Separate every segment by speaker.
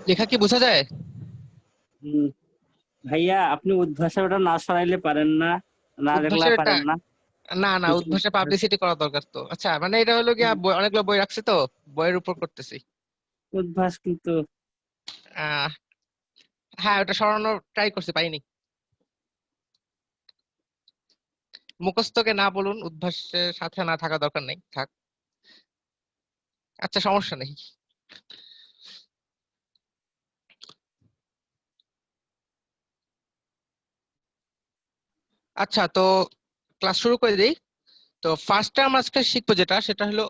Speaker 1: লেখা কি বোঝা যায়?
Speaker 2: উম, ভাইয়া আপনি উদ্ভাষাটা না সরাইলে পারেন না, না দেখলে
Speaker 1: উদ্ভাসের এটা,
Speaker 2: পারেন না।
Speaker 1: না না,
Speaker 2: কিছু
Speaker 1: উদ্ভাসে পাবলিসিটি করা দরকার তো। আচ্ছা মানে এটা হলো গিয়া অনেকগুলো বই রাখছি তো, বইয়ের উপর করতেছি।
Speaker 2: উদ্ভাস কিন্তু
Speaker 1: আহ হ্যাঁ, ওটা সরানোর ট্রাই করছি, পাইনি। মুখস্থকে না বলুন, উদ্ভাসের সাথে না থাকা দরকার নেই, থাক। আচ্ছা সমস্যা নেই। আচ্ছা তো ক্লাস শুরু করে দিই। তো ফার্স্ট টার্ম আজকে শিখবো যেটা, সেটা হলো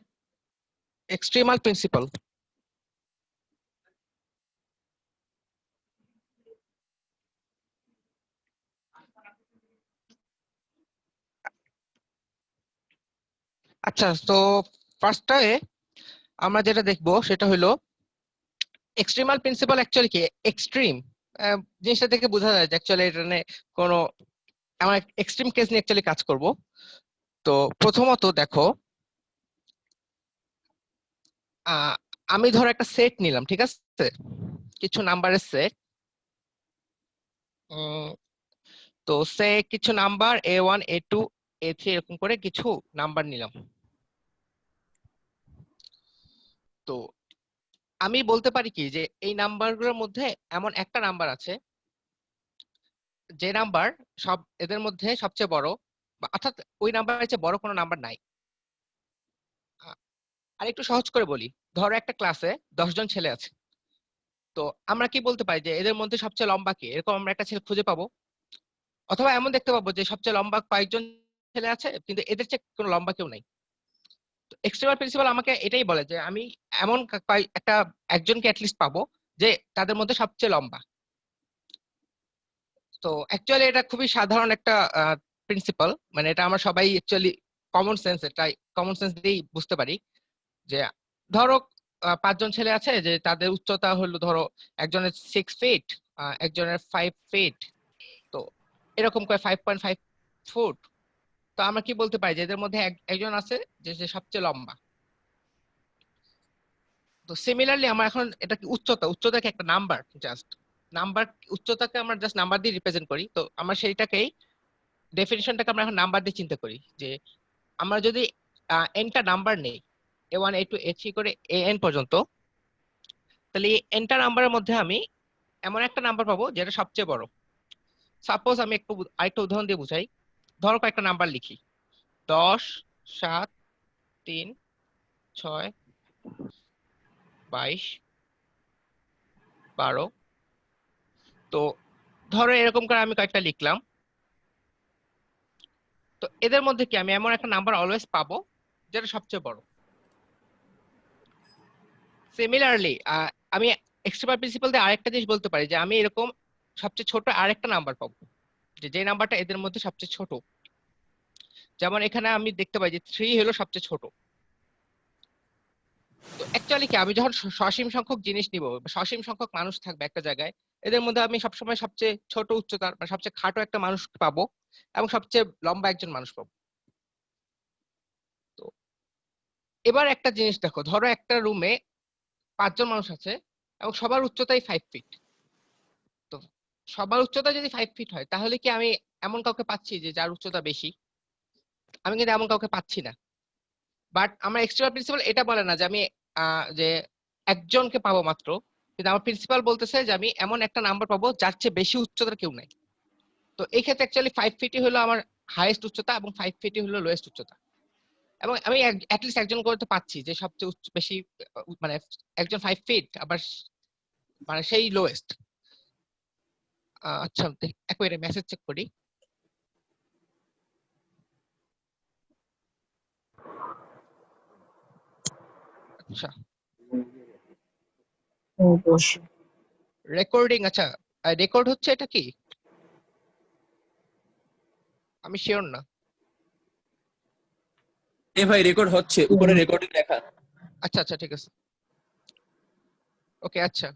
Speaker 1: এক্সট্রিমাল প্রিন্সিপাল। আচ্ছা তো ফার্স্টে আমরা যেটা দেখবো সেটা হলো এক্সট্রিমাল প্রিন্সিপাল অ্যাকচুয়ালি কি, এক্সট্রিম জিনিসটা থেকে বোঝা যায় যে অ্যাকচুয়ালি এটা নিয়ে কোনো, আমরা এক্সট্রিম কেস নিয়ে অ্যাকচুয়ালি কাজ করব। তো প্রথমত দেখো, আহ, আমি ধরো একটা সেট নিলাম, ঠিক আছে, কিছু নাম্বারের সেট। তো সে কিছু নাম্বার A1 A2 A3 এরকম করে কিছু নাম্বার নিলাম। তো আমি বলতে পারি কি যে এই নাম্বারগুলোর মধ্যে এমন একটা নাম্বার আছে যে নাম্বার সব এদের মধ্যে সবচেয়ে বড়, বা অর্থাৎ ওই নাম্বারের চেয়ে বড় কোনো নাম্বার নাই। আ- আর একটু সহজ করে বলি, ধরো একটা ক্লাসে 10 জন ছেলে আছে। তো আমরা কি বলতে পারি যে এদের মধ্যে সবচেয়ে লম্বা কে, এরকম আমরা একটা ছেলে খুঁজে পাবো। অথবা এমন দেখতে পাবো যে সবচেয়ে লম্বা কয়েকজন ছেলে আছে কিন্তু এদের চেয়ে কোনো লম্বা কেউ নাই। এক্সট্রিমাল প্রিন্সিপাল আমাকে এটাই বলে যে আমি এমন একটা একজনকে অ্যাটলিস্ট পাবো যে তাদের মধ্যে সবচেয়ে লম্বা। তো অ্যাকচুয়ালি এটা খুবই সাধারণ একটা প্রিন্সিপাল, মানে এটা আমরা সবাই অ্যাকচুয়ালি কমন সেন্স, এটাই কমন সেন্স দিয়েই বুঝতে পারি। যে ধরো 5 জন ছেলে আছে যে তাদের উচ্চতা হলো ধরো একজনের 6 ফিট, একজনের 5 ফিট, তো এরকম করে 5.5 ফুট। তো আমরা কি বলতে পারি যে এদের মধ্যে একজন আছে যে যে সবচেয়ে লম্বা। তো সিমিলারলি আমরা এখন এটা কি উচ্চতা, উচ্চতাকে একটা নাম্বার জাস্ট, নাম্বার, উচ্চতাকে আমরা জাস্ট নাম্বার দিয়ে রিপ্রেজেন্ট করি। তো আমরা সেইটাকেই, ডেফিনিশনটাকে আমরা এখন নাম্বার দিয়ে চিন্তা করি যে আমরা যদি এনটা নাম্বার নেই, A1 A2 A3 করে AN পর্যন্ত, তাহলে এই এনটা নাম্বারের মধ্যে আমি এমন একটা নাম্বার পাবো যেটা সবচেয়ে বড়। সাপোজ আমি একটু আরেকটা উদাহরণ দিয়ে বুঝাই। ধরো কয়েকটা নাম্বার লিখি, 10 7 3 6 22 12। তো ধরো এরকম করে আমি কয়েকটা লিখলাম। তো এদের মধ্যে কি আমি এমন একটা নাম্বার অলওয়েজ পাবো যেটা সবচেয়ে বড়। সিমিলারলি আমি এক্সট্রিমাল প্রিন্সিপাল দিয়ে আরেকটা জিনিস বলতে পারি যে আমি এরকম সবচেয়ে ছোট আরেকটা নাম্বার পাবো, যে যে নাম্বারটা এদের মধ্যে সবচেয়ে ছোট। যেমন এখানে আমি দেখতে পাই যে 3 হলো সবচেয়ে ছোট। তো অ্যাকচুয়ালি কি, আমি যখন সসীম সংখ্যক জিনিস নিব, সসীম সংখ্যক মানুষ থাকবে একটা জায়গায়, এদের মধ্যে আমি সবসময় সবচেয়ে ছোট উচ্চতার বা সবচেয়ে খাটো একটা মানুষ পাবো এবং সবচেয়ে লম্বা একজন মানুষ পাবো। তো এবার একটা জিনিস দেখো, ধরো একটা রুমে 5 জন মানুষ আছে এবং সবার উচ্চতাই 5 ফিট। তো সবার উচ্চতা যদি 5 ফিট হয় তাহলে কি আমি এমন কাউকে পাচ্ছি যে যার উচ্চতা বেশি? আমি কিন্তু এমন কাউকে পাচ্ছি না। বাট আমার এক্সট্রিমাল প্রিন্সিপাল এটা বলে না যে আমি যে একজনকে পাবো মাত্র, কিন্তু আমার প্রিন্সিপাল বলতেছে যে আমি এমন একটা নাম্বার পাবো যার চেয়ে বেশি উচ্চতার কেউ নাই। তো এই ক্ষেত্রে অ্যাকচুয়ালি 5 ফিটই হলো আমার হাইয়েস্ট উচ্চতা এবং 5 ফিটই হলো লোয়েস্ট উচ্চতা। এবং আমি অ্যাটলিস্ট একজন করে তো পাচ্ছি যে সবচেয়ে বেশি, মানে একজন 5 ফিট আবার মানে সেই লোয়েস্ট। আচ্ছা এক মিনিট মেসেজ চেক করি। আচ্ছা,
Speaker 3: অবশ্যই।
Speaker 1: রেকর্ডিং, আচ্ছা রেকর্ড হচ্ছে এটা কি, আমি শিওর না।
Speaker 4: ভাই রেকর্ড হচ্ছে, উপরে রেকর্ডিং লেখা।
Speaker 1: আচ্ছা আচ্ছা ঠিক আছে, ওকে আচ্ছা।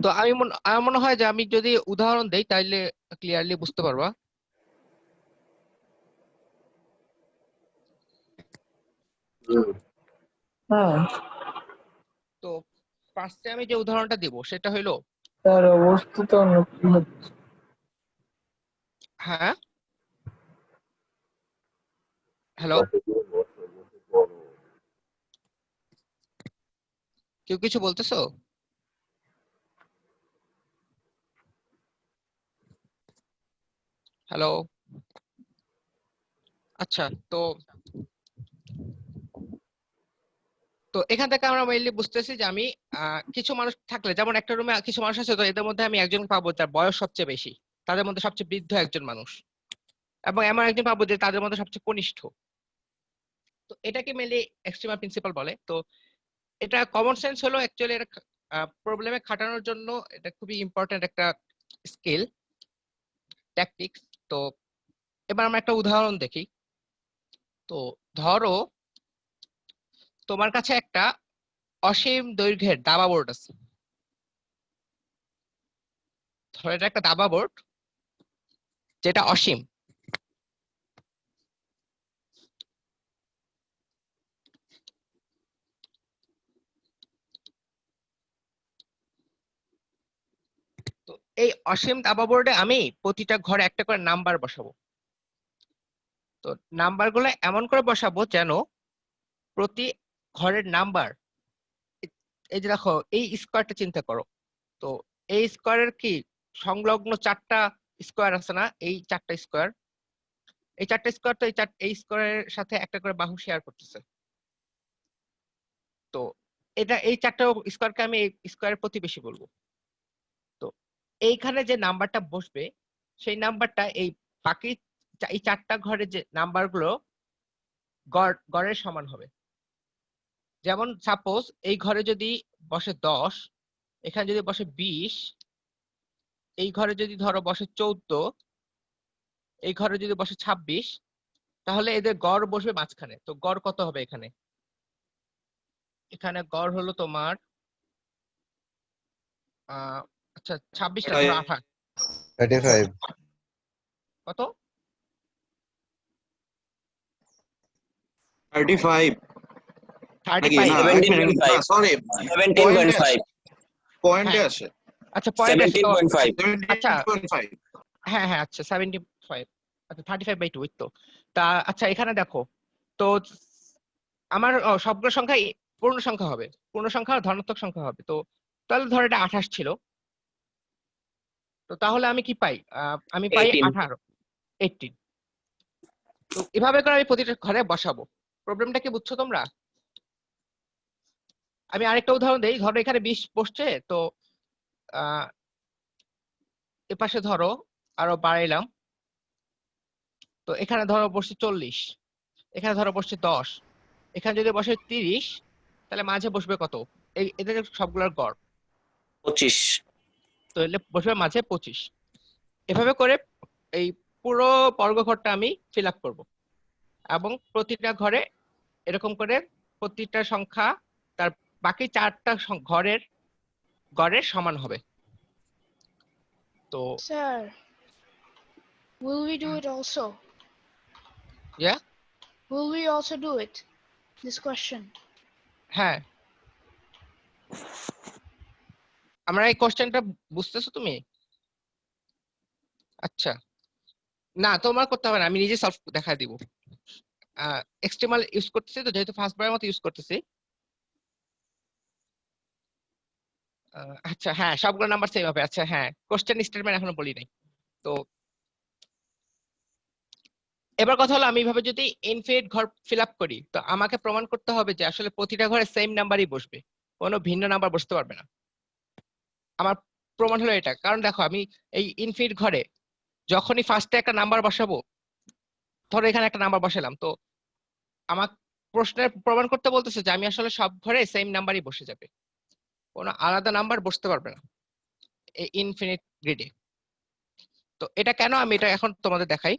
Speaker 1: তো আমার মনে হয় যে আমি যদি উদাহরণ দেই তাইলে ক্লিয়ারলি বুঝতে পারবা।
Speaker 3: হ্যাঁ।
Speaker 1: তো ফার্স্টে আমি যে উদাহরণটা দিব সেটা হইলো,
Speaker 3: তার অবস্থা তো অন্য কি হচ্ছে?
Speaker 1: হ্যাঁ হ্যালো, কেউ কিছু বলতেছো? হ্যালো, আচ্ছা। তো তো এখান থেকে আমরা মেইনলি বুঝতেছি যে আমি কিছু মানুষ থাকলে, যেমন একটা রুমে কিছু মানুষ আছে, তো এদের মধ্যে আমি একজন পাবো যার বয়স সবচেয়ে বেশি, তাদের মধ্যে সবচেয়ে বৃদ্ধ একজন মানুষ, এবং এমন একজন পাবো যে তাদের মধ্যে সবচেয়ে কনিষ্ঠ। তো এটাকে মেইনলি এক্সট্রিমা প্রিন্সিপাল বলে। তো এটা কমন সেন্স হলো অ্যাকচুয়ালি এটা প্রবলেমে খাটানোর জন্য এটা খুবই ইম্পর্ট্যান্ট একটা স্কিল, ট্যাকটিক্স। তো এবার আমরা একটা উদাহরণ দেখি। তো ধরো তোমার কাছে একটা অসীম দৈর্ঘ্যের দাবা বোর্ড আছে। ধরো এটা একটা দাবা বোর্ড যেটা অসীম। তো এই অসীম দাবা বোর্ডে আমি প্রতিটা ঘরে একটা করে নাম্বার বসাবো। তো নাম্বার গুলো এমন করে বসাবো যেন প্রতি ঘরের নাম্বার, এই যে দেখো এই স্কোয়ারটা চিন্তা করো। তো এই স্কোয়ারের কি সংলগ্ন চারটা স্কোয়ার আছে না, এই চারটা স্কোয়ার, এই চারটা স্কোয়ার, তো এই স্কোয়ারের সাথে একটা করে বাহু শেয়ার করতেছে। তো এটা এই চারটা স্কোয়ারকে আমি এই স্কোয়ারের প্রতিবেশী বলবো। তো এইখানে যে নাম্বারটা বসবে সেই নাম্বারটা এই বাকি এই চারটা ঘরে যে নাম্বারগুলো গড়ের সমান হবে। যেমন সাপোজ এই ঘরে যদি বসে 10, এখানে যদি বসে 20, এই ঘরে যদি ধরো বসে 14, এই ঘরে যদি বসে 26, তাহলে এদের গড় বসবে মাঝখানে। তো গড় কত হবে এখানে? এখানে গড় হলো তোমার আচ্ছা 26 না, ধরো 28।
Speaker 5: 35
Speaker 1: কত?
Speaker 5: 35 নাকি
Speaker 1: 35।
Speaker 5: না
Speaker 4: 17.5
Speaker 5: সরি
Speaker 4: 17.5
Speaker 5: পয়েন্টে
Speaker 1: হ্যাঁ,
Speaker 5: আসে
Speaker 1: আচ্ছা পয়েন্ট আছে তো।
Speaker 4: 17.5
Speaker 1: আচ্ছা
Speaker 5: 17.5
Speaker 1: হ্যাঁ হ্যাঁ, আচ্ছা 75, আচ্ছা 35/2 ওই তো। তা আচ্ছা এখানে দেখো, তো আমার সবগুলো সংখ্যা পূর্ণ সংখ্যা হবে, পূর্ণ সংখ্যা আর ধনাত্মক সংখ্যা হবে। তো তাহলে ধরো এটা 28 ছিল। তো তাহলে আমি কি পাই? আমি পাই
Speaker 4: 18
Speaker 1: 18, 18। তো এভাবে করে আমি প্রতিটা ঘরে বসাবো। প্রবলেমটা কি বুঝছো তোমরা? আমি আরেকটা উদাহরণ দেই। ধরো এখানে 20 বসছে, তো আহ এপাশে ধরো আরো বাড়াইলাম। তো এখানে ধরো বসছে 40, এখানে ধরো বসছে 10, এখানে যদি বসে 30, তাহলে মাঝে বসবে কত? এই এদের সবগুলোর গড়
Speaker 4: 25
Speaker 1: তো এলে বসবে মাঝে 25। এভাবে করে এই পুরো বর্গঘরটা আমি ফিল আপ করবো, এবং প্রতিটা ঘরে এরকম করে প্রতিটা সংখ্যা তার বাকি চারটা ঘরের গড়ের সমান হবে। তো
Speaker 6: Sir, will we do it also?
Speaker 1: yeah,
Speaker 6: Will we also do it? This question.
Speaker 1: হ্যাঁ, আমরা এই কোশ্চেনটা বুঝতেছো তুমি? আচ্ছা, না তোমার করতে হবে না, আমি নিজে সলভ দেখা দিব। এক্সট্রিমাল ইউজ করতেছি, তো যেহেতু ফার্স্ট বারের মতো ইউজ করতেছি। আচ্ছা হ্যাঁ, সবগুলো নাম্বার সেম হবে। আচ্ছা হ্যাঁ, কোশ্চেন স্টেটমেন্ট এখনো বলি নাই। তো এবার কথা হলো, আমি এইভাবে যদি ইনফিনিট ঘর ফিল আপ করি, তো আমাকে প্রমাণ করতে হবে যে আসলে প্রতিটা ঘরে সেম নাম্বারই বসবে, কোনো ভিন্ন নাম্বার বসতে পারবে না। আমার প্রমাণ হলো এটা, কারণ দেখো আমি এই ইনফিনিট ঘরে যখনই ফার্স্টে একটা নাম্বার বসাবো, ধরো এখানে একটা নাম্বার বসালাম, তো আমার প্রশ্নের প্রমাণ করতে বলতেছে যে আমি আসলে সব ঘরে সেম নাম্বারই বসে যাবে, কোনো আলাদা নাম্বার বসতে পারবে না এই ইনফিনিট গ্রিডে। তো এটা কেন, আমি এটা এখন তোমাদের দেখাই।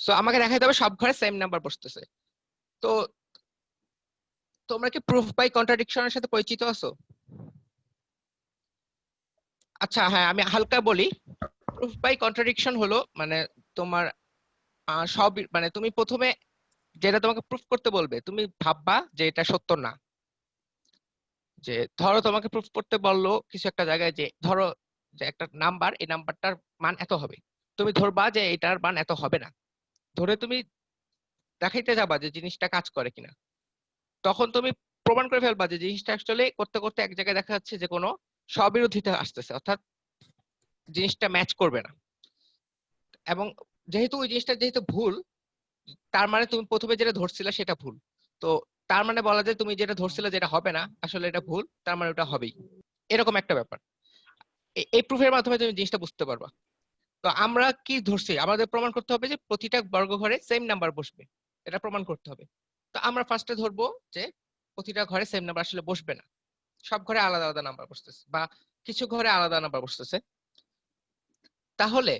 Speaker 1: সো আমাকে দেখাইতে হবে সব ঘরে সেম নাম্বার বসতেছে। তো তোমরা কি প্রুফ বাই কন্ট্রাডিকশনের সাথে পরিচিত আছো? আচ্ছা হ্যাঁ, আমি হালকা বলি। প্রুফ বাই কন্ট্রাডিকশন হলো মানে তোমার সব মানে তুমি প্রথমে যেটা তোমাকে প্রুফ করতে বলবে তুমি ভাববা যে এটা সত্য না। যে ধরো তোমাকে প্রুফ করতে বললো কিছু একটা জায়গায় যে ধরো যে একটা নাম্বার, এই নাম্বারটার মান এত হবে, তুমি ধরবা যে এটার মান এত হবে না, ধরে তুমি দেখাইতে যাবা যে জিনিসটা কাজ করে কিনা। তখন তুমি প্রমাণ করে ফেলবা যে জিনিসটা অ্যাকচুয়ালি করতে করতে এক জায়গায় দেখা যাচ্ছে যে কোনো স্ববিরোধিতা আসতেছে, অর্থাৎ জিনিসটা ম্যাচ করবে না। এবং যেহেতু ওই জিনিসটা যেহেতু ভুল, তার মানে তুমি প্রথমে যেটা ধরছিলে সেটা ভুল। তো তার মানে বলা যায় তুমি যেটা ধরছিলে যেটা হবে না আসলে এটা ভুল, তার মানে ওটা হবেই, এরকম একটা ব্যাপার। এই প্রুফের মাধ্যমে তুমি জিনিসটা বুঝতে পারবা। তো আমরা কি ধরছি, আমাদের প্রমাণ করতে হবে যে প্রতিটা বর্গঘরে সেম নাম্বার বসবে, এটা প্রমাণ করতে হবে। তো আমরা ফার্স্টে ধরবো যে প্রতিটা ঘরে সেম নাম্বার আসলে বসবে না, সব ঘরে আলাদা আলাদা নাম্বার বসতেছে বা কিছু ঘরে আলাদা নাম্বার বসতেছে। তাহলে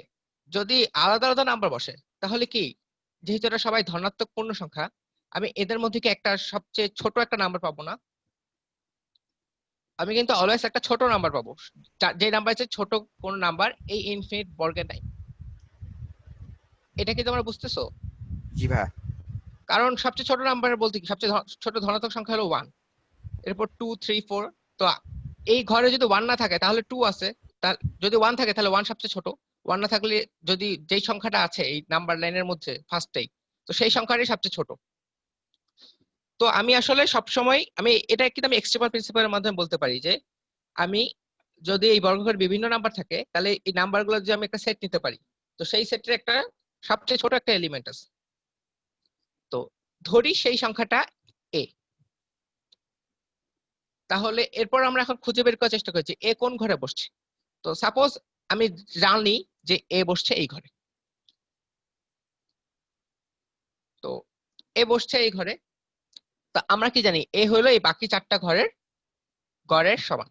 Speaker 1: যদি আলাদা আলাদা নাম্বার বসে তাহলে কি, যেহেতু এটা সবাই ধনাত্মক পূর্ণ সংখ্যা, আমি এদের মধ্যে কি একটা সবচেয়ে ছোট একটা নাম্বার পাবো না? আমি কিন্তু অলওয়েজ একটা ছোট নাম্বার পাবো, যে নাম্বার হচ্ছে ছোট কোন নাম্বার এই ইনফিনিট বর্গে নাই। এটা কি তোমরা বুঝতেছো?
Speaker 7: জি ভাই।
Speaker 1: কারণ সবচেয়ে ছোট নাম্বার বলতে কি, সবচেয়ে ছোট ধনাত্মক সংখ্যা হলো 1, এরপর 2 3 4। তো এই ঘরে যদি 1 না থাকে তাহলে 2 আছে, যদি 1 থাকে তাহলে 1 সবচেয়ে ছোট, 1 না থাকলে যদি যেই সংখ্যাটা আছে এই নাম্বার লাইনের মধ্যে ফার্স্টেই, তো সেই সংখ্যাটাই সবচেয়ে ছোট। তো আমি আসলে সবসময় এটা কিন্তু আমি এক্সট্রিমাল প্রিন্সিপালের মাধ্যমে বলতে পারি যে আমি যদি এই বর্গঘরের বিভিন্ন নাম্বার থাকে তাহলে এই নাম্বারগুলো যদি আমি একটা সেট নিতে পারি, তো সেই সেটের একটা সবচেয়ে ছোট একটা এলিমেন্ট আছে, তো ধরি সেই সংখ্যাটা এ। তাহলে এরপর আমরা এখন খুঁজে বের করার চেষ্টা করছি এ কোন ঘরে বসছে। তো সাপোজ আমি জানি যে এ বসছে এই ঘরে, তো এ বসছে এই ঘরে। তো আমরা কি জানি এ হলো এই বাকি চারটা ঘরের গড়ের সমান।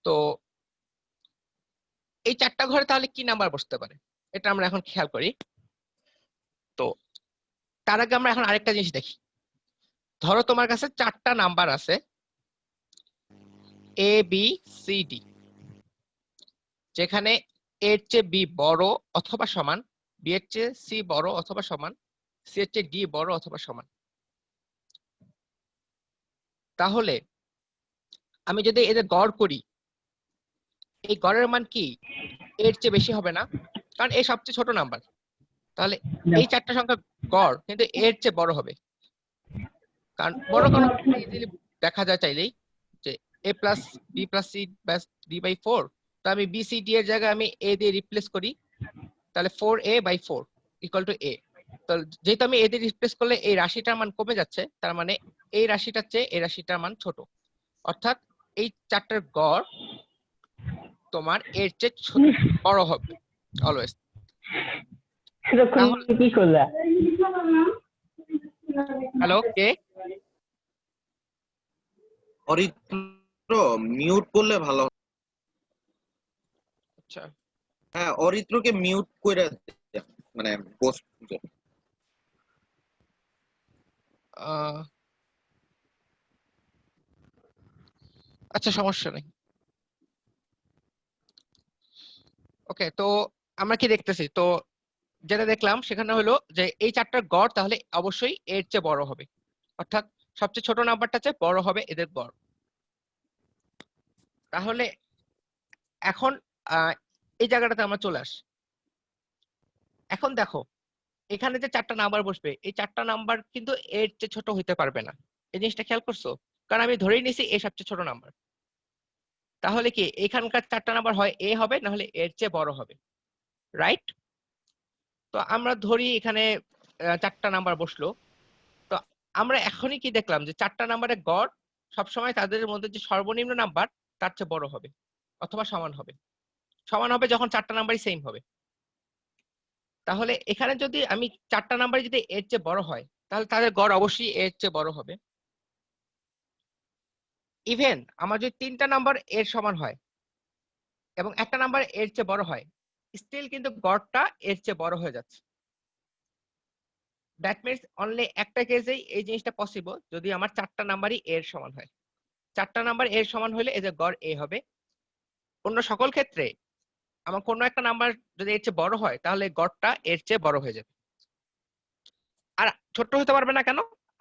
Speaker 1: তো এই চারটা ঘরে তাহলে কি নাম্বার বসতে পারে এটা আমরা এখন খেয়াল করি। তো তার আগে আমরা এখন আরেকটা জিনিস দেখি। ধরো তোমার কাছে চারটা নাম্বার আছে এ বি সি ডি, যেখানে এর চেয়ে বি বড় অথবা সমান, বি এর চেয়ে সি বড় অথবা সমান, সি এর চেয়ে ডি বড় অথবা সমান। তাহলে আমি যদি এদের গড় করি, এই গড়ের মান কি এর চেয়ে বেশি হবে না, কারণ এ সবচেয়ে ছোট নাম্বার। তাহলে এই চারটা সংখ্যা গড় কিন্তু এর চেয়ে বড় হবে, কারণ বড় কারণ দেখা যায় চাইলেই যে A plus B plus C plus D by 4। তো আমি বি সি ডি এর জায়গায় আমি এ দিয়ে রিপ্লেস করি, তাহলে 4a/4 ইকুয়াল টু এ। তো যেহেতু আমি এ দিয়ে রিপ্লেস করলে এই রাশিটার মান কমে যাচ্ছে, তার মানে এই রাশিটার চেয়ে এই রাশিটার মান ছোট, অর্থাৎ এই চারটার গড় তোমার এর চেয়ে বড় হবে অলওয়েজ।
Speaker 2: কি করলা?
Speaker 1: হ্যালো, কে?
Speaker 5: অরিত্র মিউট করলে ভালো হয়।
Speaker 1: আচ্ছা,
Speaker 5: হ্যাঁ, অরিত্রকে মিউট করে মানে পোস্ট।
Speaker 1: আচ্ছা সমস্যা নেই। ওকে, তো আমরা কি দেখতেছি, তো যেটা দেখলাম সেখানে হলো যে এই চারটার গড় তাহলে অবশ্যই এর চেয়ে বড় হবে, অর্থাৎ সবচেয়ে ছোট নাম্বারটা চেয়ে বড় হবে এদের গড়। তাহলে এখন এই জায়গাটাতে আমরা চলে আসি। এখন দেখো এখানে যে চারটা নাম্বার বসবে এই চারটা নাম্বার কিন্তু এর চেয়ে ছোট হইতে পারবে না, এই জিনিসটা খেয়াল করছো? কারণ আমি ধরেই নিছি এ সবচেয়ে ছোট নাম্বার। তাহলে কি এখানকার চারটা নাম্বার হয় এ হবে, না হলে এর চেয়ে বড় হবে, রাইট? তো আমরা ধরি এখানে চারটা নাম্বার বসলো। তো আমরা এখনই কি দেখলাম যে চারটা নাম্বারের গড় সবসময় তাদের মধ্যে যে সর্বনিম্ন নাম্বার তার চেয়ে বড় হবে অথবা সমান হবে। সমান হবে যখন চারটা নাম্বারই সেম হবে। তাহলে এখানে যদি আমি চারটা নাম্বারই যদি এর চেয়ে বড় হয় তাহলে তাদের গড় অবশ্যই এর চেয়ে বড় হবে। ইভেন আমার যদি তিনটা নাম্বার এর সমান হয় এবং একটা নাম্বার এর চেয়ে বড় হয়, স্টিল কিন্তু গড়টা এর চেয়ে বড় হয়ে যাচ্ছে। দ্যাট মিনস অনলি একটা কেসেই এই জিনিসটা পসিবল, যদি আমার চারটা নাম্বারই এর সমান হয়। চারটা নাম্বার এর সমান হলে এই যে গড় এ হবে, অন্য সকল ক্ষেত্রে আমার কোনো একটা নাম্বার যদি এর চেয়ে বড় হয় তাহলে গড়টা এর চেয়ে বড় হয়ে যাবে। আর ছোট হতে পারবে না কেন?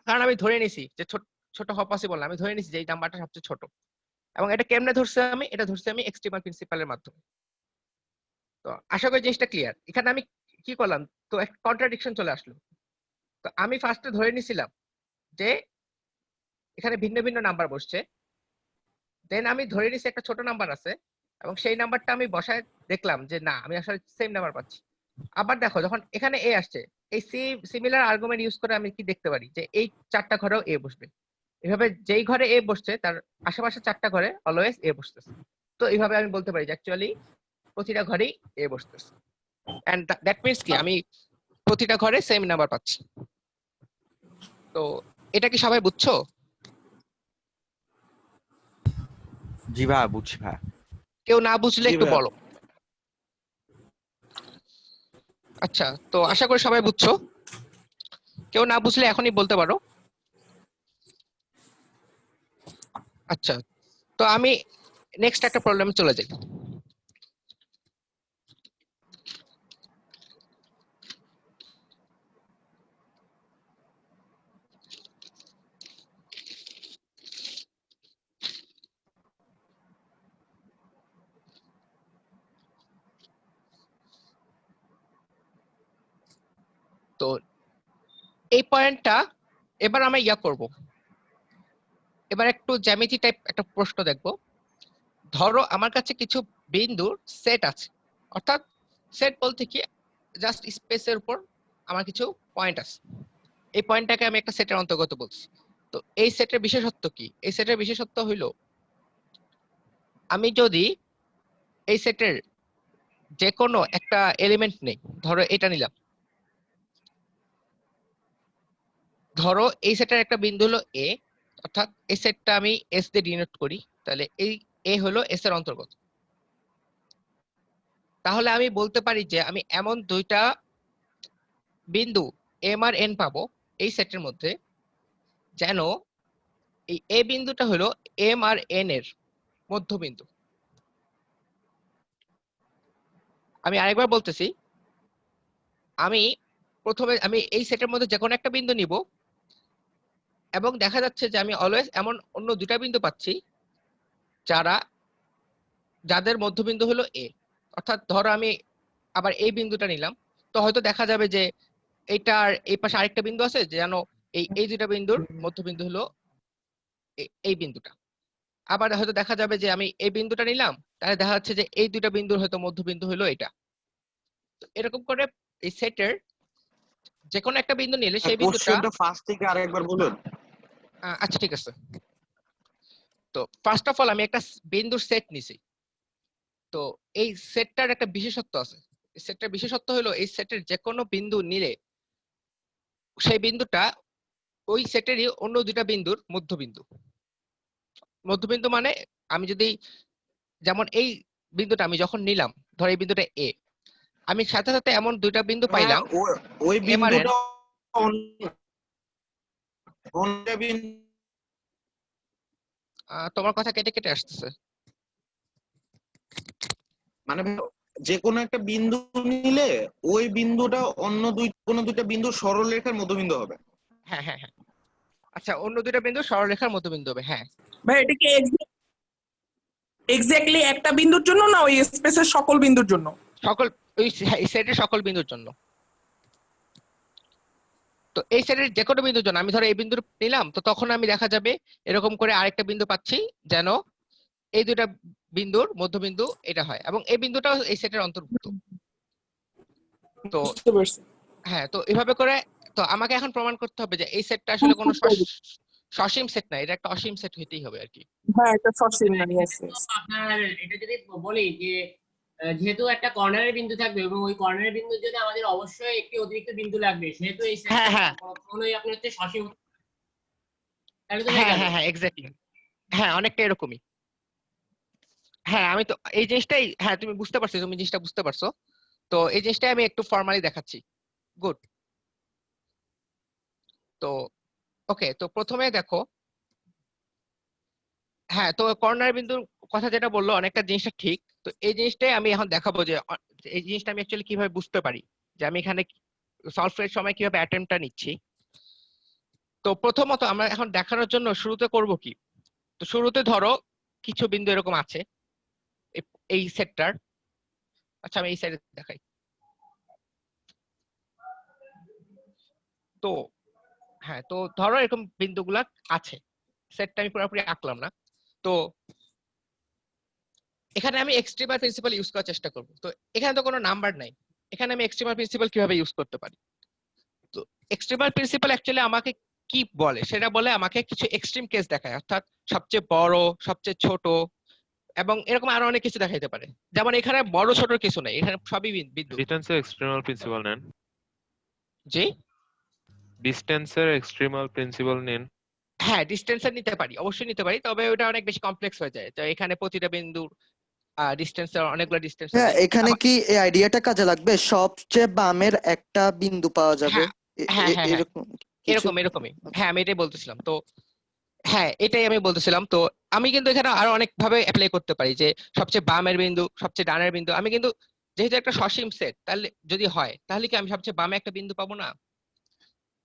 Speaker 1: কারণ আমি ধরে নিছি যে ছোট হওয়া পসিবল না, আমি ধরে নিছি যে এই নাম্বারটা সবচেয়ে ছোট। এবং এটা কেমনে ধরছি আমি? এটা ধরছি আমি এক্সট্রিমাল প্রিন্সিপালের মাধ্যমে। তো আশা করি জিনিসটা ক্লিয়ার। এখানে আমি কি করলাম, তো একটা কন্ট্রাডিকশন চলে আসলো। তো আমি ফার্স্টে ধরে নিছিলাম যে এখানে ভিন্ন ভিন্ন নাম্বার বসছে, দেন আমি ধরে নিছি একটা ছোট নাম্বার আছে এবং সেই নাম্বারটা আমি বসায় দেখলাম যে না, আমি আসলে সেম নাম্বার পাচ্ছি। আবার দেখো, যখন এখানে এ আসছে, এই সিমিলার আর্গুমেন্ট ইউজ করে আমি কি দেখতে পারি যে এই চারটা ঘরেও এ বসবে। এভাবে যেই ঘরে এ বসছে তার আশেপাশে চারটা ঘরে অলওয়েজ এ বসতেছে। তো এইভাবে আমি বলতে পারি যে অ্যাকচুয়ালি প্রতিটা ঘরেই এ বসতেছে। এন্ড দ্যাট মিন্স কি আমি প্রতিটা ঘরে সেম নাম্বার পাচ্ছি। তো এটা কি সবাই বুঝছো?
Speaker 7: জি ভাই, বুঝছি ভাই।
Speaker 1: কেউ না বুঝলে
Speaker 5: জি
Speaker 1: একটু
Speaker 5: ভাইয়া।
Speaker 1: বলো। আচ্ছা, তো আশা করি সবাই বুঝছো। কেউ না বুঝলে এখনই বলতে পারো। আচ্ছা, তো আমি নেক্সট একটা প্রবলেমে চলে যাই। তো এই পয়েন্টটা এবার আমরা করব। এবার একটু জ্যামিতি টাইপ একটা প্রশ্ন দেখব। ধরো আমার কাছে কিছু বিন্দুর সেট আছে, অর্থাৎ সেট বলতে কি, জাস্ট স্পেসের উপর আমার কিছু পয়েন্ট আছে। এই পয়েন্টটাকে আমি একটা সেটের অন্তর্গত বলছি। তো এই সেটের বিশেষত্ব কি? এই সেটের বিশেষত্ব হইল, আমি যদি এই সেটের যে কোনো একটা এলিমেন্ট নেই, ধরো এটা নিলাম, ধরো এই সেটের একটা বিন্দু হলো এ, অর্থাৎ এই সেটটা আমি এস দিয়ে ডিনোট করি, তাহলে এই এ হলো এস এর অন্তর্গত। তাহলে আমি বলতে পারি যে আমি এমন দুইটা বিন্দু এম আর এন পাবো এই সেটের মধ্যে, যেন এই এ বিন্দুটা হলো এম আর এন এর মধ্যবিন্দু। আমি আরেকবার বলতেছি, আমি প্রথমে আমি এই সেটের মধ্যে যে কোনো একটা বিন্দু নিব এবং দেখা যাচ্ছে যে আমি অলওয়েজ এমন অন্য দুটা বিন্দু পাচ্ছি যাদের মধ্যবিন্দু হলো এ। অর্থাৎ ধরো আমি আবার এই বিন্দুটা নিলাম, তো হয়তো দেখা যাবে যে এইটার এই পাশে আরেকটা বিন্দু আছে যেন এই দুটা বিন্দুর মধ্যবিন্দু হলো এই বিন্দুটা। আবার হয়তো দেখা যাবে যে আমি এই বিন্দুটা নিলাম, তাহলে দেখা যাচ্ছে যে এই দুটা বিন্দুর হয়তো মধ্যবিন্দু হলো এটা। তো এরকম করে এই সেটের যে কোনো একটা বিন্দু নিলে সেই বিন্দুটা
Speaker 5: কোশ্চেনটা ফার্স্ট থেকে আরেকবার বলুন।
Speaker 1: আচ্ছা ঠিক আছে। তো ফার্স্ট অফ অল আমি একটা বিন্দুর সেট নিছি। তো এই সেটটার একটা বিশেষত্ব আছে। এই সেটটার বিশেষত্ব হলো এই সেটের যে কোনো বিন্দু নিলে সেই বিন্দুটা ওই সেটেরই অন্য দুটা বিন্দুর মধ্যবিন্দু। মধ্যবিন্দু মানে আমি যদি, যেমন এই বিন্দুটা আমি যখন নিলাম, ধর এই বিন্দুটা এ, আমি সাথে সাথে এমন দুইটা বিন্দু
Speaker 5: হ্যাঁ,
Speaker 1: পাইলাম
Speaker 5: ওই
Speaker 1: এম আর এন।
Speaker 5: বিন্দুটা অন্য বিন্দু
Speaker 1: তোমার কথা কেটে কেটে আসতেছে।
Speaker 5: মানে যে কোনো একটা বিন্দু নিলে ওই বিন্দুটা অন্য কোনো দুইটা বিন্দুর সরলরেখার মধ্যবিন্দু হবে।
Speaker 1: হ্যাঁ হ্যাঁ হ্যাঁ, আচ্ছা, অন্য দুইটা বিন্দু সরলরেখার মধ্যবিন্দু হবে, হ্যাঁ।
Speaker 8: ভাই এটা কি এক্স্যাক্টলি একটা বিন্দুর জন্য না ওই স্পেসের সকল বিন্দুর জন্য?
Speaker 1: সকল, ওই সেটের সকল বিন্দুর জন্য। তো এই সেটের যে কোনো বিন্দুর জন্য আমি ধরো এই বিন্দু নিলাম, তো তখন আমি দেখা যাবে এরকম করে আরেকটা বিন্দু পাচ্ছি যেন এই দুইটা বিন্দুর মধ্যবিন্দু এটা হয়, এবং এই বিন্দুটাও এই সেটের অন্তর্ভুক্ত। তো
Speaker 8: বুঝতে পারছি।
Speaker 1: হ্যাঁ, তো এভাবে করে তো আমাকে এখন প্রমাণ করতে হবে যে এই সেটটা আসলে কোনো সসীম সেট না, এটা একটা অসীম সেট হইতেই হবে আর কি।
Speaker 8: হ্যাঁ এটা সসীম না, yes, yes.
Speaker 9: আপনার এটা যদি বলি যে যেহেতু একটা কর্নারের বিন্দু থাকবে এবং ওই কর্নারের বিন্দুর জন্য আমাদের অবশ্যই একটি অতিরিক্ত বিন্দু লাগবে, সেহেতু এই
Speaker 1: হ্যাঁ হ্যাঁ
Speaker 9: কখনোই আপনি হচ্ছে সসীম, তাহলে তো হয়ে
Speaker 1: হ্যাঁ
Speaker 9: গেল।
Speaker 1: হ্যাঁ হ্যাঁ এক্স্যাক্টলি, হ্যাঁ অনেকটা এরকমই। হ্যাঁ আমি তো এই জিনিসটাই, হ্যাঁ তুমি বুঝতে পারছো, তুমি জিনিসটা বুঝতে পারছো। তো এই জিনিসটাই আমি একটু ফর্মালি দেখাচ্ছি। গুড। তো ওকে, তো প্রথমে দেখো, হ্যাঁ তো কর্নার বিন্দুর কথা যেটা বললো অনেকটা জিনিসটা ঠিক, তো এই জিনিসটাই আমি এখন দেখাবো যে এই জিনিসটা আমি অ্যাকচুয়ালি কিভাবে বুঝতে পারি যে আমি এখানে সলভ এর সময় কিভাবে অ্যাটেম্পটটা নিচ্ছি। তো প্রথমত আমরা এখন দেখানোর জন্য শুরুতে করব কি, তো শুরুতে ধরো কিছু বিন্দু এরকম আছে এই সেটটার। আচ্ছা আমি এই সাইডে দেখাই। তো হ্যাঁ, তো ধরো এরকম বিন্দুগুলা আছে, সেটটা আমি পুরোপুরি আঁকলাম না। তো এখানে আমি এক্সট্রিমাল প্রিন্সিপাল ইউজ করার চেষ্টা করব। তো এখানে তো কোনো নাম্বার নাই, এখানে আমি এক্সট্রিমাল প্রিন্সিপাল কিভাবে ইউজ করতে পারি? তো এক্সট্রিমাল প্রিন্সিপাল অ্যাকচুয়ালি আমাকে কি বলে, সেটা বলে আমাকে কিছু এক্সট্রিম কেস দেখায়, অর্থাৎ সবচেয়ে বড়, সবচেয়ে ছোট, এবং এরকম আরো অনেক কিছু দেখাইতে পারে। যেমন এখানে বড় ছোট কিছু নেই, এখানে সবই বিন্দু।
Speaker 10: ডিস্টেন্সের এক্সট্রিমাল প্রিন্সিপাল নেন।
Speaker 1: জি
Speaker 10: ডিস্টেন্সের এক্সট্রিমাল প্রিন্সিপাল নেন।
Speaker 1: হ্যাঁ, ডিস্টেন্সের নিতে পারি, অবশ্যই নিতে পারি, তবে ওটা অনেক বেশি কমপ্লেক্স হয়ে যায়। তো এখানে প্রতিটা বিন্দুর ডিস্টেন্সের অনেকগুলো ডিস্টেন্স
Speaker 11: হ্যাঁ, এখানে কি এই আইডিয়াটা কাজে লাগবে? সবচেয়ে বামের একটা বিন্দু পাওয়া যাবে,
Speaker 1: হ্যাঁ হ্যাঁ হ্যাঁ হ্যাঁ,
Speaker 11: এরকম কিছু?
Speaker 1: এরকম এরকমই। হ্যাঁ আমি এটাই বলতেছিলাম। তো হ্যাঁ এটাই আমি বলতেছিলাম। তো আমি কিন্তু এখানে আরো অনেক ভাবে অ্যাপ্লাই করতে পারি, যে সবচেয়ে বামের বিন্দু, সবচেয়ে ডানের বিন্দু। আমি কিন্তু যেহেতু একটা সসীম সেট, তাহলে যদি হয় তাহলে কি আমি সবচেয়ে বামে একটা বিন্দু পাবো না?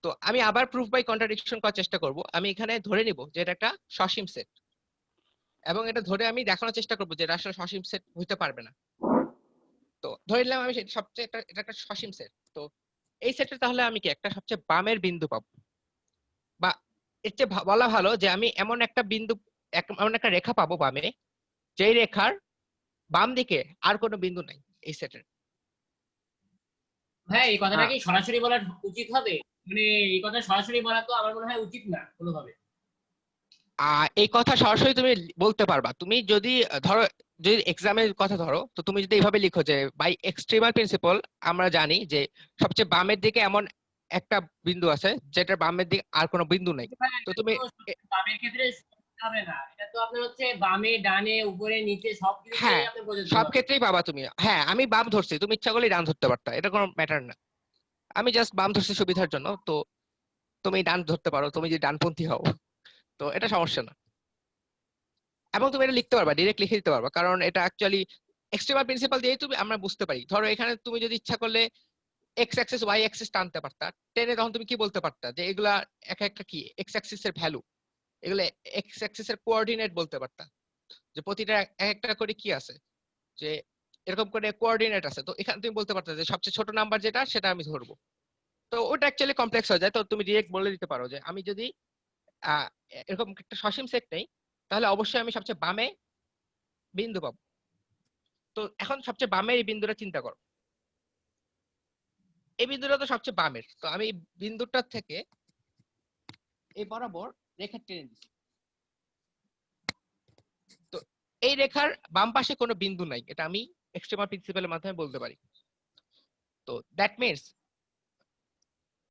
Speaker 1: তো আমি আবার প্রুফ বাই কন্ট্রাডিকশন করার চেষ্টা করব। আমি এখানে ধরে নিব যে এটা একটা সসীম সেট, এবং এটা ধরে আমি দেখানোর চেষ্টা করব যে এটা আসলে সসীম সেট হইতে পারবে না। তো ধরে নিলাম আমি সবচেয়ে এটা একটা সসীম সেট। তো এই সেটে তাহলে আমি কি একটা সবচেয়ে বামের বিন্দু পাবো, বা এর চেয়ে বলা ভালো যে আমি এমন একটা বিন্দু, এমন একটা রেখা পাবো বামে, যেই রেখার বাম দিকে আর কোনো বিন্দু নাই এই সেটের।
Speaker 9: ভাই এই কথাটা কি সরাসরি বলা উচিত হবে? মানে এই কথা সরাসরি বলা তো আমার মনে হয় উচিত না কোনোভাবে।
Speaker 1: এই কথা সরাসরি তুমি বলতে পারবা, তুমি যদি ধরো যদি এক্সামের কথা ধরো, তো তুমি যদি এইভাবে লিখো যে বাই এক্সট্রিমাল প্রিন্সিপাল আমরা জানি যে সবচেয়ে বামের দিকে এমন একটা বিন্দু আছে যেটার বামের দিকে আর কোনো বিন্দু নাই। তো তুমি
Speaker 9: বামের ক্ষেত্রে হবে না, এটা তো আপনার হচ্ছে বামে ডানে উপরে নিচে সব
Speaker 1: হ্যাঁ
Speaker 9: ক্ষেত্রেই আপনি প্রযোজ্য
Speaker 1: সব
Speaker 9: হবে।
Speaker 1: ক্ষেত্রেই পাবা তুমি। হ্যাঁ আমি বাম ধরছি, তুমি ইচ্ছা করলে ডান ধরতে পারতা, এটা কোনো ম্যাটার না। আমি জাস্ট বাম ধরছি সুবিধার জন্য। তো তুমি ডান ধরতে পারো, তুমি যদি ডানপন্থী হও, তো এটা সমস্যা না। এবং তুমি এটা লিখতে পারবা, ডিরেক্ট লিখে দিতে পারবা, কারণ এটা অ্যাকচুয়ালি এক্সট্রিমাল প্রিন্সিপাল দিয়েই তুমি আমরা বুঝতে পারি। ধরো এখানে তুমি যদি ইচ্ছা করলে এক্স অ্যাক্সিস ওয়াই অ্যাক্সিস টানতে পারতা, টেনে তখন তুমি কি বলতে পারতা যে এগুলা এক একটা কি এক্স অ্যাক্সিস এর ভ্যালু, এগুলো এক্স অ্যাক্সিস এর কোঅর্ডিনেট বলতে পারতা, যে প্রতিটা এক একটা করে কি আছে, যে এরকম করে কোঅর্ডিনেট আছে। তো এখানে তুমি বলতে পারতা যে সবচেয়ে ছোট নাম্বার যেটা সেটা আমি ধরবো। তো ওটা অ্যাকচুয়ালি কমপ্লেক্স হয়ে যায়। তো তুমি ডিরেক্ট বলে দিতে পারো যে আমি যদি আহ এরকম একটা সসীম সেট নেই, তাহলে অবশ্যই আমি সবচেয়ে বামে বিন্দু পাবো। তো এখন সবচেয়ে বামের এই বিন্দুটা চিন্তা করো, এই বিন্দুটা তো সবচেয়ে বামের। তো আমি বিন্দুটা থেকে এই বরাবর রেখা টেনে দিচ্ছি। তো এই রেখার বাম পাশে কোনো বিন্দু নাই, এটা আমি এক্সট্রিমাল প্রিন্সিপালের মাধ্যমে বলতে পারি। তো দ্যাট মিনস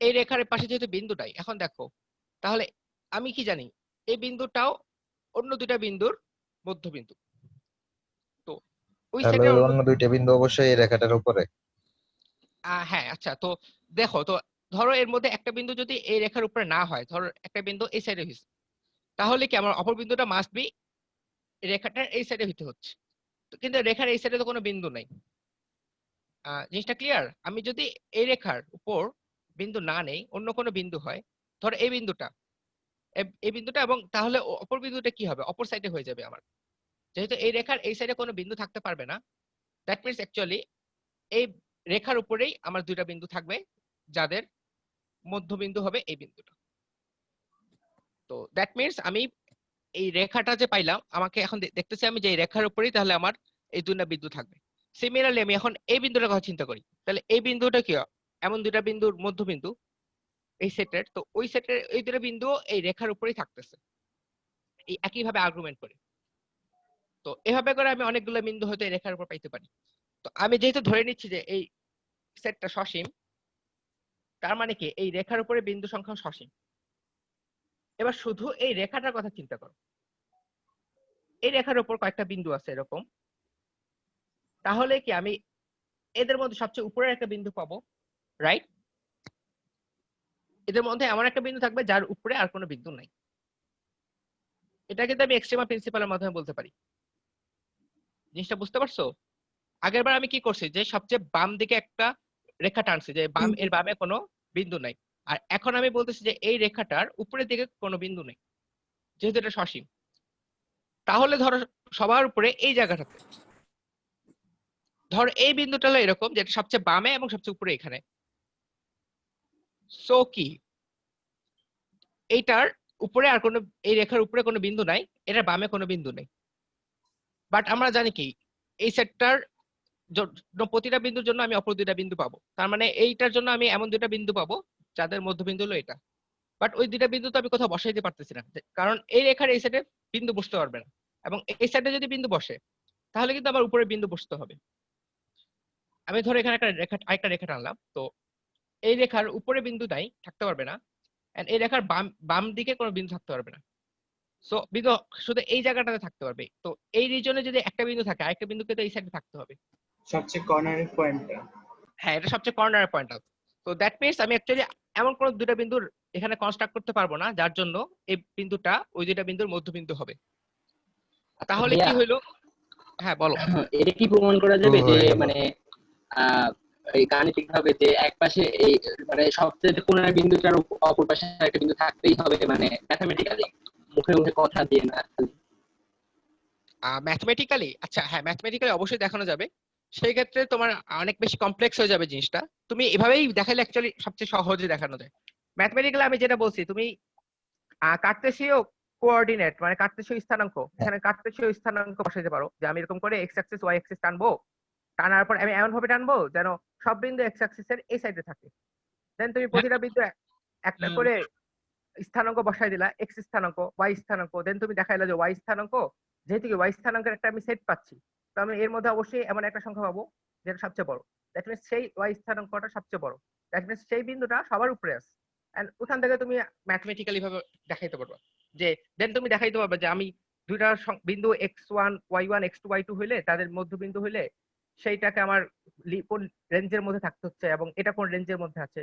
Speaker 1: এই রেখার পাশে যেহেতু বিন্দু নাই, এখন দেখো তাহলে আমি কি জানি এই বিন্দুটাও অন্য দুইটা বিন্দুর মধ্যবিন্দু। তো ওই
Speaker 12: তাহলে
Speaker 1: সাইডে
Speaker 12: অন্য দুইটা বিন্দু অবশ্যই এই রেখাটার উপরে।
Speaker 1: হ্যাঁ আচ্ছা, তো দেখো, তো ধরো এর মধ্যে একটা বিন্দু যদি এই রেখার উপরে না হয়, ধরো একটা বিন্দু এই সাইডে হয়েছে, তাহলে কি আমার অপর বিন্দুটা মাস্ট বি রেখাটার এই সাইডে হইতে হচ্ছে। তো কিন্তু রেখার এই সাইডে তো কোনো বিন্দু নাই। জিনিসটা ক্লিয়ার? আমি যদি এই রেখার উপর বিন্দু না নেই, অন্য কোনো বিন্দু হয়, ধরো এই বিন্দুটা, এই বিন্দুটা, এবং তাহলে অপর বিন্দুটা কি হবে, অপর সাইডে হয়ে যাবে আমার। যেহেতু এই রেখার এই সাইডে কোনো বিন্দু থাকতে পারবে না, দ্যাট মিনস অ্যাকচুয়ালি এই রেখার উপরেই আমার দুইটা বিন্দু থাকবে, যাদের মধ্যবিন্দু হবে এই বিন্দুটা। তো দ্যাট মিনস আমি এই রেখাটা যে পাইলাম, আমাকে এখন দেখতেছি আমি যে এই রেখার উপরেই তাহলে আমার এই দুইটা বিন্দু থাকবে। সিমিলারলি আমি এখন এই বিন্দুটার কথা চিন্তা করি, তাহলে এই বিন্দুটা কি এমন দুইটা বিন্দুর মধ্যবিন্দু এই সেটের। তো ওই সেটের এই দুটো বিন্দু এই রেখার উপরেই থাকতেছে, এই একইভাবে আর্গুমেন্ট করে। তো এভাবে করে আমি অনেকগুলো বিন্দু হয়তো এই রেখার উপর পাইতে পারি। তো আমি যেহেতু ধরে নিচ্ছি যে এই সেটটা সসীম, তার মানে কি এই রেখার উপরে বিন্দু সংখ্যা সসীম। এবার শুধু এই রেখাটার কথা চিন্তা করো, এই রেখার উপর কয়েকটা বিন্দু আছে এরকম, তাহলে কি আমি এদের মধ্যে সবচেয়ে উপরের একটা বিন্দু পাবো, রাইট? এদের মধ্যে এমন একটা বিন্দু থাকবে যার উপরে আর কোনো বিন্দু নাই। এটা কিন্তু আমি এক্সট্রিমাল প্রিন্সিপালের মাধ্যমে বলতে পারি। জিনিসটা বুঝতে পারছো? আগেরবার আমি কি করছি যে সবচেয়ে বাম দিকে একটা রেখা টানছি, যে বাম এর বামে কোনো বিন্দু নাই। আর এখন আমি বলতেছি যে এই রেখাটার উপরের দিকে কোনো বিন্দু নেই, যেহেতু এটা সসীম। তাহলে ধরো সবার উপরে এই জায়গাটাতে, ধর এই বিন্দুটা হলো এরকম যেটা সবচেয়ে বামে এবং সবচেয়ে উপরে এখানে। সো কি এইটার উপরে আর কোনো, এই রেখার উপরে কোনো বিন্দু নাই, এটার বামে কোনো বিন্দু নেই। বাট আমরা জানি কি এই সেটটার প্রতিটা বিন্দুর জন্য আমি অপর দুইটা বিন্দু পাবো। তার মানে এইটার জন্য আমি এমন দুইটা বিন্দু পাবো যাদের মধ্যবিন্দু হলো এটা। বাট ওই দুইটা বিন্দু তো আমি কোথাও বসাইতে পারতেছি না, কারণ এই রেখার এই সাইডে বিন্দু বসতে পারবে না, এবং এই সাইডে যদি বিন্দু বসে তাহলে কিন্তু আমার উপরে বিন্দু বসতে হবে। আমি ধরো এখানে আরেকটা রেখা টানলাম, তো এই রেখার উপরে বিন্দু নাই, থাকতে পারবে না। এন্ড এই রেখার বাম বাম দিকে কোনো বিন্দু থাকতে পারবে না। সো বিন্দু শুধু এই জায়গাটাতে থাকতে পারবে। তো এই রিজনে যদি একটা বিন্দু থাকে, আরেকটা বিন্দুকে তো এই সাইডে থাকতে হবে।
Speaker 3: সবচেয়ে কর্নারের পয়েন্টটা।
Speaker 1: হ্যাঁ, এটা সবচেয়ে কর্নারের পয়েন্ট। তো দ্যাট মিনস আমি অ্যাকচুয়ালি এমন কোন দুইটা বিন্দুর এখানে কনস্ট্রাক্ট করতে পারবো না যার জন্য এই বিন্দুটা ওই দুইটা বিন্দুর মধ্যবিন্দু হবে। তাহলে কি হইলো? হ্যাঁ বলো।
Speaker 9: এটা কি প্রমাণ করা যাবে
Speaker 12: ও
Speaker 9: যে
Speaker 12: হয়ে গেল।
Speaker 9: মানে এই গাণিতিক ভাবে যে এক পাশে এই মানে সবচেয়ে কোণের বিন্দুটার অপর পাশে একটা বিন্দু থাকতেই হবে, মানে ম্যাথমেটিক্যালি মুখে মুখে কথা দিয়ে না?
Speaker 1: ম্যাথমেটিক্যালি, আচ্ছা হ্যাঁ ম্যাথমেটিক্যালি অবশ্যই দেখানো যাবে। সেই ক্ষেত্রে তোমার অনেক বেশি কমপ্লেক্স হয়ে যাবে জিনিসটা। তুমি এভাবেই দেখালে অ্যাকচুয়ালি সবচেয়ে সহজে দেখানো যায়। ম্যাথমেটিক্যালি আমি যেটা বলছি, তুমি কার্টেসীয় কোঅর্ডিনেট মানে কার্টেসীয় স্থানাঙ্ক, এখানে কার্টেসীয় স্থানাঙ্ক বসাইতে পারো যে আমি এরকম করে এক্স অ্যাক্সিস ওয়াই অ্যাক্সিস টানবো, টানার পর আমি এমন ভাবে টানবো যেন সব বিন্দু এক্স অ্যাক্সিসের এই সাইডে থাকে। দেন তুমি প্রতিটা বিন্দু একটা করে স্থানাঙ্ক বসাই দিলা, এক্স স্থানাঙ্ক ওয়াই স্থানাঙ্ক, দেন তুমি দেখাইলা যে ওয়াই স্থানাঙ্ক, যেহেতু কি ওয়াই স্থানাঙ্কের একটা আমি সেট পাচ্ছি, তো আমি এর মধ্যে অবশ্যই এমন একটা সংখ্যা পাবো যেটা সবচেয়ে বড়। দ্যাট মিনস সেই ওয়াই স্থানাঙ্কটা সবচেয়ে বড়, দ্যাট মিনস সেই বিন্দুটা সবার উপরে আছে। এন্ড ওখান থেকে তুমি ম্যাথমেটিক্যালি ভাবে দেখাইতে পারবা যে, দেন তুমি দেখাইতে পারবা যে আমি দুইটা বিন্দু x1 y1 x2 y2 হইলে তাদের মধ্যবিন্দু হইলে সেইটাকে আমার কোন রেঞ্জের মধ্যে থাকতে হচ্ছে এবং এটা কোন রেঞ্জের মধ্যে আছে,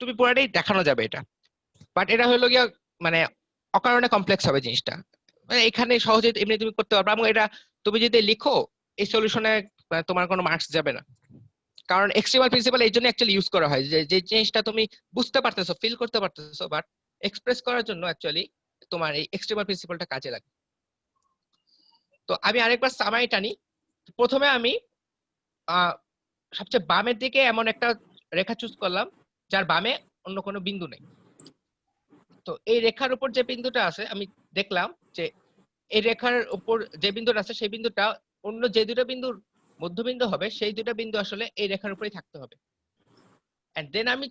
Speaker 1: তুমি পুরোটাই দেখানো যাবে এটা। বাট এটা হলো গিয়া মানে অকারণে কমপ্লেক্স হবে জিনিসটা। মানে এখানে সহজে এমনি তুমি করতে পারবে, এবং এটা তুমি যদি লিখো এই সলিউশনে তোমার কোনো মার্কস যাবে না। কারণ এক্সট্রিমাল প্রিন্সিপাল এই জন্য অ্যাকচুয়ালি ইউজ করা হয় যে যে জিনিসটা তুমি বুঝতে পারতেছো, ফিল করতে পারতেছো, বাট এক্সপ্রেস করার জন্য অ্যাকচুয়ালি তোমার এই এক্সট্রিমাল প্রিন্সিপালটা কাজে লাগে। তো আমি আরেকবার সামারি টানি। প্রথমে আমি সবচেয়ে বামের দিকে এমন একটা রেখা চুজ করলাম যার বামে অন্য কোনো বিন্দু নেই। তো এই রেখার উপর যে বিন্দুটা আছে আমি দেখলাম যে এই রেখার উপর যে বিন্দুটা আছে সেই বিন্দুটা অন্য যে দুটো বিন্দুর মধ্যবিন্দু হবে সেই দুটো বিন্দু আসলে এই রেখার উপরেই থাকতে হবে। এন্ড দেন আমি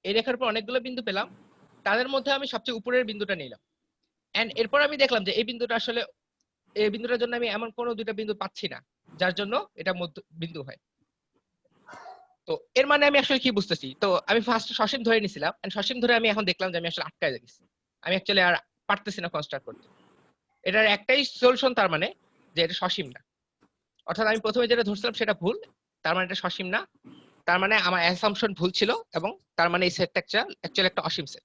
Speaker 1: এই রেখার উপর অনেকগুলো বিন্দু পেলাম, তাদের মধ্যে আমি সবচেয়ে উপরের বিন্দুটা নিলাম। এন্ড এরপর আমি দেখলাম যে এই বিন্দুটা আসলে, এই বিন্দুটার জন্য আমি এমন কোনো দুটো বিন্দু পাচ্ছি না যার জন্য এটা মধ্য বিন্দু হয়। তো এর মানে আমি আসলে কি বুঝতেছি? তো আমি ফার্স্ট সসীম ধরে নিছিলাম, এন্ড সসীম ধরে আমি এখন দেখলাম যে আমি আসলে আটকায় গেছি, আমি অ্যাকচুয়ালি আর পারতেছি না কনস্ট্রাক্ট করতে। এটার একটাই সলিউশন, তার মানে যে এটা সসীম না। অর্থাৎ আমি প্রথমে যেটা ধরছিলাম সেটা ভুল, তার মানে এটা সসীম না, তার মানে আমার অ্যাসাম্পশন ভুল ছিল, এবং তার মানে এই সেটটা অ্যাকচুয়ালি একটা অসীম set.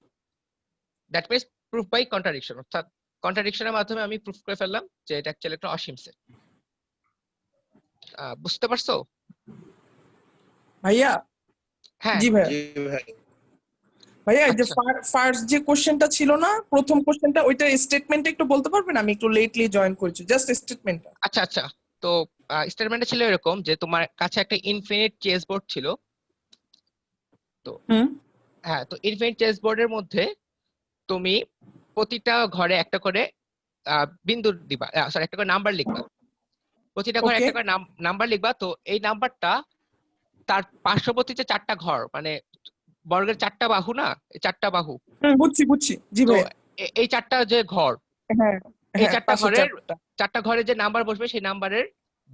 Speaker 1: That means proof by contradiction, অর্থাৎ কন্ট্রাডিকশনের মাধ্যমে আমি প্রুফ করে ফেললাম যে এটা অ্যাকচুয়ালি একটা অসীম সেট। বুঝতে পারছো
Speaker 8: ভাইয়া?
Speaker 1: হ্যাঁ
Speaker 8: জি ভাইয়া।
Speaker 5: জি ভাই।
Speaker 8: ভাইয়া এই যে
Speaker 1: আচ্ছা।
Speaker 8: ফার্স্ট যে কোশ্চেনটা ছিল না, প্রথম কোশ্চেনটা, ওইটার স্টেটমেন্ট একটু বলতে পারবেন? আমি একটু লেটলি জয়েন করেছি, জাস্ট স্টেটমেন্টটা।
Speaker 1: আচ্ছা আচ্ছা, তো স্টেটমেন্টে ছিল এরকম যে তোমার কাছে একটা ইনফিনিট চেস বোর্ড ছিল। তো হ্যাঁ, তো ইনফিনিট চেস বোর্ডের মধ্যে তুমি প্রতিটা ঘরে একটা করে বিন্দু দিবা, সরি একটা করে নাম্বার লিখবা, প্রতিটা ঘরে একটা করে নাম্বার লিখবা। তো এই নাম্বারটা তার পার্শ্ববর্তী যে চারটা ঘর, মানে বর্গের চারটা বাহু না, এই চারটা বাহু,
Speaker 8: বুঝছি জি
Speaker 1: তো
Speaker 8: ভাই।
Speaker 1: এই চারটা যে ঘর,
Speaker 8: হ্যাঁ
Speaker 1: এই চারটা ঘরে যে নাম্বার বসবে সেই নাম্বারের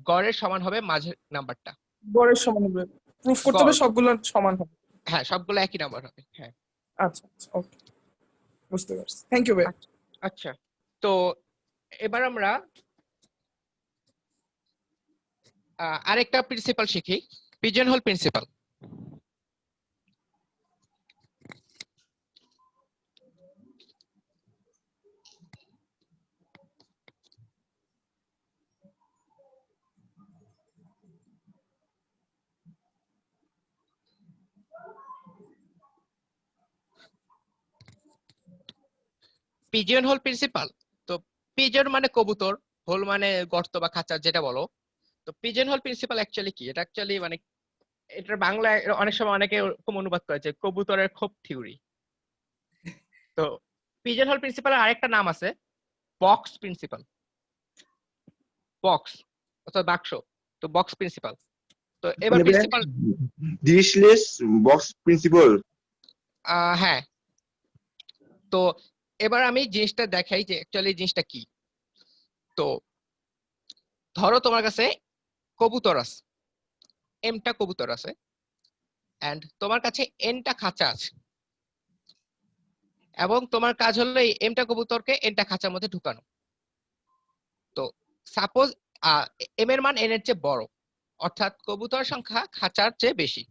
Speaker 1: গড়ের সমান হবে মাঝের নাম্বারটা।
Speaker 8: গড়ের সমান হবে, প্রুফ করতে হবে সবগুলো সমান হবে।
Speaker 1: হ্যাঁ, সবগুলো একই নাম্বার হবে। হ্যাঁ
Speaker 8: আচ্ছা ওকে, বুঝতে পারছি, থ্যাংক ইউ ভাই।
Speaker 1: আচ্ছা, তো এবার আমরা আরেকটা প্রিন্সিপাল শিখি, pigeonhole principle. Pigeonhole principle. তো পিজিয়ন মানে কবুতর, হোল মানে গর্ত বা খাঁচা যেটা বলো। তো পিজিয়ন হোল প্রিন্সিপাল অ্যাকচুয়ালি কি? এটা অ্যাকচুয়ালি মানে এটার বাংলায় অনেক সময় অনেকে ওরকম অনুবাদ করে যে কবুতরের খোপ থিওরি। তো পিজিয়ন হোল প্রিন্সিপালের আরেকটা নাম আছে বক্স প্রিন্সিপাল, বক্স অর্থাৎ বাক্স। তো বক্স প্রিন্সিপাল। তো এবার প্রিন্সিপাল
Speaker 13: ডিরিচলেস বক্স প্রিন্সিপাল।
Speaker 1: হ্যাঁ। তো এবার আমি জিনিসটা দেখাই যে অ্যাকচুয়ালি জিনিসটা কি। তো ধরো তোমার কাছে কবুতর আছে, এমটা কবুতর আছে, এন্ড তোমার কাছে এনটা খাঁচা আছে, এবং তোমার কাজ হলো এই এমটা কবুতরকে এনটা খাঁচার মধ্যে ঢুকানো। তো সাপোজ এম এর মান এন এর চেয়ে বড়, অর্থাৎ কবুতর সংখ্যা খাঁচার চেয়ে বেশি।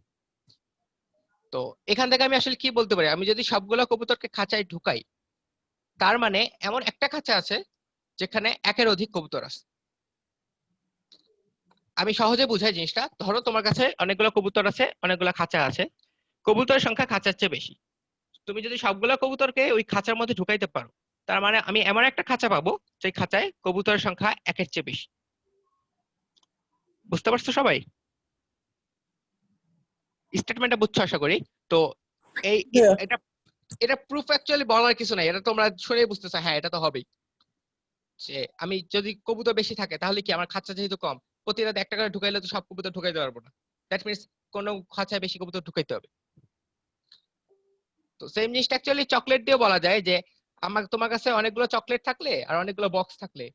Speaker 1: তো এখান থেকে আমি আসলে কি বলতে পারি, আমি যদি সবগুলো কবুতরকে খাঁচায় ঢুকাই, তার মানে এমন একটা খাঁচা আছে যেখানে একের অধিক কবুতর আছে। আমি সহজে বুঝাই জিনিসটা। ধরো তোমার কাছে অনেকগুলো কবুতর আছে, অনেকগুলো খাঁচা আছে, কবুতরের সংখ্যা খাঁচার চেয়ে বেশি। তুমি যদি সবগুলো কবুতরকে ওই খাঁচার মধ্যে ঢুকাইতে পারো, তার মানে আমি এমন একটা খাঁচা পাবো সেই খাঁচায় কবুতরের সংখ্যা একের চেয়ে বেশি। বুঝতে পারছো সবাই? স্টেটমেন্টটা বুঝছো আশা করি। তো এই
Speaker 8: Yeah.
Speaker 1: এটা এটা প্রুফ অ্যাকচুয়ালি বলার কিছু নাই, এটা তোমরা শুনেই বুঝতেছো হ্যাঁ এটা তো হবেই। যে আমি যদি কবুতর বেশি থাকে তাহলে কি আমার খাঁচা যেহেতু কম, প্রতি রাতে একটা করে ঢুকাইলে তো সব কবুতর ঢুকাইতে পারবো না। দ্যাট মিনস কোন খাঁচায় বেশি কবুতর ঢুকাইতে হবে। তো সেম জিনিসটা অ্যাকচুয়ালি চকলেট দিয়েও বলা যায় যে তোমার কাছে অনেকগুলো চকলেট থাকলে আর অনেকগুলো বক্স থাকলে,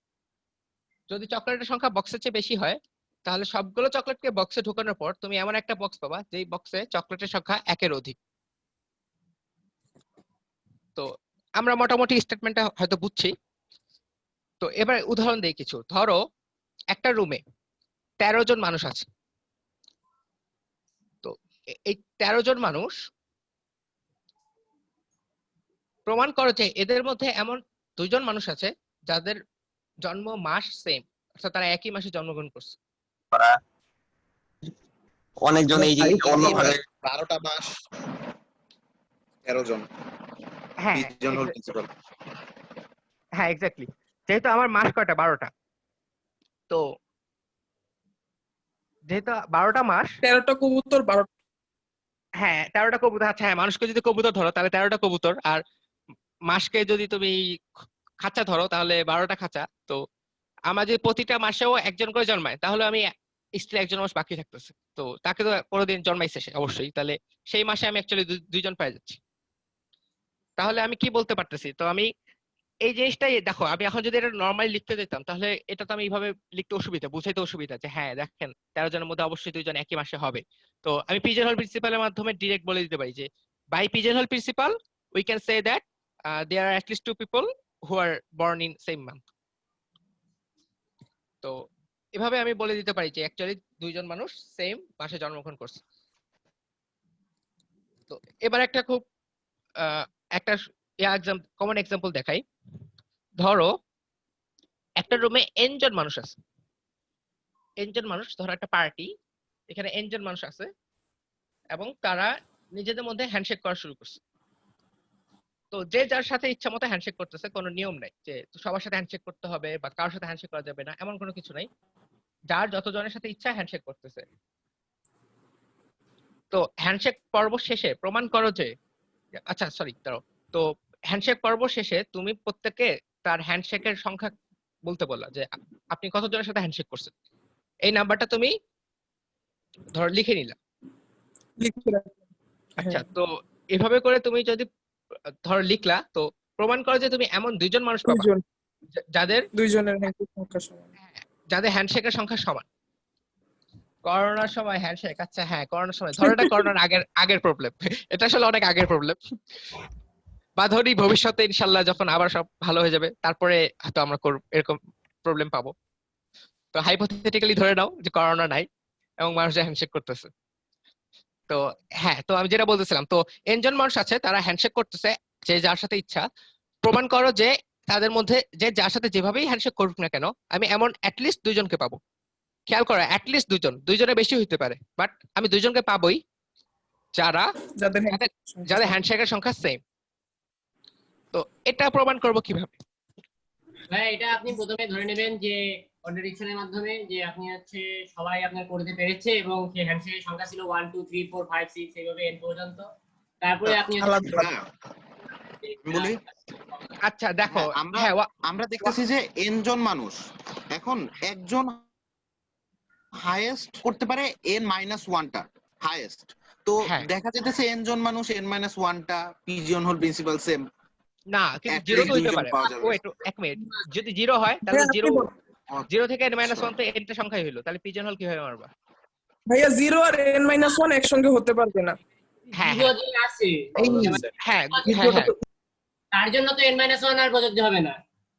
Speaker 1: যদি চকলেটের সংখ্যা বক্সের চেয়ে বেশি হয় তাহলে সবগুলো চকলেটকে বক্সে ঢোকানোর পর তুমি এমন একটা বক্স পাবা যেই বক্সে চকলেটের সংখ্যা একের অধিক। তো আমরা মোটামুটি স্টেটমেন্টটা হয়তো বুঝছি। তো এবার উদাহরণ দেই কিছু। ধরো একটা রুমে 13 জন মানুষ আছে। তো এই 13 জন মানুষ প্রমাণ করে যে এদের মধ্যে এমন 2 জন মানুষ আছে যাদের জন্ম মাস সেম, অর্থাৎ তারা একই মাসে জন্মগ্রহণ করছে।
Speaker 4: অনেকজন এই যে অন্যভাবে
Speaker 5: 12টা মাস 13 জন।
Speaker 1: হ্যাঁ
Speaker 5: 20 জন হল প্রিন্সিপাল।
Speaker 1: হ্যাঁ এক্স্যাক্টলি। যেহেতু আমার মাস কয়টা 12টা, তো যেহেতু 12টা মাস,
Speaker 8: 13টা কবুতর 12।
Speaker 1: হ্যাঁ 13টা কবুতর। আচ্ছা হ্যাঁ, মানুষকে যদি কবুতর ধরো তাহলে 13টা কবুতর, আর মাসকে যদি তুমি খাঁচা ধরো তাহলে 12টা খাঁচা। তো আমার যদি প্রতিটা মাসেও একজন করে জন্মায় তাহলে আমি স্টিল একজন মাস বাকি থাকতেছে। তো তাকে তো কোনোদিন জন্মাইছে সে অবশ্যই, তাহলে সেই মাসে আমি অ্যাকচুয়ালি 2 জন পেয়ে যাচ্ছি। তাহলে আমি কি বলতে পারতেছি? তো আমি এই জিনিসটাই দেখো, আমি এখন যদি এটা নর্মালি লিখতে দিতাম তাহলে এটা তো আমি এইভাবে লিখতে অসুবিধা, বুঝাইতে অসুবিধা যে হ্যাঁ দেখেন 13 জনের মধ্যে অবশ্যই 2 জন একই মাসে হবে। তো আমি পিজন হোল প্রিন্সিপালের মাধ্যমে ডিরেক্ট বলে দিতে পারি যে by pigeonhole principle we can say that there are at least 2 people who are born in same month. তো এভাবে আমি বলে দিতে পারি যে অ্যাকচুয়ালি 2 জন মানুষ সেম মাসে জন্মগ্রহণ করছে। তো এবার একটা খুব একটা কমন এক্সাম্পল দেখাই। ধরো একটা রুমে n জন মানুষ আছে, n জন মানুষ, ধরো একটা পার্টি, এখানে n জন মানুষ আছে এবং তারা নিজেদের মধ্যে হ্যান্ডশেক করা শুরু করছে। তো যে যার সাথে ইচ্ছা মতো হ্যান্ডশেক করতেছে, কোনো নিয়ম নাই যে সবার সাথে হ্যান্ডশেক করতে হবে বা কারোর সাথে হ্যান্ডশেক করা যাবে না, এমন কোনো কিছু নাই। যার যত জনের সাথে ইচ্ছা হ্যান্ডশেক করতেছে। তো হ্যান্ডশেক পর্ব শেষে প্রমাণ করো যে, আচ্ছা সরি দাঁড়াও, তো হ্যান্ডশেক পর্ব শেষে তুমি প্রত্যেককে তার হ্যান্ডশেকের সংখ্যা বলতে বললা যে আপনি কতজনের সাথে হ্যান্ডশেক করছেন। এই নাম্বারটা তুমি ধর লিখে নিলা। আচ্ছা, তো এভাবে করে তুমি যদি ধর লিখলা, তো প্রমাণ করো যে তুমি এমন 2 জন মানুষ পাবা যাদের
Speaker 8: 2 জনের হ্যান্ডশেক সংখ্যা সমান,
Speaker 1: যাদের হ্যান্ডশেকের সংখ্যা সমান। করোনার সময় হ্যান্ডশেক, আচ্ছা হ্যাঁ করোনার সময়, ধরো এটা করোনার আগের প্রবলেম, এটা আসলে অনেক আগের প্রবলেম। বা ধরি ভবিষ্যতে ইনশাল্লাহ যখন আবার সব ভালো হয়ে যাবে তারপরে হয়তো আমরা এরকম প্রবলেম পাবো। তো হাইপোথেটিক্যালি ধরে নাও যে করোনা নাই এবং মানুষ হ্যান্ডশেক করতেছে। তো হ্যাঁ, তো আমি যেটা বলতেছিলাম, তো n জন মানুষ আছে তারা হ্যান্ডশেক করতেছে যে যার সাথে ইচ্ছা। প্রমাণ করো যে তাদের মধ্যে যে যার সাথে যেভাবেই হ্যান্ডশেক করুক না কেন আমি এমন অ্যাটলিস্ট 2 জনকে পাবো। খেয়াল করো অ্যাটলিস্ট 2 জন, 2 জনের বেশি হইতে পারে, বাট আমি 2 জনকে পাবোই যাদের হ্যান্ডশেকের সংখ্যা সেম। তো এটা প্রমাণ করব কিভাবে?
Speaker 9: ভাই এটা আপনি প্রথমে ধরে নেবেন যে কন্ট্রাডিকশনের মাধ্যমে যে আপনি হচ্ছে সবাই আপনার করতে পেরেছে এবং সেই হ্যান্ডশেকের সংখ্যা ছিল 1 2 3 4 5 6 এইভাবে n পর্যন্ত। তারপরে আপনি
Speaker 5: হ্যাঁ, বলি
Speaker 1: আচ্ছা দেখো,
Speaker 5: আমরা
Speaker 1: হ্যাঁ
Speaker 5: আমরা দেখতেছি যে n জন মানুষ, এখন একজন হাইয়েস্ট করতে পারে n-1টা হাইয়েস্ট। তো
Speaker 1: হ্যাঁ।
Speaker 5: দেখা যেতেছে n জন মানুষ n-1টা পিজিয়ন হোল প্রিন্সিপাল সেম।
Speaker 1: না, কিন্তু
Speaker 5: at
Speaker 1: জিরো
Speaker 5: least
Speaker 1: তো হইতে
Speaker 5: দুইজন
Speaker 1: পারে।
Speaker 5: পাওয়া যাবে।
Speaker 1: ওয়েট এক মিনিট, যদি জিরো হয় তাহলে
Speaker 8: হ্যাঁ, আপনি
Speaker 1: জিরো
Speaker 8: বলুন।
Speaker 1: জিরো থেকে n-1 তো n টা সংখ্যাই হইলো, তাহলে পিজন হল কিভাবে মারবা?
Speaker 8: ভাইয়া 0 আর n-1 একসঙ্গে হতে পারবে না।
Speaker 1: হ্যাঁ
Speaker 9: জিরো যে আছে
Speaker 1: হ্যাঁ
Speaker 8: জিরোটা
Speaker 1: হ্যাঁ,
Speaker 8: তো-
Speaker 9: তার জন্য তো n-1 আর প্রযোজ্য হবে না।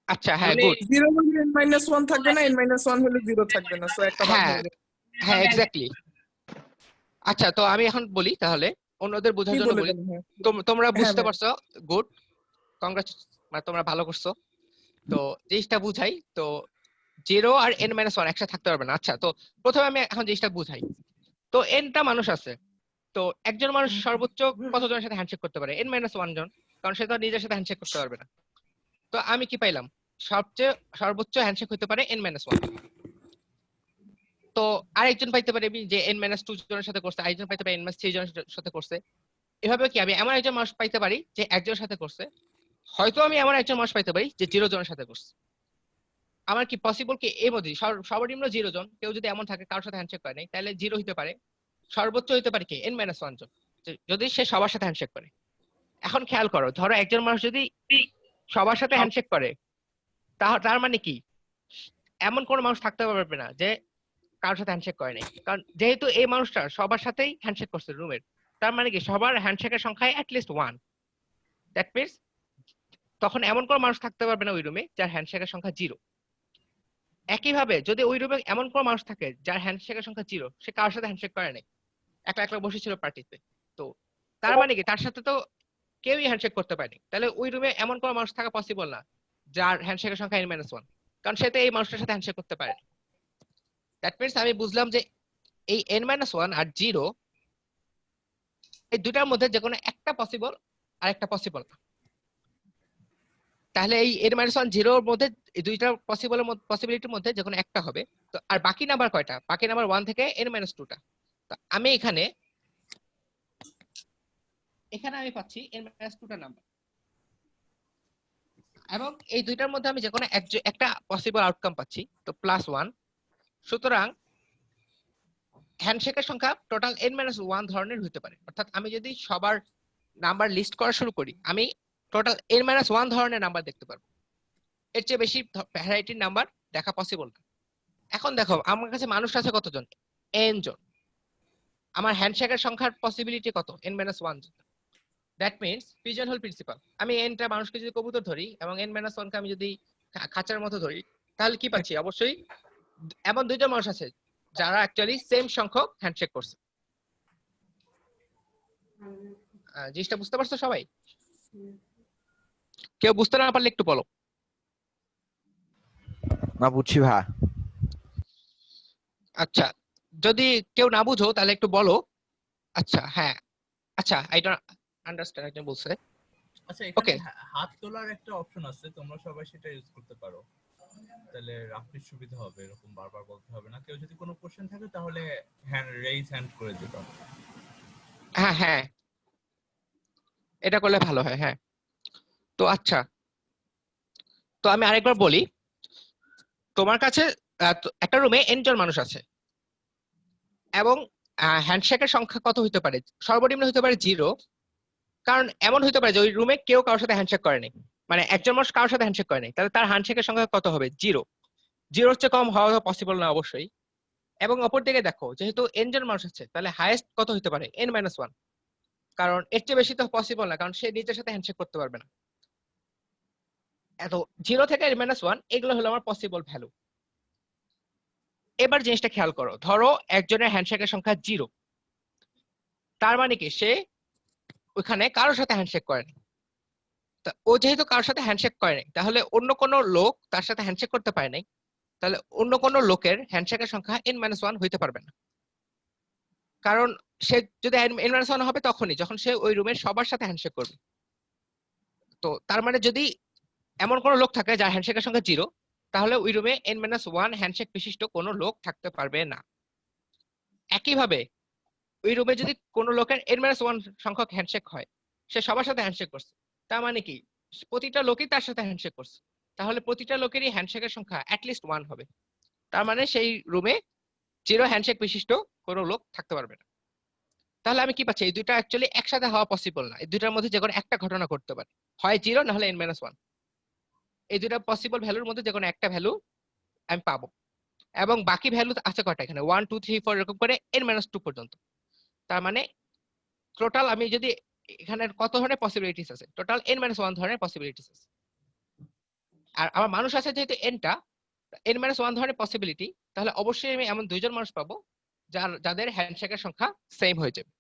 Speaker 1: আচ্ছা হ্যাঁ
Speaker 9: মানে
Speaker 1: গুড,
Speaker 8: 0 হলে n-1 থাকবে না, n-1 হলে 0 থাকবে না, সো একটা বাদ
Speaker 1: হ্যাঁ
Speaker 8: হয়ে যাবে।
Speaker 1: হ্যাঁ এক্স্যাক্টলি। আচ্ছা তো আমি এখন বলি, তাহলে অন্যদের বোঝার
Speaker 8: কি
Speaker 1: জন্য
Speaker 8: বলে
Speaker 1: বলি।
Speaker 8: দেন? হ্যাঁ।
Speaker 1: তোমরা বুঝতে
Speaker 8: হ্যাঁ,
Speaker 1: পারছো, গুড, কংগ্রাচ, মানে তোমরা ভালো করছো। তো জিনিসটা বুঝাই, তো জিরো আর n-1 একসাথে থাকতে পারবে না। আচ্ছা তো প্রথমে আমি এখন জিনিসটা বুঝাই। তো nটা মানুষ আছে, তো একজন মানুষ সর্বোচ্চ কতজনের সাথে হ্যান্ডশেক করতে পারে? n-1 জন, কারণ সে তো নিজের সাথে হ্যান্ডশেক করতে পারবে না। তো আমি কি পাইলাম? সর্বোচ্চ হ্যান্ডশেক হতে পারে n-1। তো আরেকজন পাইতে পারে যে n-2 জনের সাথে করছে, আরেকজন পাইতে পারে n-3 জনের সাথে করছে। এভাবে কি আমি এমন একজন মানুষ পাইতে পারি যে একজনের সাথে করছে, হয়তো আমি এমন একজন মানুষ পাইতে পারি যে 0 জনের সাথে করছে। আমার কি পসিবল কি এর মধ্যে সর্বনিম্ন 0 জন কেউ যদি এমন থাকে কারোর সাথে হ্যান্ডশেক করে নাই, তাহলে 0 হতে পারে। সর্বোচ্চ হতে পারে কি n-1 জন, যদি সে সবার সাথে হ্যান্ডশেক করে। এখন খেয়াল করো, ধরো একজন মানুষ যদি সবার সাথে হ্যান্ডশেক করে, তার মানে কি এমন কোন মানুষ থাকতে পারবে না যে কারোর সাথে হ্যান্ডশেক করে নাই। কারণ যেহেতু এই মানুষটা সবার সাথেই হ্যান্ডশেক করছে রুমের, তার মানে কি সবার হ্যান্ডশেকের সংখ্যা অ্যাটলিস্ট 1। দ্যাট মিন্স তখন এমন কোন মানুষ থাকতে পারবে না ওই রুমে যার হ্যান্ডশেকের সংখ্যা 0। একইভাবে যদি ওই রুমে এমন কোন মানুষ থাকে যার হ্যান্ডশেকের সংখ্যা 0, সে কারোর সাথে হ্যান্ডশেক করে নাই, একলা একলা বসেছিল পার্টিতে, তো তার মানে কি তার সাথে তো কেউই হ্যান্ডশেক করতে পারেনি, তাহলে ওই রুমে এমন কোন মানুষ থাকা পসিবল না যার হ্যান্ডশেকের সংখ্যা n-1, কারণ সে তো এই মানুষটার সাথে হ্যান্ডশেক করতে পারে। দ্যাট মিন্স আমি বুঝলাম যে এই n-1 আর 0 এই দুটার মধ্যে যে কোনো একটা পসিবল আর একটা পসিবল না। তাহলে এই n-1 0 এর মধ্যে এই দুইটা পসিবিলিটির মধ্যে যে কোনো একটা হবে। তো আর বাকি নাম্বার কয়টা? বাকি নাম্বার 1 থেকে n-2টা। তো আমি এখানে আমি পাচ্ছি n-2টা নাম্বার, এবং এই দুইটার মধ্যে আমি যে কোনো একটা পসিবল আউটকাম পাচ্ছি, তো +1। সুতরাং হ্যান্ডশেকের সংখ্যা টোটাল n-1 ধরনের হতে পারে। অর্থাৎ আমি যদি সবার নাম্বার লিস্ট করা শুরু করি, আমি টোটাল n-1 ধরনের নাম্বার দেখতে পারবো। এর চেয়ে বেশি ভ্যারাইটির নাম্বার দেখা পসিবল না। এখন দেখো আমার কাছে মানুষ আছে কতজন? n জন। আমার হ্যান্ডশেকের সংখ্যার পসিবিলিটি কত? n-1 জন। That means pigeonhole principle. আমি n-টা মানুষকে যদি কবুতর ধরি এবং n-1 কে আমি যদি খাঁচার মতো ধরি, তাহলে কি পাচ্ছি? অবশ্যই এমন দুইজন মানুষ আছে যারা অ্যাকচুয়ালি সেম সংখ্যক হ্যান্ডশেক করছে। জিনিসটা বুঝতে পারছো সবাই? কেউ বুঝতে না পারলে একটু বলো।
Speaker 7: না বুঝছি ভাই।
Speaker 1: আচ্ছা যদি কেউ না বুঝো তাহলে একটু বলো। আচ্ছা হ্যাঁ, আচ্ছা আই ডোন্ট আন্ডারস্ট্যান্ড, একজন বলছে।
Speaker 14: আচ্ছা এখানে
Speaker 1: ওকে,
Speaker 14: হাত তোলার একটা অপশন আছে, তোমরা সবাই সেটা ইউজ করতে পারো, তাহলে রাখতে সুবিধা হবে, এরকম বারবার বলতে হবে না। কেউ যদি কোনো কোশ্চেন থাকে তাহলে হ্যান্ড করে দিবা।
Speaker 1: হ্যাঁ হ্যাঁ এটা করলে ভালো হয়। হ্যাঁ তো আচ্ছা, তো আমি আরেকবার বলি। তোমার কাছে একটা রুমে n জন মানুষ আছে এবং হ্যান্ডশেকের সংখ্যা কত হতে পারে? সর্বনিম্ন হতে পারে 0, কারণ এমন হতে পারে যে ওই রুমে কেউ কারোর সাথে হ্যান্ডশেক করেনি, মানে একজন মানুষ কারোর সাথে হ্যান্ডশেক করেনি, তাহলে তার হ্যান্ডশেকের সংখ্যা কত হবে? 0। 0 চেয়ে কম হওয়া পসিবল না অবশ্যই। এবং অপর দিকে দেখো, যেহেতু n জন মানুষ আছে, তাহলে হাইয়েস্ট কত হতে পারে? n-1, কারণ এর চেয়ে বেশি তো পসিবল না, কারণ সে নিজের সাথে হ্যান্ডশেক করতে পারবে না। এত 0 থেকে n-1 এগুলো হলো আমার পসিবল ভ্যালু। এবার জিনিসটা খেয়াল করো, ধরো একজনের হ্যান্ডশেকের সংখ্যা 0, তার মানে কি সে ওখানে কারোর সাথে হ্যান্ডশেক করেনি। ও যেহেতু কারোর সাথে হ্যান্ডশেক করেনি, তাহলে অন্য কোনো লোক তার সাথে হ্যান্ডশেক করতে পারে নাই, তাহলে অন্য কোনো লোকের হ্যান্ডশেকের সংখ্যা n-1 হইতে পারবে না। কারণ সে যদি n-1 হবে তখনই যখন সে ওই রুমের সবার সাথে হ্যান্ডশেক করবে। তো তো তার মানে যদি এমন কোনো লোক থাকে যার হ্যান্ডশেকের সংখ্যা 0, তাহলে ওই রুমে n-1 হ্যান্ডশেক বিশিষ্ট কোনো লোক থাকতে পারবে না। একইভাবে ওই রুমে যদি কোনো লোকের n-1 সংখ্যক হ্যান্ডশেক হয়, সে সবার সাথে হ্যান্ডশেক করছে, তার মানে কি প্রতিটা লোকই তার সাথে হ্যান্ডশেক করছে, তাহলে প্রতিটা লোকেরই হ্যান্ডশেকের সংখ্যা অ্যাটলিস্ট 1 হবে। তার মানে সেই রুমে 0 হ্যান্ডশেক বিশিষ্ট কোনো লোক থাকতে পারবে না। তাহলে আমি কি পাচ্ছি, এই দুইটা অ্যাকচুয়ালি একসাথে হওয়া পসিবল না, এই দুইটার মধ্যে যে কোনো একটা ঘটনা ঘটতে পারে, হয় 0 না হলে n-1। এই দুইটা পসিবল ভ্যালুর মধ্যে যে কোনো একটা ভ্যালু আমি পাবো, এবং বাকি ভ্যালু আছে কয়টা এখানে, 1 2 3 4 এরকম করে n-2 পর্যন্ত। তার মানে টোটাল আমি যদি এখানে কত ধরনের পসিবিলিটিস আছে, টোটাল n-1 ধরনের পসিবিলিটিস আছে। আর আমার মানুষ আছে যেহেতু nটা, n-1 ধরনের পসিবিলিটি, তাহলে অবশ্যই আমি এমন দুইজন মানুষ পাবো যাদের হ্যান্ডশেকের সংখ্যা সেম হয়ে যাবে।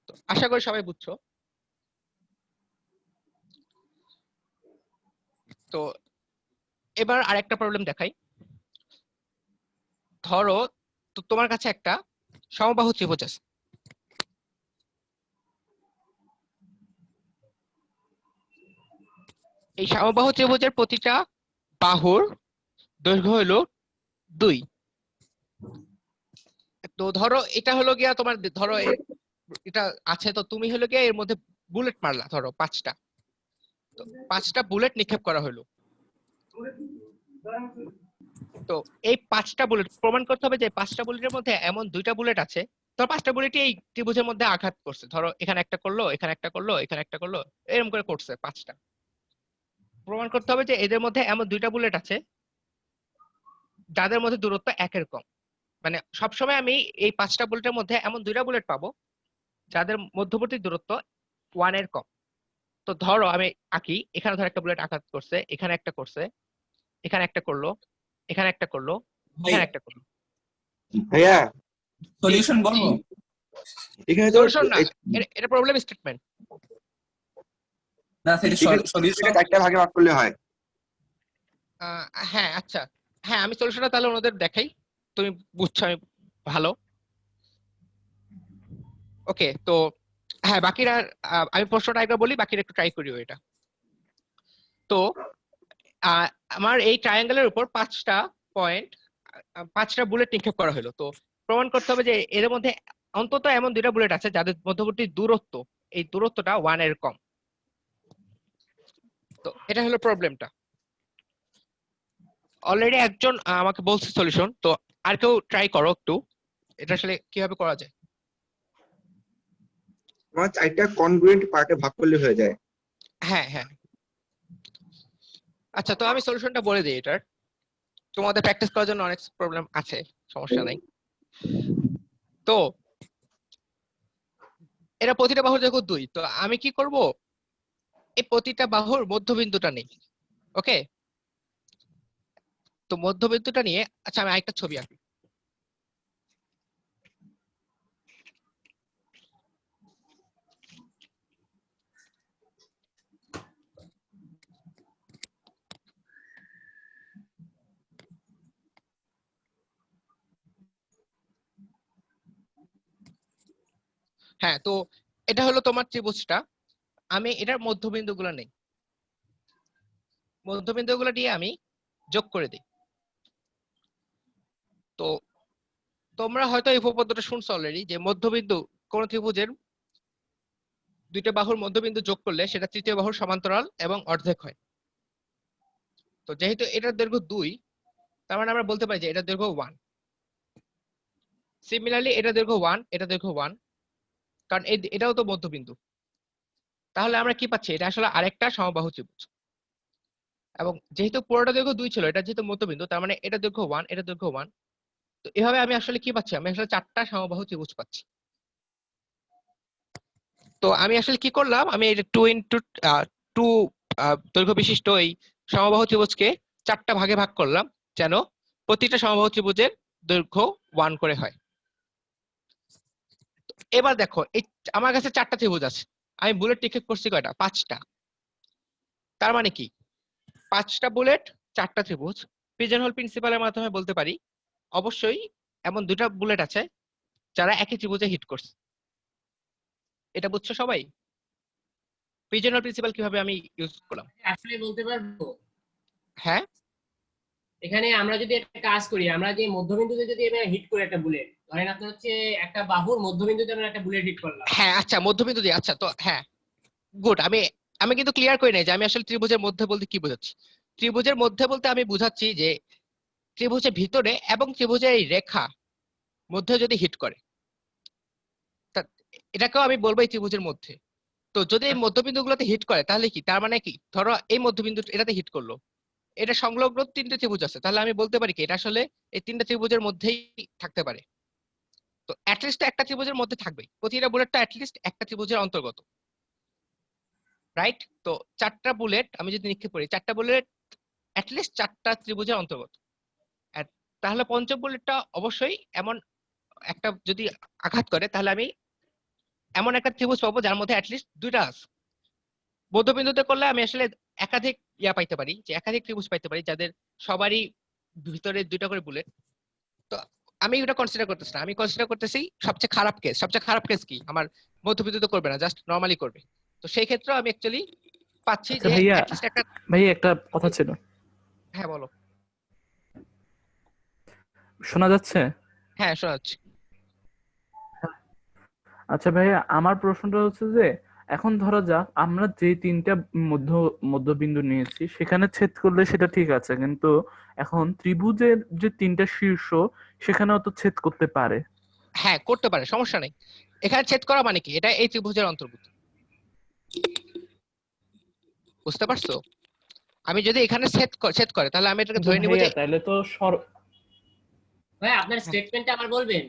Speaker 1: তো আশা করি সবাই বুঝছো। তো এবার আরেকটা প্রবলেম দেখাই। ধরো তো তোমার কাছে একটা সমবাহু ত্রিভুজ আছে, এই সমবাহু ত্রিভুজের প্রতিটা বাহুর দৈর্ঘ্য হলো 2। তো ধরো এটা হলো গিয়া তোমার, ধরো এটা আছে, তো তুমি হলো গিয়া এর মধ্যে বুলেট মারলা, ধরো 5টা, তো 5টা বুলেট নিক্ষেপ করা হলো। তো এই 5টা বুলেট প্রমাণ করতে হবে যে 5টা বুলেটের মধ্যে এমন 2টা বুলেট আছে, ধরো 5টা বুলেটই এই ত্রিভুজের মধ্যে আঘাত করছে, ধরো এখানে একটা করলো, এখানে একটা করলো, এখানে একটা করলো, এরকম করে করছে 5টা। প্রমাণ করতে হবে যে এদের মধ্যে এমন 2টা বুলেট আছে যাদের মধ্যে দূরত্ব 1 এর কম। মানে সবসময় আমি এই 5টা বুলেটের মধ্যে এমন 2টা বুলেট পাবো যাদের মধ্যবর্তী দূরত্ব 1 এর কম। তো ধরো আমি আঁকি, এখানে ধর একটা বুলেট আঘাত করছে, এখানে একটা করছে, এখানে একটা করলো, এখানে একটা করলো, এখানে একটা করলো।
Speaker 13: ভাইয়া
Speaker 8: সলিউশন বলবো?
Speaker 13: এখানে তো
Speaker 1: সলিউশন না, এটা প্রবলেম স্টেটমেন্ট।
Speaker 8: না সেটা সলিউশন
Speaker 13: একটা ভাগে ভাগ করলে হয়।
Speaker 1: হ্যাঁ আচ্ছা, হ্যাঁ আমি সলিউশনটা তাহলে ওনাদের দেখাই, তুমি বুঝছো আমি ভালো। ওকে, তো হ্যাঁ বাকিরা আমি প্রশ্নটা একবার বলি, বাকিরা একটু ট্রাই করিও এটা। তো আমার এই ট্রায়াঙ্গেলের উপর 5টা পয়েন্ট, 5টা বুলেট নিক্ষেপ করা হলো। তো প্রমাণ করতে হবে যে এর মধ্যে অন্তত এমন 2টা বুলেট আছে যাদের মধ্যবর্তী দূরত্ব, এই দূরত্বটা 1 এর কম। তো এটা হলো প্রবলেমটা। অলরেডি একজন আমাকে বলছে সলিউশন, তো আর কেউ ট্রাই করো একটু, এটা আসলে কিভাবে করা যায়।
Speaker 13: আমার 4টা কনগ্রুয়েন্ট পার্টে ভাগ করলে হয়ে যায়।
Speaker 1: হ্যাঁ হ্যাঁ, আচ্ছা তো আমি সলিউশনটা বলে দিই এটার, তোমাদের প্র্যাকটিস করার জন্য অনেক প্রবলেম আছে, সমস্যা নাই। তো এটা প্রতিটা বাহুর দৈর্ঘ্য 2, তো আমি কি করব, এই প্রতিটা বাহুর মধ্যবিন্দুটা নেই। ওকে, তো মধ্যবিন্দুটা নিয়ে, আচ্ছা আমি আরেকটা ছবি আঁকি। হ্যাঁ, তো এটা হলো তোমার ত্রিভুজটা, আমি এটার মধ্যবিন্দুগুলো নেই, মধ্যবিন্দুগুলো দিয়ে আমি যোগ করে দিই। তো তোমরা হয়তো এই উপপাদ্যটা শুনছো অলরেডি, যে মধ্যবিন্দু কোন ত্রিভুজের 2টা বাহুর মধ্যবিন্দু যোগ করলে সেটা তৃতীয় বাহুর সমান্তরাল এবং অর্ধেক হয়। তো যেহেতু এটার দৈর্ঘ্য 2, তার মানে আমরা বলতে পারি যে এটার দৈর্ঘ্য 1। সিমিলারলি এটা দৈর্ঘ্য 1, এটা দৈর্ঘ্য 1, কারণ এটাও তো মধ্যবিন্দু। তাহলে আমরা কি পাচ্ছি, এটা আসলে আরেকটা সমবাহু ত্রিভুজ। এবং যেহেতু পুরোটা দৈর্ঘ্য 2 ছিল, এটা যেহেতু মধ্যবিন্দু, তার মানে এটা দৈর্ঘ্য 1, এটা দৈর্ঘ্য 1। তো এভাবে আমি আসলে কি পাচ্ছি, আমি আসলে 4টা সমবাহু ত্রিভুজ পাচ্ছি। তো আমি আসলে কি করলাম, আমি এই 2 দৈর্ঘ্য বিশিষ্ট এই সমবাহু ত্রিভুজকে 4টা ভাগে ভাগ করলাম, যেন প্রতিটা সমবাহু ত্রিভুজের দৈর্ঘ্য 1 করে হয়। এবার দেখো, এই আমার কাছে 4টা ত্রিভুজ আছে, আমি বুলেট নিক্ষেপ করছি কয়টা, 5টা। তার মানে কি 5টা বুলেট 4টা ত্রিভুজ, পিজনহোল প্রিন্সিপালের মাধ্যমে বলতে পারি অবশ্যই এমন 2টা বুলেট আছে যারা একই ত্রিভুজে হিট করছে। এটা বুঝছো সবাই? পিজনহোল প্রিন্সিপাল কিভাবে আমি ইউজ করলাম?
Speaker 9: আসলে বলতে পারবো,
Speaker 1: হ্যাঁ
Speaker 9: এখানে আমরা যদি একটা কাজ করি, আমরা যে মধ্যবিন্দুতে যদি আমরা হিট করি একটা বুলেট, ধরেন আপনার হচ্ছে একটা বাহুর মধ্যবিন্দুতে আমরা একটা বুলেট হিট করলাম।
Speaker 1: হ্যাঁ আচ্ছা মধ্যবিন্দু দিয়ে, আচ্ছা তো হ্যাঁ গুড। আমি কিন্তু ক্লিয়ার করি নাই যে আমি আসলে ত্রিভুজের মধ্যে বলতে কি বোঝাচ্ছি। ত্রিভুজের মধ্যে বলতে আমি বুঝাচ্ছি যে ত্রিভুজের ভিতরে এবং ত্রিভুজের এই রেখা মধ্যে যদি হিট করে, তা এটাকেও আমি বলবো এই ত্রিভুজের মধ্যে। তো যদি এই মধ্যবিন্দুগুলোতে হিট করে তাহলে কি, তার মানে কি, ধরো এই মধ্যবিন্দু এটাতে হিট করলো, এটা সংলগ্ন তিনটে ত্রিভুজ আছে, তাহলে আমি বলতে পারি কি এটা আসলে এই তিনটে ত্রিভুজের মধ্যেই থাকতে পারে। তো অ্যাটলিস্ট একটা ত্রিভুজের মধ্যে থাকবে, প্রতিটা বুলেটটা অ্যাটলিস্ট একটা ত্রিভুজের অন্তর্গত, রাইট? তো চারটা বুলেট আমি যদি নিক্ষেপ করি, চারটা বুলেট অ্যাটলিস্ট চারটা ত্রিভুজের অন্তর্গত। তাহলে পঞ্চম বুলেটটা অবশ্যই এমন একটা যদি আঘাত করে, তাহলে আমি এমন একটা ত্রিভুজ পাবো যার মধ্যে অ্যাটলিস্ট দুইটা আছে। মধ্যবিন্দুতে করলে আমি আসলে একাধিক পাইতে পারি, যে একাধিক ত্রিভুজ পাইতে পারি যাদের সবারই ভিতরে দুইটা করে বুলেট। তো আমি এটা কনসিডার করতেছি না, আমি কনসিডার করতেছি সবচেয়ে খারাপ কেস। সবচেয়ে খারাপ কেস কি, আমার মধ্যবিন্দুতে করবে না, জাস্ট নরমালি করবে। তো সেই ক্ষেত্রে আমি অ্যাকচুয়ালি পাচ্ছি যে
Speaker 15: ভাইয়া
Speaker 1: অ্যাটলিস্ট একটা।
Speaker 15: ভাইয়া একটা কথা ছিল।
Speaker 1: হ্যাঁ বলো।
Speaker 15: শোনা যাচ্ছে?
Speaker 1: হ্যাঁ শোনা যাচ্ছে।
Speaker 15: আচ্ছা ভাইয়া, আমার প্রশ্নটা হচ্ছে যে এখন ধরা যাক আমরা যে তিনটা মধ্যবিন্দু নিয়েছি সেখানে ছেদ করলে সেটা ঠিক আছে, কিন্তু এখন ত্রিভুজের যে তিনটা শীর্ষ সেখানেও তো ছেদ করতে পারে।
Speaker 1: হ্যাঁ করতে পারে, সমস্যা নেই। এখানে ছেদ করা মানে কি, এটা এই ত্রিভুজের অন্তর্ভুক্ত, বুঝতে পারছো? আমি যদি এখানে ছেদ করে তাহলে আমি এটাকে ধরে নিব যে
Speaker 15: তাহলে তো
Speaker 9: ভাই আপনার স্টেটমেন্টটা আবার বলবেন।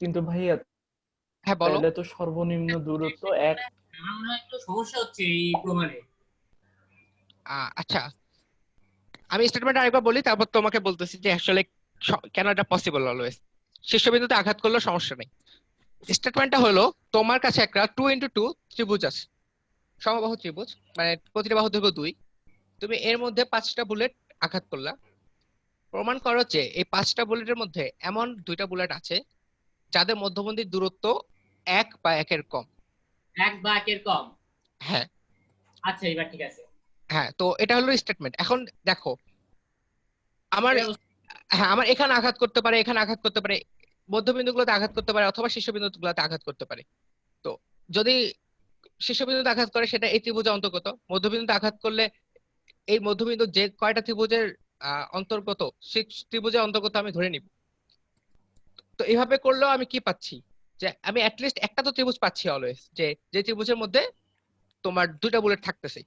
Speaker 15: কিন্তু ভাইয়া
Speaker 1: হ্যাঁ বলো।
Speaker 15: তাহলে তো সর্বনিম্ন দূরত্ব এক।
Speaker 9: আমার মনে হয় একটু সমস্যা হচ্ছে এই প্রমাণে।
Speaker 1: আচ্ছা আমি স্টেটমেন্ট আরেকবার বলি, তারপর তোমাকে বলতেছি যে আসলে কেন এটা পসিবল অলওয়েজ। শীর্ষবিন্দুতে আঘাত করলেও সমস্যা নেই। স্টেটমেন্টটা হলো তোমার কাছে একটা 2x2 ত্রিভুজ আছে, সমবাহু ত্রিভুজ, মানে প্রতিটা বাহু দৈর্ঘ্য 2। তুমি এর মধ্যে 5টা বুলেট আঘাত করলা। প্রমাণ করো যে এই 5টা বুলেটের মধ্যে এমন 2টা বুলেট আছে যাদের মধ্যবর্তী দূরত্ব 1 বা 1 এর কম।
Speaker 9: 1 বা 1 এর কম?
Speaker 1: হ্যাঁ।
Speaker 9: আচ্ছা এবার ঠিক আছে।
Speaker 1: হ্যাঁ তো এটা হলো স্টেটমেন্ট। এখন দেখো আমার, হ্যাঁ আমার এখানে আঘাত করতে পারে, এখানে আঘাত করতে পারে, মধ্যবিন্দুগুলোতে আঘাত করতে পারে, অথবা শীর্ষবিন্দুগুলোতে আঘাত করতে পারে। তো যদি শীর্ষবিন্দুতে আঘাত করে সেটা এই ত্রিভুজের অন্তর্গত, মধ্যবিন্দুতে আঘাত করলে এই মধ্যবিন্দু যে কয়টা ত্রিভুজের অন্তর্গত সেই ত্রিভুজের অন্তর্গত আমি ধরে নিব। তো এইভাবে করলেও আমি কি পাচ্ছি, যে আমি অ্যাটলিস্ট একটা তো ত্রিভুজ পাচ্ছি অলওয়েজ, যে ত্রিভুজের মধ্যে তোমার 2টা বুলেট থাকতেছে।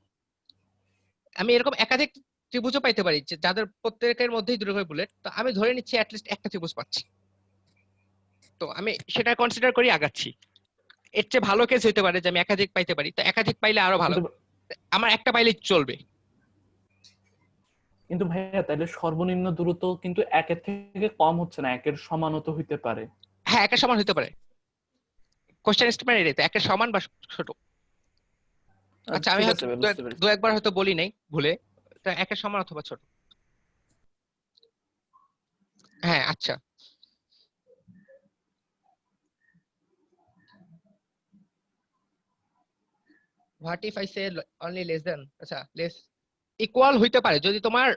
Speaker 1: আমি এরকম একাধিক ত্রিভুজও পাইতে পারি যে যাদের প্রত্যেকের মধ্যেই 2টা করে বুলেট, তো আমি ধরে নিচ্ছি অ্যাটলিস্ট একটা ত্রিভুজ পাচ্ছি। তো আমি সেটা কনসিডার করি আগাচ্ছি। এর চেয়ে ভালো কেস হইতে পারে যে আমি একাধিক পাইতে পারি, তো একাধিক পাইলে আরো ভালো, আমার একটা পাইলে চলবে।
Speaker 15: কিন্তু ভাইয়া তাহলে সর্বনিম্ন দূরত্ব কিন্তু 1 থেকে কম হচ্ছে না, 1 সমানও তো হইতে পারে।
Speaker 1: হ্যাঁ 1 সমান হতে পারে। কোশ্চেন স্টেটমেন্ট এটাই তো, 1 সমান বা ছোট। আচ্ছা আমি হয়তো দু একবার হয়তো বলি নাই ভুলে, তো 1 সমান অথবা ছোট। হ্যাঁ আচ্ছা what if I say only less than, আচ্ছা লেস ইকুয়াল হইতে পারে যদি তোমার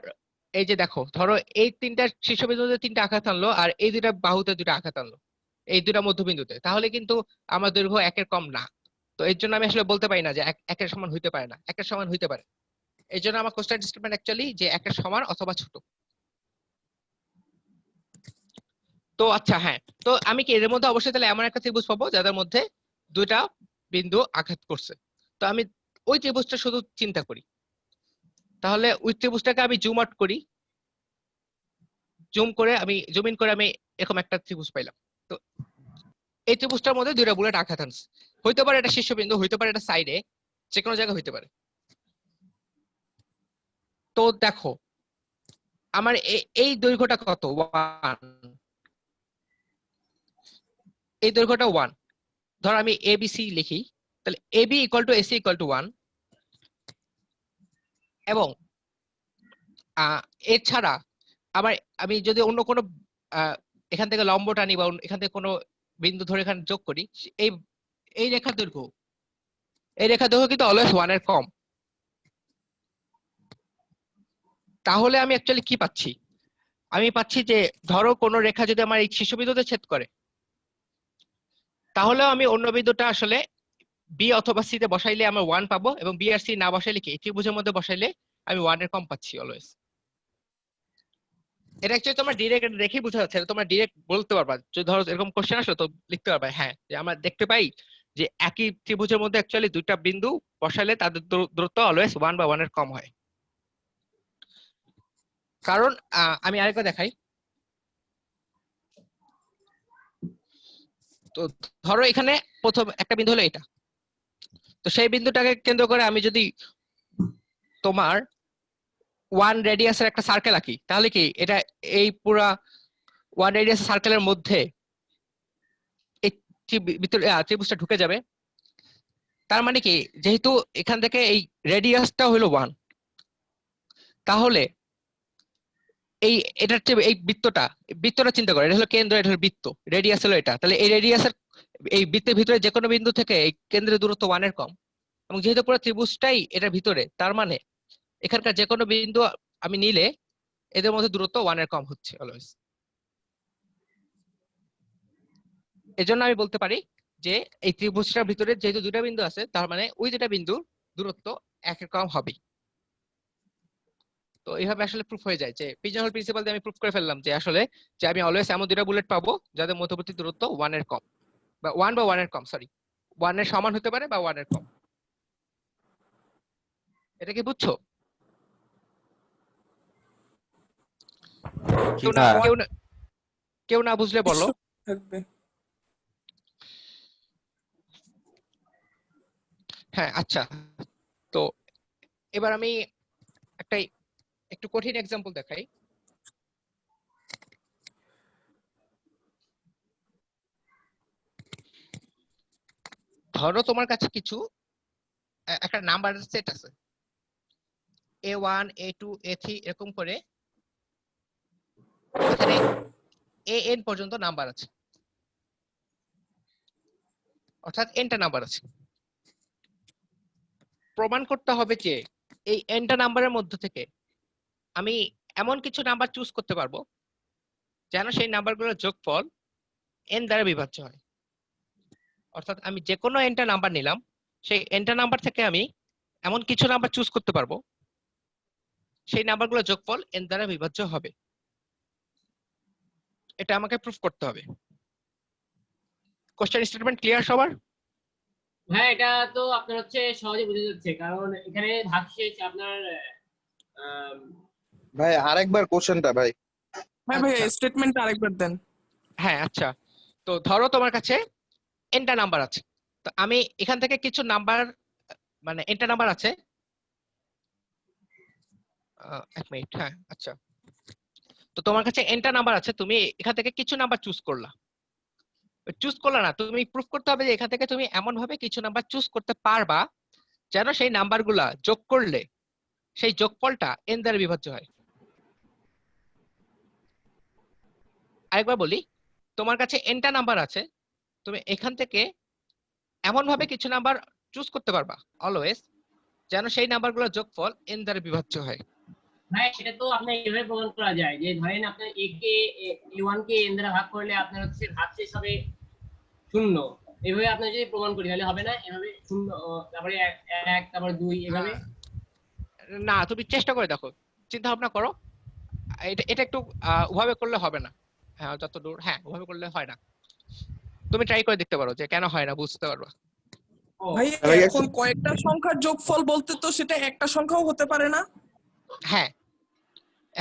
Speaker 1: এই যে দেখো, ধরো এই তিনটা শীর্ষবিন্দুতে 3টা আঘাত আনলো আর এই 2টা বাহুতে 2টা আঘাত আনলো, এই 2টা মধ্যবিন্দুতে, তাহলে কিন্তু আমার দৈর্ঘ্য 1 এর কম না। তো এর জন্য আমি আসলে বলতে পারি না যে 1 এর সমান হইতে পারে না, 1 এর সমান হইতে পারে। এই জন্য আমার কোশ্চেন স্টেটমেন্ট অ্যাকচুয়ালি যে 1 এর সমান অথবা ছোট। তো আচ্ছা হ্যাঁ, তো আমি কি এর মধ্যে অবশ্যই তাহলে এমন একটা ত্রিভুজ পাবো যাদের মধ্যে 2টা বিন্দু আঘাত করছে। তো আমি ওই ত্রিভুজটা শুধু চিন্তা করি, তাহলে ওই ত্রিভুজটাকে আমি জুম আউট করি, জুম ইন করে আমি এরকম একটা ত্রিভুজ পাইলাম। তো এই ত্রিভুজটার মধ্যে 2টা বুলেট আঘাত আনছে, হইতে পারে এটা শীর্ষবিন্দু, হইতে পারে এটা সাইডে, যে কোনো জায়গায় হইতে পারে। তো দেখো আমার এই দৈর্ঘ্যটা কত, 1, এই দৈর্ঘ্যটা 1। ধর আমি এবিসি লিখি, তাহলে AB equal to AC equal to 1। এবং এছাড়া আবার আমি যদি অন্য কোনো এখান থেকে লম্ব টানি বা এখান থেকে কোনো বিন্দু ধরে এখানে যোগ করি, এই রেখার দৈর্ঘ্য এই রেখা দৈর্ঘ্য কিন্তু অলওয়েজ 1 এর কম। তাহলে আমি অ্যাকচুয়ালি কি পাচ্ছি? আমি পাচ্ছি যে ধরো কোন রেখা যদি আমার এই শীর্ষবিন্দুতে ছেদ করে, তাহলেও আমি অন্য বিন্দুটা আসলে বি অথবা সি তে বসাইলে আমরা 1 পাবো, এবং বি আর সি না বসাইলে কি ত্রিভুজের মধ্যে বসাইলে আমি 1 এর কম পাচ্ছি অলওয়েজ। এটা অ্যাকচুয়ালি তোমার ডিরেক্ট দেখেই বোঝা যাচ্ছে, তোমরা ডিরেক্ট বলতে পারবা। যদি ধরো এরকম কোশ্চেন আসলো তো লিখতে পারবা হ্যাঁ যে আমরা দেখতে পাই যে একই ত্রিভুজের মধ্যে অ্যাকচুয়ালি দুইটা বিন্দু বসাইলে তাদের দূরত্ব অলওয়েজ 1 বা 1 এর কম হয়। কারণ আমি আরেকবার দেখাই। তো ধরো এখানে প্রথম একটা বিন্দু হলো এটা, তো সেই বিন্দুটাকে কেন্দ্র করে আমি যদি তোমার 1 রেডিয়াসের একটা সার্কেল আঁকি, তাহলে কি এটা এই পুরা 1 রেডিয়াস সার্কেলের মধ্যে এই ভিতরে ত্রিভুজটা ঢুকে যাবে। তার মানে কি যেহেতু এখান থেকে এই রেডিয়াসটা হলো 1, তাহলে এই এটার এই বৃত্তটা চিন্তা করে, এটা হলো কেন্দ্র, এটা হলো বৃত্ত, রেডিয়াস হলো এটা, তাহলে এই রেডিয়াসের এই বৃত্তের ভিতরে যে কোনো বিন্দু থেকে এই কেন্দ্রের দূরত্ব 1 এর কম, এবং যেহেতু পুরো ত্রিভুজটাই এটার ভিতরে, তার মানে এখানকার যে কোনো বিন্দু আমি নিলে এদের মধ্যে দূরত্ব 1 এর কম হচ্ছে অলওয়েজ। এজন্য আমি বলতে পারি যে এই ত্রিভুজটার ভিতরে যেহেতু দুটা বিন্দু আছে, তার মানে ওই দুটা বিন্দুর দূরত্ব 1 এর কম হবে। তো এইভাবে আসলে প্রুফ হয়ে যায় যে পিজনহোল প্রিন্সিপাল দিয়ে আমি প্রুফ করে ফেললাম যে আসলে যে আমি অলওয়েজ এমন দুটো বুলেট পাবো যাদের মধ্যবর্তী দূরত্ব 1 এর কম, বা 1 বা 1 এর কম, সরি 1 এর সমান হতে পারে বা 1 এর কম। এটা কি বুঝছো? কেউ না বুঝলে বলো।
Speaker 8: থাকবে।
Speaker 1: হ্যাঁ আচ্ছা, তো এবার আমি একটা একটু কঠিন এক্সাম্পল দেখাই। ধরো তোমার কাছে কিছু একটা নাম্বার সেট আছে, a1 a2 a3 এরকম করে এখানে an পর্যন্ত নাম্বার আছে, অর্থাৎ nটা নাম্বার আছে। প্রমাণ করতে হবে যে এই nটা নাম্বারের মধ্য থেকে আমি এমন কিছু নাম্বার চুজ করতে পারবো যেন সেই নাম্বারগুলোর যোগফল n দ্বারা বিভাজ্য হয়। অর্থাৎ আমি যে কোনো nটা নাম্বার নিলাম, সেই nটা নাম্বার থেকে আমি এমন কিছু নাম্বার চুজ করতে পারবো সেই নাম্বারগুলোর যোগফল n দ্বারা বিভাজ্য হবে। এটা আমাকে প্রুফ করতে হবে। কোশ্চেন স্টেটমেন্ট ক্লিয়ার সবার?
Speaker 9: হ্যাঁ, এটা তো আপনার হচ্ছে সহজে বোঝা যাচ্ছে, কারণ এখানে ভাগশেষ আপনার
Speaker 4: ভাই আরেকবার কোশ্চেনটা ভাই।
Speaker 8: হ্যাঁ ভাই স্টেটমেন্ট আরেকবার দেন।
Speaker 1: হ্যাঁ আচ্ছা, তো ধরো তোমার কাছে nটা নাম্বার আছে, তো আমি এখান থেকে কিছু নাম্বার, মানে nটা নাম্বার আছে, এক মিনিট, হ্যাঁ আচ্ছা, তো তোমার কাছে nটা নাম্বার আছে, তুমি এখান থেকে কিছু নাম্বার চুজ করলা না, তুমি প্রুফ করতে হবে যে এখান থেকে তুমি এমন ভাবে কিছু নাম্বার চুজ করতে পারবা যেন সেই নাম্বারগুলা যোগ করলে সেই যোগফলটা n দ্বারা বিভাজ্য হয়। আরেকবার বলি, তোমার কাছে nটা নাম্বার আছে, তুমি এখান থেকে এমন ভাবে কিছু নাম্বার চুজ করতে পারবা অলওয়েজ যেন সেই নাম্বারগুলোর যোগফল n দ্বারা বিভাজ্য হয়।
Speaker 9: হ্যাঁ, এটা তো আপনার এভাবে প্রমাণ করা যায় যে ধরেন আপনার a K a1 K n দ্বারা ভাগ করলে আপনার হচ্ছে ভাগশেষ হবে 0। এভাবে আপনি যদি প্রমাণ করি তাহলে হবে না? এভাবে 0 তারপরে 1 তারপরে 2 এভাবে
Speaker 1: না, তুমি চেষ্টা করে দেখো, চিন্তা ভাবনা করো, এটা একটু ওভাবে করলে হবে না। হ্যাঁ যত দূর, হ্যাঁ ওভাবে করলে হয় না, তুমি ট্রাই করে দেখতে পারো যে কেন হয় না, বুঝতে পারবা।
Speaker 8: ভাই এখন কয়েকটা সংখ্যার যোগফল বলতে তো সেটা একটা সংখ্যাও হতে পারে না?
Speaker 1: হ্যাঁ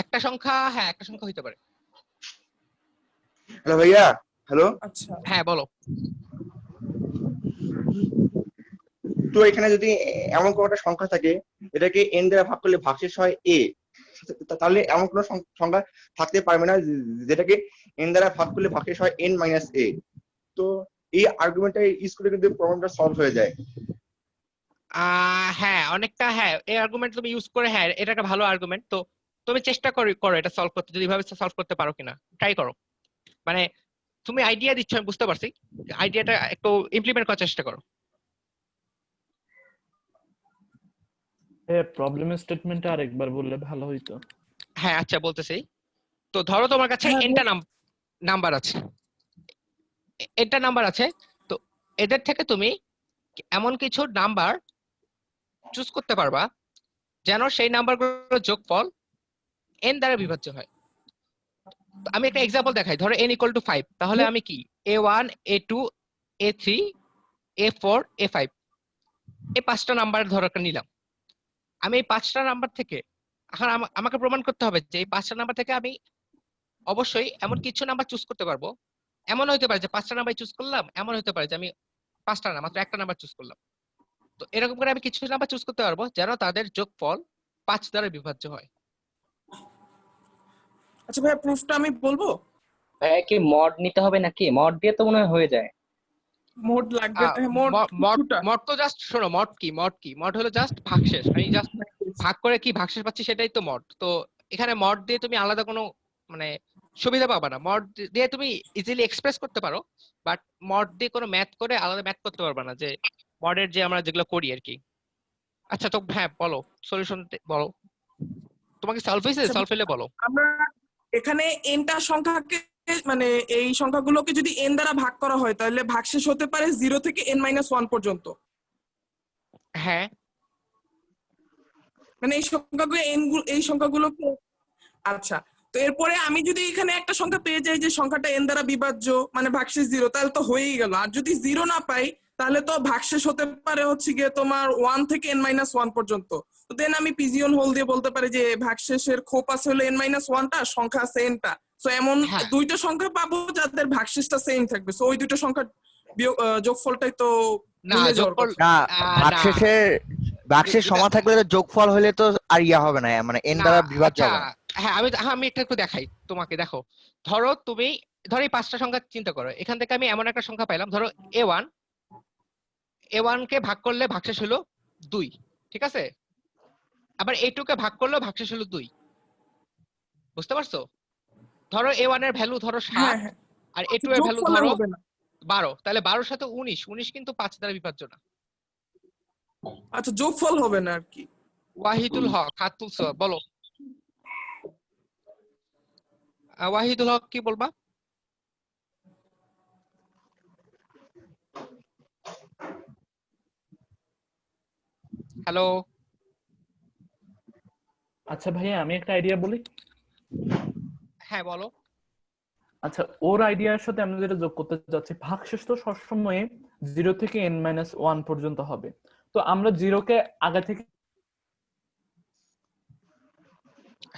Speaker 1: একটা সংখ্যা, হ্যাঁ একটা সংখ্যা হতে পারে।
Speaker 13: হ্যালো ভাইয়া, হ্যালো।
Speaker 8: আচ্ছা
Speaker 1: হ্যাঁ বলো।
Speaker 13: তো এখানে যদি এমন কোনো একটা সংখ্যা থাকে এটাকে n দ্বারা ভাগ করলে ভাগশেষ হয় a, তাহলে এমন কোনো সংখ্যা থাকতে পারবে না যেটাকে n দ্বারা ভাগ করলে ভাগশেষ হয় n মাইনাস a। তো এই আর্গুমেন্টটা ইউজ করে কিন্তু প্রবলেমটা সলভ হয়ে যায়।
Speaker 1: হ্যাঁ অনেকটা, হ্যাঁ এই আর্গুমেন্ট তুমি ইউজ করে, হ্যাঁ এটা একটা ভালো আর্গুমেন্ট। তো তুমি চেষ্টা করো এটা সলভ করতে, যদি ভাবে সলভ করতে পারো কিনা ট্রাই করো। মানে তুমি আইডিয়া দিচ্ছ, আমি বুঝতে পারছি, আইডিয়াটা একটু ইমপ্লিমেন্ট করার চেষ্টা করো।
Speaker 15: প্রবলেমের স্টেটমেন্টটা আরেকবার বললে ভালো হইতো।
Speaker 1: হ্যাঁ আচ্ছা বলতেছি। তো ধরো তোমার কাছে
Speaker 8: হ্যাঁ,
Speaker 1: এনটা নাম্বার আছে, এটা নাম্বার আছে, তো এদের থেকে তুমি এমন কিছু নাম্বার চুজ করতে পারবা যেন সেই নাম্বারগুলোর যোগফল n দ্বারা বিভাজ্য হয়। তো আমি একটা এক্সাম্পল দেখাই, ধরো n = 5, তাহলে আমি কি a1 a2 a3 a4 a5 এই 5টা নাম্বার ধরো একটা নিলাম। আমি এই 5টা নাম্বার থেকে এখন আমাকে প্রমাণ করতে হবে যে এই 5টা নাম্বার থেকে আমি অবশ্যই এমন কিছু নাম্বার চুজ করতে পারবো। এমন হতে পারে যে 5টা নাম্বার চুজ করলাম, এমন হতে পারে যে আমি 5টা না মাত্র একটা নাম্বার চুজ করলাম। তো এরকম করে আমি কিছু নাম্বার চুজ করতে পারবো যেন তাদের যোগফল 5 দ্বারা বিভাজ্য হয়।
Speaker 8: আচ্ছা ভাইয়া প্রুফটা আমি বলবো।
Speaker 2: ভাইয়া কি মড নিতে হবে নাকি? মড দিয়ে তো মনে হয় হয়ে যায়।
Speaker 8: মোড লাগবে, মোড
Speaker 1: মড তো জাস্ট শোনো, মড হলো জাস্ট ভাগশেষ। আমি জাস্ট ভাগ করে কি ভাগশেষ পাচ্ছি সেটাই তো মড। তো এখানে মড দিয়ে তুমি আলাদা কোনো মানে সুবিধা পাবা না। মড দিয়ে তুমি ইজিলি এক্সপ্রেস করতে পারো, বাট মড দিয়ে কোনো ম্যাথ করে আলাদা ম্যাথ করতে পারবা না, যে মডের যে আমরা যেগুলো করি আর কি। আচ্ছা তো হ্যাঁ বলো, সলিউশন বলো, তোমাকে সলভ হয়েছে? সলভ হলে বলো।
Speaker 8: আমরা এখানে এনটা সংখ্যাকে মানে এই সংখ্যাগুলোকে যদি n দ্বারা ভাগ করা হয় তাহলে ভাগশেষ হতে পারে 0 থেকে n-1 পর্যন্ত।
Speaker 1: হ্যাঁ
Speaker 8: মানে এই সংখ্যাগুলোকে আচ্ছা, তো এরপরে আমি যদি এখানে একটা সংখ্যা পেয়ে যাই যে সংখ্যাটা n দ্বারা বিভাজ্য মানে ভাগশেষ 0, তাহলে তো হয়েই গেল। আর যদি 0 না পাই তাহলে তো ভাগশেষ হতে পারে হচ্ছে গিয়ে তোমার 1 থেকে n-1 পর্যন্ত। তো দেন আমি পিজিয়ন হোল দিয়ে বলতে পারি যে ভাগশেষের খোপ আছে হলো n-1টা, সংখ্যা আছে nটা। সো এমন দুইটা সংখ্যা পাবো যাদের ভাগশেষটা সেম থাকবে। সো ওই দুটো সংখ্যার যোগফলটাই তো
Speaker 1: না,
Speaker 8: মিলে যাওয়ার
Speaker 1: যোগফল
Speaker 8: কথা।
Speaker 7: না, ভাগশেষ সমান থাকলে তো যোগফল হলে তো আর ইয়া হবে না, মানে n দ্বারা বিভাজ্য
Speaker 1: আচ্ছা,
Speaker 7: হবে না।
Speaker 1: হ্যাঁ আমি একটু দেখাই তোমাকে। দেখো ধরো এই 5টা সংখ্যা চিন্তা করো, এখান থেকে আমি এমন একটা সংখ্যা পাইলাম, ধরো a1 কে ভাগ করলে ভাগশেষ হলো 2, ঠিক আছে? আবার a2 কে ভাগ করলে ভাগশেষ হলো 2, বুঝতে পারছো? ধরো a1 এর ভ্যালু ধরো 7 আর a2 এর ভ্যালু
Speaker 8: যোগফলে
Speaker 1: ধরো
Speaker 8: হবে না।
Speaker 1: 12, তাহলে 12 সাথে 19 কিন্তু 5 দ্বারা বিভাজ্য না।
Speaker 8: আচ্ছা যোগফল হবে না আর কি।
Speaker 1: ওয়াহিদুল হক হাত তুলছো, বলো। ওয়াহিদুল হক কি বলবা? হ্যালো।
Speaker 15: আচ্ছা ভাইয়া আমি একটা আইডিয়া বলি।
Speaker 1: হ্যাঁ বলো।
Speaker 15: আচ্ছা ওর আইডিয়ার সাথে আমরা যেটা যোগ করতে যাচ্ছি, ভাগশেষ তো সবসময় 0 থেকে n-1 পর্যন্ত হবে। তো আমরা 0 কে আগে থেকে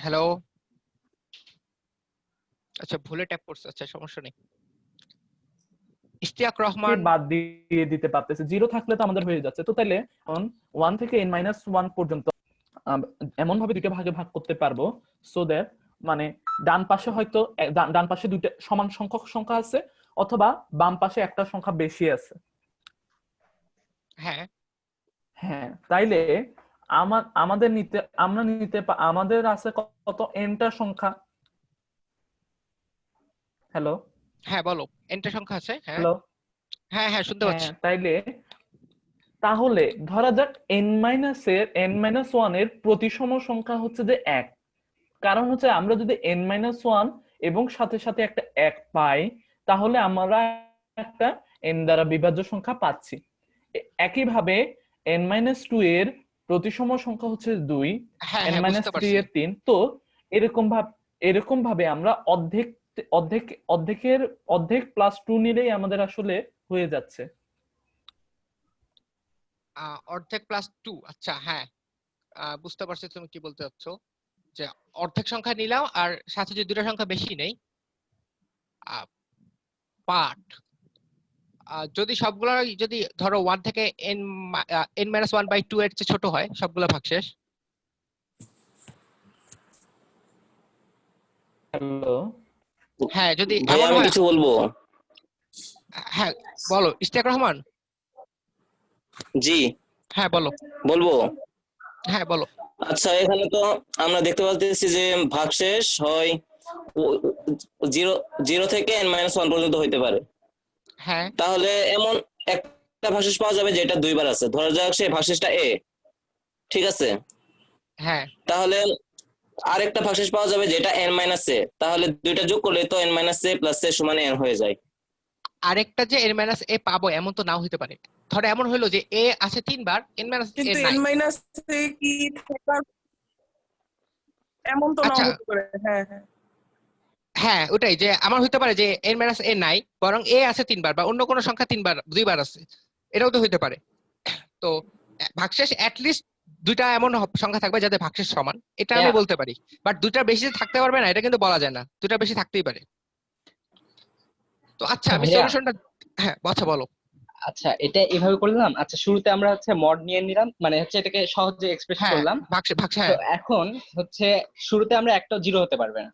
Speaker 1: হ্যালো। আচ্ছা ভুলে ট্যাপ করছে, আচ্ছা সমস্যা নেই। ইশতিয়াক রহমান
Speaker 15: বাদ দিয়ে দিতে পারতেছে, 0 থাকলে তো আমাদের হয়ে যাচ্ছে। তো তাহলে এখন 1 থেকে n-1 পর্যন্ত এমন ভাবে দুইটা ভাগে ভাগ করতে পারবো সো দ্যাট মানে ডান পাশে হয়তো ডান পাশে দুইটা সমান সংখ্যক সংখ্যা আছে, অথবা বাম পাশে একটা সংখ্যা বেশি আছে।
Speaker 1: হ্যাঁ
Speaker 15: হ্যাঁ, তাইলে আমাদের আছে কত nটা সংখ্যা। হ্যালো।
Speaker 1: হ্যাঁ বলো, এনটা সংখ্যা আছে। হ্যাঁ
Speaker 15: হ্যালো।
Speaker 1: হ্যাঁ শুনতে পাচ্ছি।
Speaker 15: তাহলে ধরা যাক n-1 এর প্রতিসম সংখ্যা হচ্ছে যে 1। কারণ হচ্ছে আমরা যদি n-1 এবং সাথে সাথে একটা 1 পাই তাহলে আমরা একটা n দ্বারা বিভাজ্য সংখ্যা পাচ্ছি। একইভাবে n-2 এর প্রতিসম সংখ্যা হচ্ছে 2, n-3 এর 3। তো এরকম ভাবে আমরা অর্ধেক প্লাস 2 নিলেই আমাদের আসলে হয়ে যাচ্ছে।
Speaker 1: অর্ধেক প্লাস 2, আচ্ছা হ্যাঁ বুঝতে পারছি তুমি কি বলতে চাচ্ছ, যে অর্ধেক সংখ্যা নিলাম আর সাথে যদি দুটো সংখ্যা বেশি নেই। বাট যদি সবগুলো যদি ধরো 1 থেকে n-1/2 এর চেয়ে ছোট হয় সবগুলো ভাগশেষ।
Speaker 15: হ্যালো।
Speaker 1: হ্যাঁ যদি
Speaker 16: ভাইয়া আমি কিছু বলবো।
Speaker 1: হ্যাঁ বলো ইশতিয়াক রহমান।
Speaker 16: জি
Speaker 1: হ্যাঁ
Speaker 16: বলবো।
Speaker 1: হ্যাঁ বলো।
Speaker 16: আচ্ছা এখানে তো আমরা দেখতে পাচ্ছি যে ভাগশেষ হয় 0 থেকে n-1 পর্যন্ত হইতে পারে।
Speaker 1: হ্যাঁ
Speaker 16: তাহলে এমন একটা ভাগশেষ পাওয়া যাবে যেটা দুইবার আছে। ধরা যাক সেই ভাগশেষটা a, ঠিক আছে?
Speaker 1: হ্যাঁ
Speaker 16: তাহলে আরেকটা ভাগশেষ পাওয়া যাবে যেটা n মাইনাস এ, তাহলে দুইটা যোগ করলে তো n মাইনাস এ প্লাস এ সমান n হয়ে যায়।
Speaker 1: আরেকটা যে n মাইনাস এ পাবো এমন তো নাও হতে পারে। ধরো এমন হলো যে এ আছে 3 বার, n মাইনাস এ
Speaker 8: কিন্তু
Speaker 1: নাই।
Speaker 8: n মাইনাস এ কি থাকার এমন তো নাও
Speaker 1: আচ্ছা
Speaker 8: হতে পারে। হ্যাঁ হ্যাঁ
Speaker 1: হ্যাঁ ওটাই, যে আমার হতে পারে যে n মাইনাস এ নাই, বরং এ আছে 3 বার বা অন্য কোনো সংখ্যা 2 বার আছে, এটাও তো হতে পারে। তো ভাগশেষ লিস্ট দুইটা এমন সংখ্যা থাকবে যাদের ভাগশেষ সমান, এটা আমি বলতে পারি। বাট দুইটার বেশি যে থাকতে পারবে না এটা কিন্তু বলা যায় না, দুইটার বেশি থাকতেই পারে। তো আচ্ছা আমি
Speaker 17: ভাইয়া,
Speaker 1: সলিউশনটা, হ্যাঁ আচ্ছা বলো।
Speaker 17: আচ্ছা এটা এভাবে করলাম। আচ্ছা শুরুতে আমরা হচ্ছে মড নিয়ে নিলাম, মানে হচ্ছে এটাকে সহজে এক্সপ্রেস
Speaker 1: হ্যাঁ
Speaker 17: করলাম।
Speaker 1: ভাগশেষ
Speaker 17: তো
Speaker 1: হ্যাঁ
Speaker 17: এখন হচ্ছে শুরুতে আমরা একটা জিরো হতে পারবে না।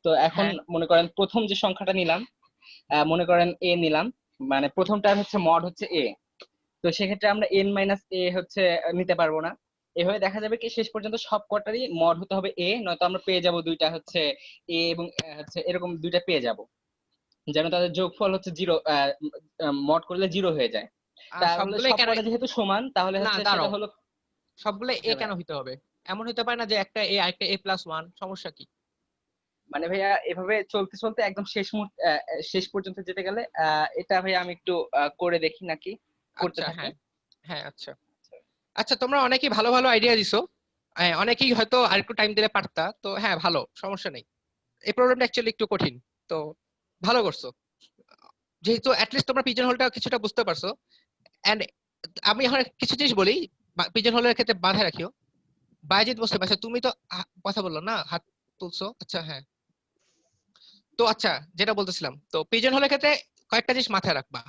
Speaker 17: তো এখন
Speaker 1: হ্যাঁ
Speaker 17: মনে করেন প্রথম যে সংখ্যাটা নিলাম, মনে করেন এ নিলাম, মানে প্রথমটার হচ্ছে মড হচ্ছে এ। তো সেক্ষেত্রে আমরা n মাইনাস এ হচ্ছে নিতে পারবো না। এভাবে দেখা যাবে কি শেষ পর্যন্ত সব কটারই মড হতে হবে এ, নয়তো আমরা পেয়ে যাব দুইটা হচ্ছে এ এবং হচ্ছে এরকম দুইটা পেয়ে যাব, যেন তাদের যোগফল হচ্ছে জিরো, মড করলে জিরো হয়ে যায়। তাহলে
Speaker 1: সবগুলোই
Speaker 17: সব
Speaker 1: কেন?
Speaker 17: কটা যেহেতু সমান তাহলে
Speaker 1: না
Speaker 17: হচ্ছে
Speaker 1: দাঁড়াও,
Speaker 17: সেটা হলো।
Speaker 1: সবগুলো এ
Speaker 17: হ্যাঁ
Speaker 1: কেন
Speaker 17: ভাইয়া।
Speaker 1: হইতে হবে? এমন হতে পারে না যে একটা এ আরেকটা a+1, সমস্যা কি?
Speaker 17: মানে ভাইয়া এভাবে চলতে চলতে একদম শেষ মুহূর্তে শেষ পর্যন্ত যেতে গেলে এটা ভাইয়া আমি একটু করে দেখি নাকি করতে
Speaker 1: আচ্ছা
Speaker 17: থাকি।
Speaker 1: হ্যাঁ হ্যাঁ আচ্ছা আচ্ছা, তোমরা অনেকেই ভালো ভালো আইডিয়া দিছো, অনেকেই হয়তো আরেকটু টাইম দিলে পারতা। তো হ্যাঁ ভালো, সমস্যা নেই। এই প্রবলেমটা অ্যাকচুয়ালি একটু কঠিন, তো ভালো করছো। যেহেতু অ্যাটলিস্ট তোমরা পিজন হোলটা কিছুটা বুঝতে পারছো। এন্ড আমি এখন কিছু জিনিস বলি পিজন হোলের ক্ষেত্রে বাধা রাখিও। বায়েজিদ বসে আচ্ছা তুমি তো কথা বললো না, হাত তুলছো, আচ্ছা হ্যাঁ। তো আচ্ছা যেটা বলতেছিলাম, তো পিজন হোলের ক্ষেত্রে কয়েকটা জিনিস মাথায় রাখবা।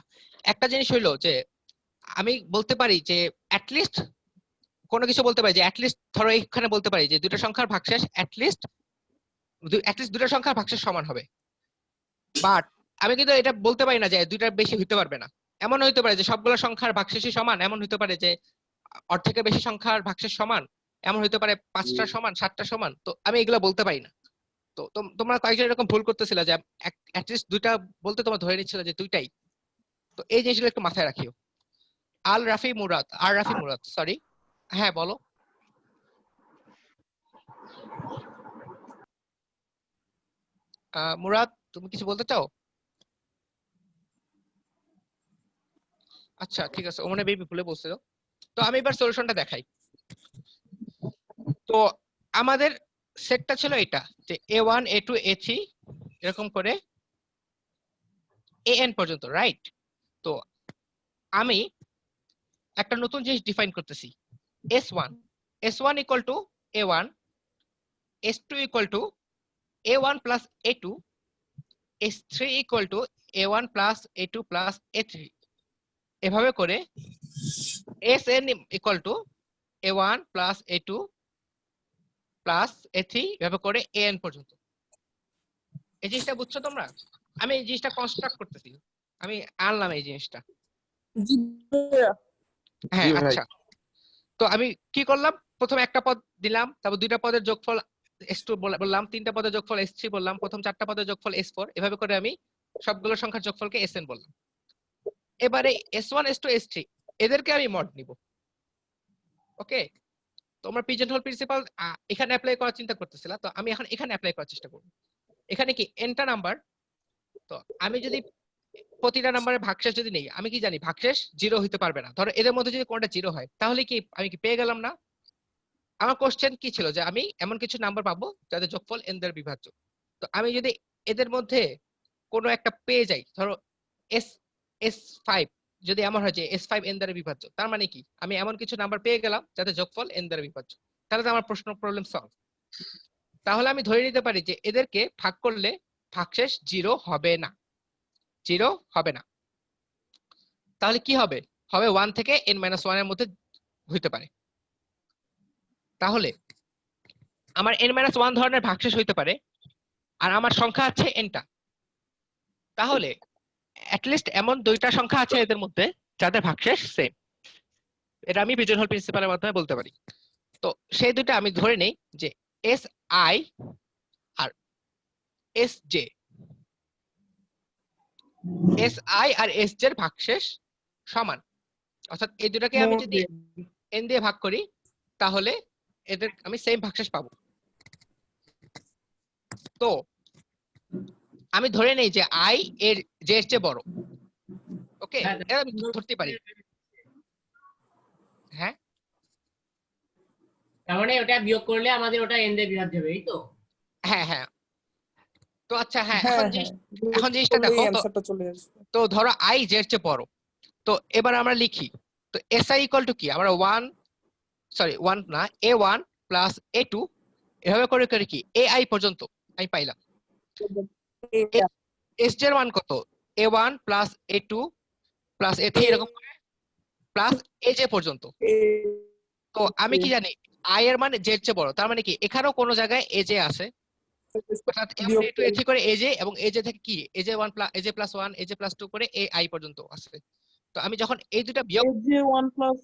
Speaker 1: একটা জিনিস হইলো যে আমি বলতে পারি যে অ্যাটলিস্ট কোনো কিছু বলতে পারি যে অ্যাটলিস্ট ধরো এইখানে বলতে পারি যে দুটো সংখ্যার ভাগশেষ অ্যাটলিস্ট দুটো সংখ্যার ভাগশেষ সমান হবে। বাট আমি কিন্তু এটা বলতে পারি না যে দুইটার বেশি হইতে পারবে না। এমন হইতে পারে যে সবগুলো সংখ্যার ভাগশেষই সমান, এমন হইতে পারে যে অর্ধেকের বেশি সংখ্যার ভাগশেষ সমান, এমন হইতে পারে 5টা সমান 7টা সমান। তো আমি এগুলো বলতে পারি না। তো তোমরা কয়েকজন এরকম ভুল করতেছিল যে অ্যাটলিস্ট দুইটা বলতে তোমরা ধরে নিচ্ছিল যে দুইটাই। তো এই জিনিসগুলো একটু মাথায় রাখিও। রাফি মুরাদ সরি, হ্যাঁ বলো। মুরাদ তুমি কিছু বলতে চাও? আচ্ছা ঠিক আছে, ও মনে বেবি ভুলে বলছিল। তো আমি এবার সলিউশনটা দেখাই। তো আমাদের সেটটা ছিল এটা যে a1 a2 a3 এরকম করে an পর্যন্ত, রাইট? তো আমি একটা নতুন জিনিস ডিফাইন করতেছি, s1 equal to a1, s2 equal to a1 plus a2, s3 equal to a1 plus a2 plus a3। এভাবে করে sn equal to a1 plus a2 plus a3 এভাবে করে an পর্যন্ত। এই জিনিসটা বুঝছো তোমরা? আমি এই জিনিসটা কনস্ট্রাক্ট করতেছি, আমি আনলাম এই জিনিসটা।
Speaker 8: জি ভাইয়া।
Speaker 1: হ্যাঁ আচ্ছা, তো আমি কি করলাম, প্রথমে একটা পদ দিলাম, তারপর দুইটা পদের যোগফল s2 বললাম, তিনটা পদের যোগফল s3 বললাম, প্রথম চারটা পদের যোগফল s4, এভাবে করে আমি সবগুলো সংখ্যার যোগফলকে sn বললাম। এবারে s1 s2 s3 এদেরকে আমি মড নিব। ওকে, তোমরা পিজন হোল প্রিন্সিপাল এখানে অ্যাপ্লাই করার চিন্তা করতেছিলা, তো আমি এখন এখানে অ্যাপ্লাই করার চেষ্টা করব। এখানে কি nটা নাম্বার, তো আমি যদি প্রতিটা নাম্বারের ভাগশেষ যদি নেই, আমি কি জানি ভাগশেষ জিরো হইতে পারবে না। ধরো এদের মধ্যে যদি কোনটা জিরো হয় তাহলে কি আমি কি পেয়ে গেলাম না? আমার কোশ্চেন কি ছিল যে আমি এমন কিছু নাম্বার পাবো যাদের যোগফল n দ্বারা বিভাজ্য। তো আমি যদি এদের মধ্যে কোনো একটা পেয়ে যাই, ধরো s5 যদি এমন হয় যে s5 n দ্বারা বিভাজ্য, তার মানে কি আমি এমন কিছু নাম্বার পেয়ে গেলাম যাদের যোগফল n দ্বারা বিভাজ্য, তাহলে তো আমার প্রবলেম সলভ। তাহলে আমি ধরে নিতে পারি যে এদেরকে ভাগ করলে ভাগশেষ জিরো হবে না, জিরো হবে না। তাহলে কি হবে? হবে 1 থেকে n-1 এর মধ্যে হইতে পারে। তাহলে আমার n-1 ধরনের ভাগশেষ হইতে পারে, আর আমার সংখ্যা আছে nটা। তাহলে অ্যাটলিস্ট এমন দুইটা সংখ্যা আছে এদের মধ্যে যাদের ভাগশেষ সেম। এটা আমি পিজন হোল প্রিন্সিপালের মাধ্যমে বলতে পারি। তো সেই দুইটা আমি ধরে নেই যে এস আই আর এস জে, এস আই আর এস জে এর ভাগশেষ সমান। অর্থাৎ এই দুটাকে আমি যদি n দিয়ে ভাগ করি তাহলে এদের আমি সেম ভাগশেষ পাবো। তো আমি ধরে নেই যে আই এর জে এর চেয়ে বড়, ওকে, এটা আমি ধরতে পারি। হ্যাঁ,
Speaker 9: তার মানে ওটা বিয়োগ করলে আমাদের ওটা এন দিয়ে বিভাজ্য হবে, এই তো?
Speaker 1: হ্যাঁ হ্যাঁ। তো আচ্ছা, হ্যাঁ,
Speaker 8: হ্যাঁ
Speaker 1: এখন
Speaker 8: হ্যাঁ
Speaker 1: এখন জিনিসটা
Speaker 8: করলেই
Speaker 1: দেখো তো।
Speaker 8: অ্যান্সারটা চলে আসবে।
Speaker 1: তো ধরো আই জে এর চেয়ে বড়, তো এবার আমরা লিখি। তো এস আই ইকুয়াল টু কি, আমরা 1 না, a1 প্লাস a2 এভাবে করে করে কি এ আই পর্যন্ত আমি পাইলাম। এস জে এর মান কত, a1 plus a2 plus a3 এরকম করে প্লাস এ জে পর্যন্ত। তো আমি কি জানি আই এর মান জে এর চেয়ে বড়, তার মানে কি এখানেও কোনো জায়গায় এ জে আছে, অর্থাৎ a2 a3 করে এ জে, এবং এ জে থেকে কি A J 1 plus A J plus 1 A J plus 2 করে এ আই পর্যন্ত আছে। তো আমি যখন এই দুটো বিয়োগ,
Speaker 8: যে 1 প্লাস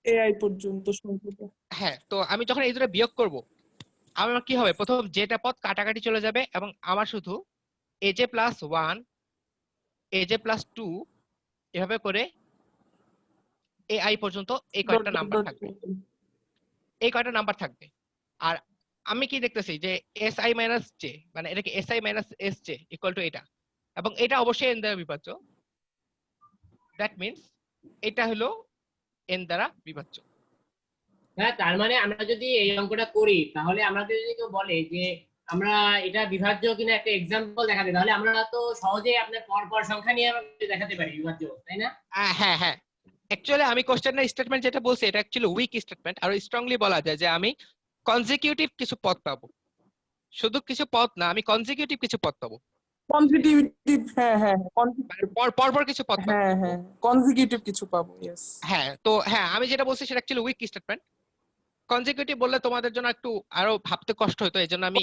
Speaker 8: এআই পর্যন্ত সংখ্যাটা,
Speaker 1: হ্যাঁ, তো আমি যখন এই দুটো বিয়োগ করব, আমার কি হবে, প্রথম যেটা পদ কাটাকাটি চলে যাবে এবং আমার শুধু A J plus 1 A J plus 2 এভাবে করে এ আই পর্যন্ত এই কয়টা নাম্বার থাকবে, এই কয়টা নাম্বার থাকবে। আর আমি কি দেখতেছি যে এস আই মাইনাস জে, মানে এটা কি S I minus S J equal to এটা, এবং এটা অবশ্যই এন দ্বারা বিভাজ্য। দ্যাট মিন্স এটা হলো এন দ্বারা বিভাজ্য।
Speaker 9: হ্যাঁ, তার মানে আমরা যদি এই অঙ্কটা করি, তাহলে আমাদের যদি কেউ বলে যে আমরা এটা বিভাজ্য কিনা একটা এক্সাম্পল দেখাতে, তাহলে আমরা তো সহজেই আপনার পর সংখ্যা নিয়ে দেখাতে পারি বিভাজ্য, তাই না?
Speaker 1: হ্যাঁ হ্যাঁ, অ্যাকচুয়ালি আমি কোশ্চেনের স্টেটমেন্ট যেটা বলছি এটা অ্যাকচুয়ালি উইক স্টেটমেন্ট। আর স্ট্রংলি বলা যায় যে আমি কনজিকিউটিভ কিছু পদ পাবো, শুধু কিছু পদ না, আমি কনজিকিউটিভ কিছু পদ পাবো,
Speaker 8: কনজিকিউটিভ, হ্যাঁ হ্যাঁ
Speaker 1: পরপর কিছু পদ পাবো।
Speaker 8: হ্যাঁ হ্যাঁ কনজিকিউটিভ কিছু পাবো, ইয়েস।
Speaker 1: হ্যাঁ, তো হ্যাঁ আমি যেটা বলছি সেটা অ্যাকচুয়ালি উইক স্টেটমেন্ট। কনজিকিউটিভ বললে তোমাদের জন্য একটু আরো ভাবতে কষ্ট হতো, এই জন্য আমি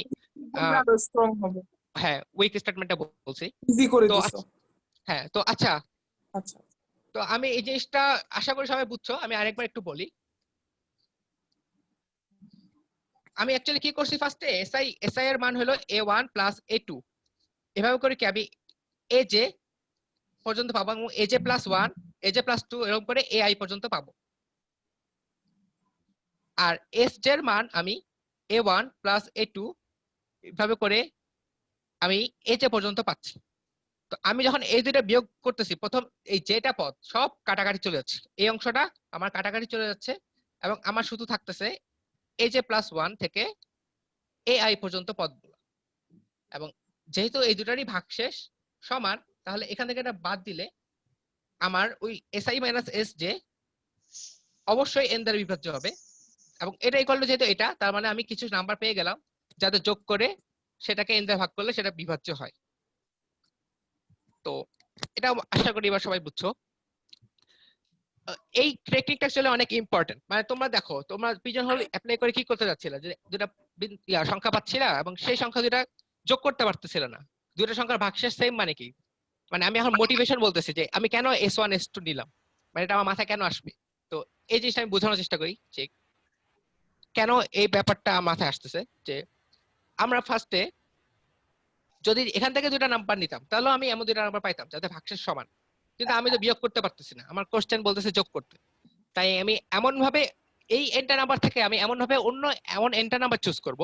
Speaker 8: আরো স্ট্রং হবে।
Speaker 1: হ্যাঁ উইক স্টেটমেন্টটা বলছি।
Speaker 8: ইজি করে
Speaker 1: তো
Speaker 8: দিছো।
Speaker 1: হ্যাঁ, তো আচ্ছা,
Speaker 8: আচ্ছা,
Speaker 1: তো আমি এই জিনিসটা আশা করি সবাই বুঝছো। আমি আরেকবার একটু বলি। আমি অ্যাকচুয়ালি কি করছি, ফার্স্টে এসআই এর মান হলো a1 প্লাস a2 এভাবে করে কি আমি এ জে পর্যন্ত পাবো, এবং A J plus 1 A J plus 2 এরকম করে এ আই পর্যন্ত পাবো। আর এস জে এর মান আমি a1 প্লাস a2 এভাবে করে আমি এ জে পর্যন্ত পাচ্ছি। তো আমি যখন এই দুইটা বিয়োগ করতেছি, প্রথম এই যেটা পদ সব কাটাকাটি চলে যাচ্ছে, এই অংশটা আমার কাটাকাটি চলে যাচ্ছে, এবং আমার শুধু থাকতেছে এ জে প্লাস 1 থেকে এ আই পর্যন্ত পদগুলো। এবং যেহেতু এই দুটারই ভাগশেষ সমান, তাহলে এখান থেকে এটা বাদ দিলে আমার ওই S I minus S J অবশ্যই এন দ্বারা বিভাজ্য হবে। এবং এটা ইকুয়াল টু যেহেতু এটা, তার মানে আমি কিছু নাম্বার পেয়ে গেলাম যাতে যোগ করে সেটাকে এন দ্বারা ভাগ করলে সেটা বিভাজ্য হয়। তো এটা আশা করি এবার সবাই বুঝছো। এই টেকনিকটা আসলে অনেক ইম্পর্টেন্ট। মানে তোমরা দেখো, তোমরা পিজন হোল অ্যাপ্লাই করে কি করতে যাচ্ছিল, যে দুটা সংখ্যা পাচ্ছিলা এবং সেই সংখ্যা দুটা যোগ করতে পারতেছিল না, দুটো সংখ্যার ভাগশেষ সেম, মানে কি, মানে আমি এখন মোটিভেশন বলতেছি যে আমি কেন S1 S2 নিলাম, মানে এটা আমার মাথায় কেন আসবে। তো এই জিনিসটা আমি বোঝানোর চেষ্টা করি যে কেন এই ব্যাপারটা মাথায় আসতেছে। যে আমরা ফার্স্টে যদি এখান থেকে দুটা নাম্বার নিতাম, তাহলে আমি এমন দুটা নাম্বার পাইতাম যাতে ভাগশেষ সমান, কিন্তু আমি তো বিয়োগ করতে পারতেছি না, আমার কোশ্চেন বলতেছে যোগ করতে। তাই আমি এমন ভাবে এই এনটা নাম্বার থেকে আমি এমন ভাবে অন্য এমন এনটা নাম্বার চুজ করব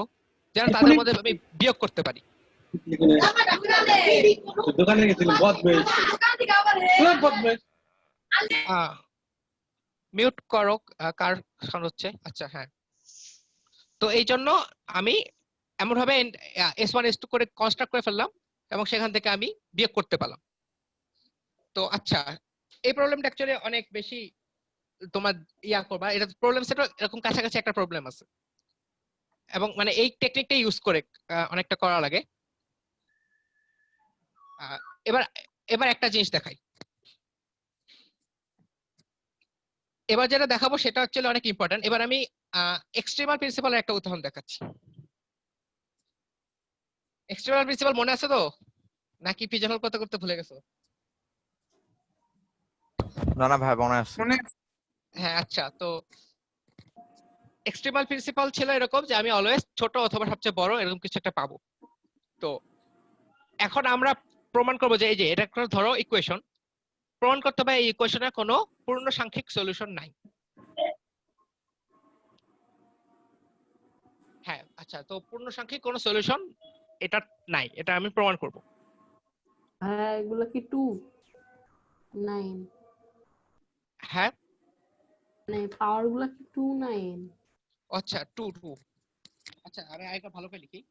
Speaker 1: যেন তাদের মধ্যে আমি বিয়োগ করতে পারি।
Speaker 3: দোকানে গেছিল
Speaker 1: মিউট করো, কার সাউন্ড হচ্ছে। আচ্ছা, হ্যাঁ, তো এই জন্য আমি এমন ভাবে S1 S2 করে কনস্ট্রাক্ট করে ফেললাম এবং সেখান থেকে আমি বিয়োগ করতে পারলাম। তো আচ্ছা, এই প্রবলেমটা অ্যাকচুয়ালি অনেক বেশি তোমার করবা, এটা প্রবলেম সেট এরকম কাছাকাছি একটা প্রবলেম আছে, এবং মানে এই টেকনিকটা ইউজ করে অনেকটা করা লাগে। এবার এবার একটা জিনিস দেখাই। এবার যেটা দেখাবো সেটা অ্যাকচুয়ালি অনেক ইম্পর্টেন্ট। এবার আমি এক্সট্রিমাল প্রিন্সিপালের একটা উদাহরণ দেখাচ্ছি। এক্সট্রিমাল প্রিন্সিপাল মনে আছে তো, নাকি পিজন হোল করতে করতে ভুলে গেছো?
Speaker 7: না না ভাই, মনে আছে।
Speaker 1: হ্যাঁ, আচ্ছা, তো এক্সট্রিমাল প্রিন্সিপাল ছিল এরকম যে আমি অলওয়েজ ছোট অথবা সবচেয়ে বড় এরকম কিছু একটা পাবো। তো এখন আমরা প্রমাণ করবো যে এই যে এটা একটা ধরো ইকুয়েশন, প্রমাণ করতে হবে এই ইকুয়েশনের কোনো পূর্ণ সাংখ্যিক সলিউশন নাই। আচ্ছা, তো পূর্ণ সাংখ্যিক কোনো সলিউশন এটা নাই, এটা আমি প্রমাণ করব।
Speaker 18: হ্যাঁ এগুলা কি 2 9
Speaker 1: হ্যাঁ
Speaker 18: মানে পাওয়ার গুলা কি 2 9?
Speaker 1: আচ্ছা 2 2। আচ্ছা আমি আরেকবার ভালো করে লিখি।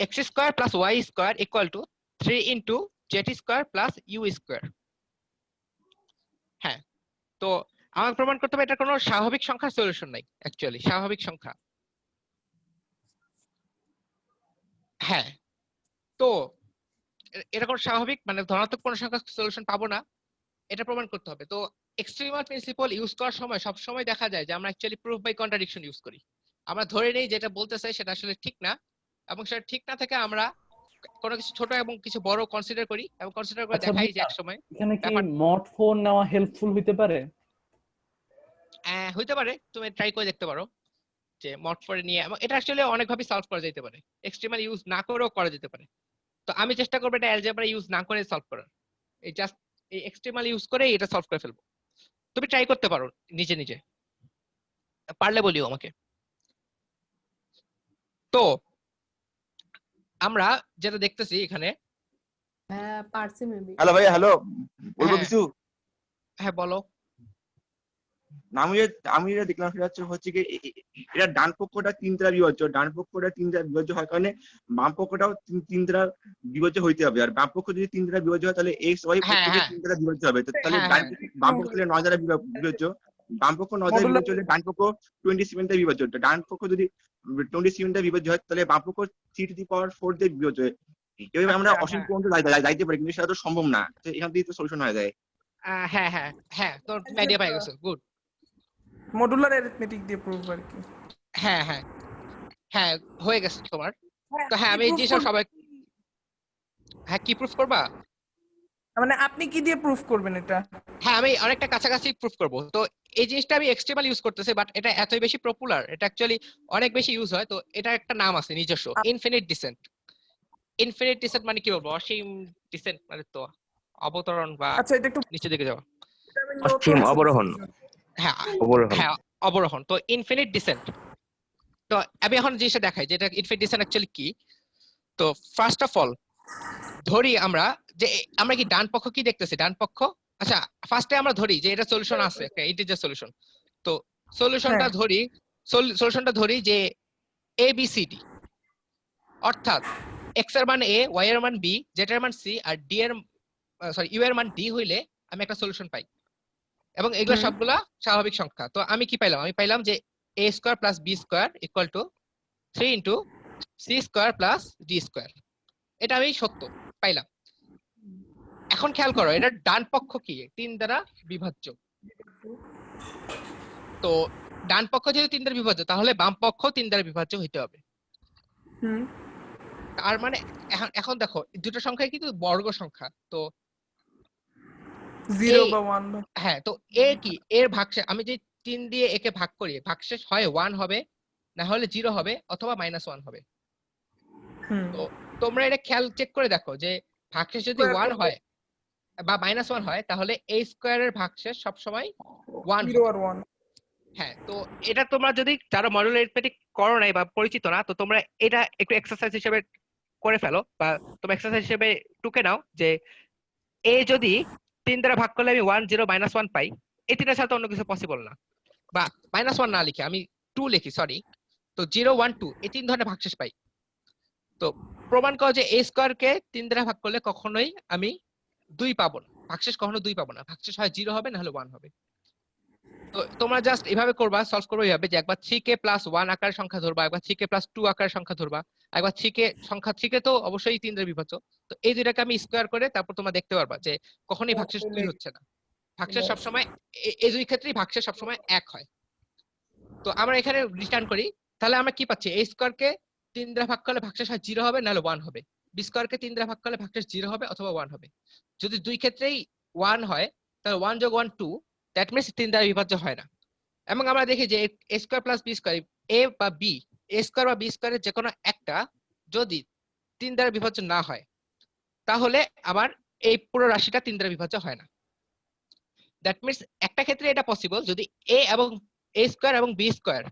Speaker 1: x square plus y square equal to 3 into z square plus u square. হ্যাঁ, তো আমাকে প্রমাণ করতে হবে এটা কোনো স্বাভাবিক সংখ্যার সলিউশন নাই, অ্যাকচুয়ালি স্বাভাবিক সংখ্যা। হ্যাঁ, তো এটা কোনো স্বাভাবিক মানে ধনাত্মক কোনো সংখ্যার সলিউশন পাবো না, এটা প্রমাণ করতে হবে। তো এক্সট্রিমাল প্রিন্সিপাল ইউজ করার সময় সব সময় দেখা যায় যে আমরা actually proof by contradiction use করি। আমরা ধরে নেই যেটা বলতে চাই সেটা আসলে ঠিক না, এবং সেটা ঠিক না থেকে আমরা কোনো কিছু ছোট এবং কিছু বড় কনসিডার করি এবং কনসিডার করে
Speaker 15: আচ্ছা
Speaker 1: দেখাই যে
Speaker 15: ভাইয়া,
Speaker 1: এক সময়
Speaker 15: এখানে কি
Speaker 1: ব্যাপার
Speaker 15: মড 4 নেওয়া হেল্পফুল হইতে পারে?
Speaker 1: হইতে পারে, তুমি ট্রাই করে দেখতে পারো যে মড 4 নিয়ে, এবং এটা অ্যাকচুয়ালি অনেকভাবে সলভ করা যেতে পারে, এক্সট্রিমাল ইউজ না করেও করা যেতে পারে। তো আমি চেষ্টা করব এটা অ্যালজেব্রা ইউজ না করে সলভ করার, এই জাস্ট এই এক্সট্রিমাল ইউজ করে এটা সলভ করে ফেলবো। তুমি ট্রাই করতে পারো নিজে নিজে, পারলে বলিও আমাকে। তো আমরা যেটা দেখতেছি এখানে,
Speaker 18: হ্যাঁ পারছি মেবি।
Speaker 13: হ্যালো ভাই, হ্যালো, বলবো
Speaker 1: হ্যাঁ।
Speaker 13: কিছু?
Speaker 1: হ্যাঁ বলো।
Speaker 13: না, আমি যেটা দেখলাম সেটা হচ্ছে কি এটা ডান পক্ষটা 3 দ্বারা বিভাজ্য, ডান পক্ষটা 3 দ্বারা বিভাজ্য হয় কারণে বাম পক্ষটাও 3 দ্বারা বিভাজ্য হইতে হবে। আর বাম পক্ষ যদি 3 দ্বারা বিভাজ্য হয় তাহলে x y
Speaker 1: হ্যাঁ,
Speaker 13: পক্ষ
Speaker 1: হ্যাঁ।
Speaker 13: 3 দ্বারা বিভাজ্য হবে। তো তাহলে
Speaker 1: হ্যাঁ,
Speaker 13: বাম পক্ষ তাহলে 9 দ্বারা বিভাজ্য, বাম পক্ষ 9 দ্বারা বিভাজ্য হলে ডান পক্ষ 27 দ্বারা বিভাজ্য। ডান পক্ষ যদি 27 দ্বারা বিভাজ্য হয় তাহলে বাম পক্ষ 3⁴ দিয়ে বিভাজ্য হয়। এইভাবে আমরা
Speaker 1: আচ্ছা,
Speaker 13: অসীম
Speaker 1: হ্যাঁ।
Speaker 13: পর্যন্ত যাইতে পারি, কিন্তু সেটা তো সম্ভব না। তো এখান থেকে তো সলিউশন হয়ে যায়।
Speaker 1: হ্যাঁ হ্যাঁ হ্যাঁ, তোর আইডিয়া পাই গেছো, গুড।
Speaker 8: মডুলার অ্যারিথমেটিক দিয়ে প্রুফ আর কি।
Speaker 1: হ্যাঁ হ্যাঁ হ্যাঁ, হয়ে গেছে তোমার। তো হ্যাঁ,
Speaker 8: কি
Speaker 1: আমি এই
Speaker 8: proof
Speaker 1: জিনিসটা
Speaker 8: করবেন?
Speaker 1: সবাই, হ্যাঁ কি প্রুফ করবা?
Speaker 8: মানে আপনি কি দিয়ে প্রুফ করবেন এটা?
Speaker 1: হ্যাঁ, আমি অনেকটা কাছাকাছি প্রুফ করব। তো এই জিনিসটা আমি এক্সট্রিমাল ইউজ করতেছি, বাট এটা এতই বেশি পপুলার, এটা অ্যাকচুয়ালি অনেক বেশি ইউজ হয়। তো এটা একটা নাম আছে নিজস্ব, ইনফিনিট ডিসেন্ট। ইনফিনিট ডিসেন্ট মানে কি বলবো, অসীম ডিসেন্ট মানে তো অবতরণ বা
Speaker 8: আচ্ছা এটা একটু
Speaker 1: নিচের দিকে যাওয়া।
Speaker 12: অসীম অবরোহণ।
Speaker 1: হ্যাঁ
Speaker 12: অবরোহণ।
Speaker 1: হ্যাঁ, অবরোহণ। তো ইনফিনিট ডিসেন্ট। তো আমি এখন জিনিসটা দেখাই যে এটা ইনফিনিট ডিসেন্ট অ্যাকচুয়ালি কি। তো ফার্স্ট অফ অল ধরি আমরা যে আমরা কি ডান পক্ষ কি দেখতেছি, ডান পক্ষ। আচ্ছা ফার্স্টে আমরা ধরি যে এটা সলিউশন আছে, একটা ইন্টিজার সলিউশন। তো সলিউশনটা
Speaker 8: হ্যাঁ।
Speaker 1: ধরি যে এ বি সি ডি, অর্থাৎ এক্স এর মান এ, ওয়াই এর মান বি, জেড এর মান সি আর ডি এর ইউ এর মান ডি হইলে আমি একটা সলিউশন পাই, এবং এগুলো
Speaker 8: হুম।
Speaker 1: সবগুলা স্বাভাবিক সংখ্যা। তো আমি কি পাইলাম? আমি পাইলাম যে a square plus b square equal to 3 into c square plus d square. এটা আমি সত্য পাইলাম। এখন খেয়াল করো এটা ডান পক্ষ কি 3 দ্বারা বিভাজ্য। তো ডান পক্ষ যেহেতু 3 দ্বারা বিভাজ্য তাহলে বাম পক্ষ 3 দ্বারা বিভাজ্য হইতে হবে।
Speaker 8: হুম।
Speaker 1: তার মানে এখন দেখো দুটো সংখ্যা কিন্তু বর্গ সংখ্যা। তো
Speaker 8: 0
Speaker 1: A-
Speaker 8: বা 1 বা
Speaker 1: হ্যাঁ, তো এ কি এর ভাগশেষ, আমি যে 3 দিয়ে একে ভাগ করি ভাগশেষ হয় 1 হবে, না হলে 0 হবে অথবা -1 হবে।
Speaker 8: হুম।
Speaker 1: তো তোমরা এটা খেয়াল চেক করে দেখো যে ভাগশেষ যদি
Speaker 8: Square
Speaker 1: 1
Speaker 8: করলে-
Speaker 1: হয় বা -1 হয় তাহলে a স্কয়ারের ভাগশেষ সবসময় 1
Speaker 8: 0
Speaker 1: হবে।
Speaker 8: আর 1।
Speaker 1: হ্যাঁ, তো এটা তোমরা যদি যারা মডুলার অ্যারিথমেটিক করো নাই বা পরিচিত না, তো তোমরা এটা একটু এক্সারসাইজ হিসেবে করে ফেলো, বা তোমরা এক্সারসাইজ হিসেবে টুকে নাও যে a যদি 3 দ্বারা ভাগ করলে আমি 1 0 -1 পাই, এই তিনটা ছাড়া তো অন্য কিছু পসিবল না। বা -1 না লিখে আমি 2 লিখি, সরি। তো 0 1 2 এই তিন ধরনের ভাগশেষ পাই। তো প্রমাণ করো যে a স্কয়ার কে 3 দ্বারা ভাগ করলে কখনোই আমি 2 পাবো না, ভাগশেষ কখনো 2 পাবো না, ভাগশেষ হয় 0 হবে না হলে 1 হবে। তো তোমরা জাস্ট এভাবে করবা, সলভ করবে এইভাবে যে একবার 3k + 1 আকারের সংখ্যা ধরবা, একবার 3k + 2 আকারের সংখ্যা ধরবা, একবার 3k সংখ্যা 3k তো অবশ্যই 3 দ্বারা বিভাজ্য। তো এই দুইটাকে আমি স্কয়ার করে তারপর তোমরা দেখতে পারবা যে কখনোই ভাগশেষ 2 হচ্ছে না, ভাগশেষ সবসময় এই দুই ক্ষেত্রেই ভাগশেষ সবসময় 1 হয়। তো আমরা এখানে রিটার্ন করি, তাহলে আমরা কি পাচ্ছি? a স্কয়ার কে 3 দ্বারা ভাগ করলে ভাগশেষ হয় 0 হবে না হলে 1 হবে, b স্কয়ার কে 3 দ্বারা ভাগ করলে ভাগশেষ 0 হবে অথবা 1 হবে। যদি দুই ক্ষেত্রেই 1 হয় তাহলে 1 + 1 2, দ্যাট মিন্স 3 দ্বারা বিভাজ্য হয় না। এবং আমরা দেখি যে a square plus b square, a বা b, a স্কয়ার বা b স্কয়ারের যে কোনো একটা যদি 3 দ্বারা বিভাজ্য না হয় তাহলে আবার এই পুরো রাশিটা 3 দ্বারা বিভাজ্য হয় না। দ্যাট মিন্স একটা ক্ষেত্রে এটা পসিবল যদি a এবং a স্কয়ার এবং b স্কয়ার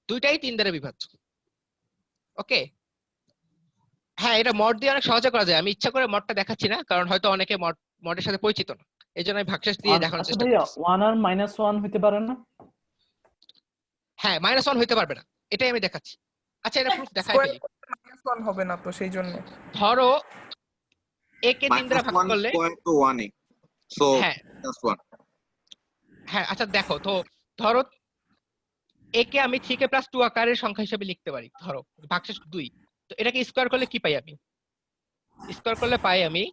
Speaker 1: দুইটাই 3 দ্বারা বিভাজ্য। ওকে, হ্যাঁ এটা মড দিয়ে অনেক সহজে করা যায়। আমি ইচ্ছা করে মডটা দেখাচ্ছি না, কারণ হয়তো অনেকে মডের সাথে পরিচিত না, এই জন্য আমি ভাগশেষ দিয়ে দেখানোর
Speaker 15: আচ্ছা
Speaker 1: চেষ্টা
Speaker 15: ভাইয়া
Speaker 1: করছি।
Speaker 15: 1 আর -1 হইতে পারে না?
Speaker 1: হ্যাঁ -1 হইতে পারবে না, এটাই আমি দেখাচ্ছি। আচ্ছা এটা প্রুফ দেখাই
Speaker 8: স্কয়ার
Speaker 1: ফেলি।
Speaker 8: -1 হবে না তো সেই জন্য।
Speaker 1: ধরো a কে 3 দ্বারা ভাগ
Speaker 5: -1
Speaker 1: করলে
Speaker 5: square to 1a, so
Speaker 1: হ্যাঁ
Speaker 5: -1.
Speaker 1: হ্যাঁ আচ্ছা দেখো তো, ধরো a কে আমি 3k + 2 আকারের সংখ্যা হিসেবে লিখতে পারি, ধরো ভাগশেষ 2। তো এটাকে স্কয়ার করলে কি পাই আমি? স্কয়ার করলে পাই আমি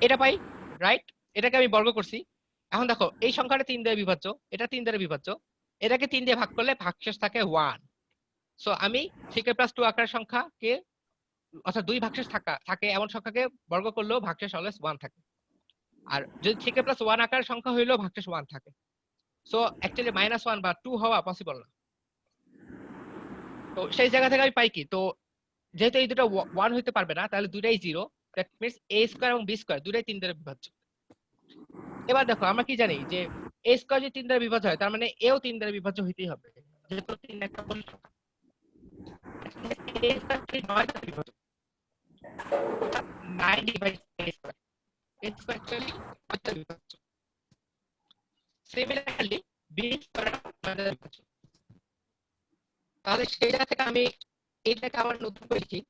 Speaker 1: এটা পাই, রাইট? এটাকে আমি বর্গ করছি। এখন দেখো এই সংখ্যাটা 3 দ্বারা বিভাজ্য, এটা 3 দ্বারা বিভাজ্য, এটাকে 3 দিয়ে ভাগ করলে ভাগশেষ থাকে 1। সো আমি 3k + 2 আকারের সংখ্যাকে অর্থাৎ 2 ভাগশেষ থাকে এমন সংখ্যাকে বর্গ করলেও ভাগশেষ অলওয়েজ 1 থাকে। আর যদি 3k + 1 আকারের সংখ্যা হইলেও ভাগশেষ 1 থাকে। সো অ্যাকচুয়ালি -1 বা 2 হওয়া পসিবল না। তো সেই জায়গা থেকে আমি পাই কি, তো যেহেতু এই দুটো 1 হইতে পারবে না, তাহলে দুটাই 0। দ্যাট মিন্স a স্কয়ার এবং b স্কয়ার দুটাই 3 দ্বারা বিভাজ্য। এবার দেখো আমরা কি জানি যে a স্কয়ার যদি 3 দ্বারা বিভাজ্য হয়, তার মানে a ও 3 দ্বারা বিভাজ্য হইতেই হবে, যেহেতু 3 একটা পূর্ণ সংখ্যা। a স্কয়ার 9 দ্বারা বিভাজ্য, 9 divide a square, a square actually 9 দ্বারা বিভাজ্য। সিমিলারলি b স্কয়ার 9 দ্বারা বিভাজ্য। তাহলে সেই জায়গা থেকে আমি এইটাকে আবার নতুন করে লিখি।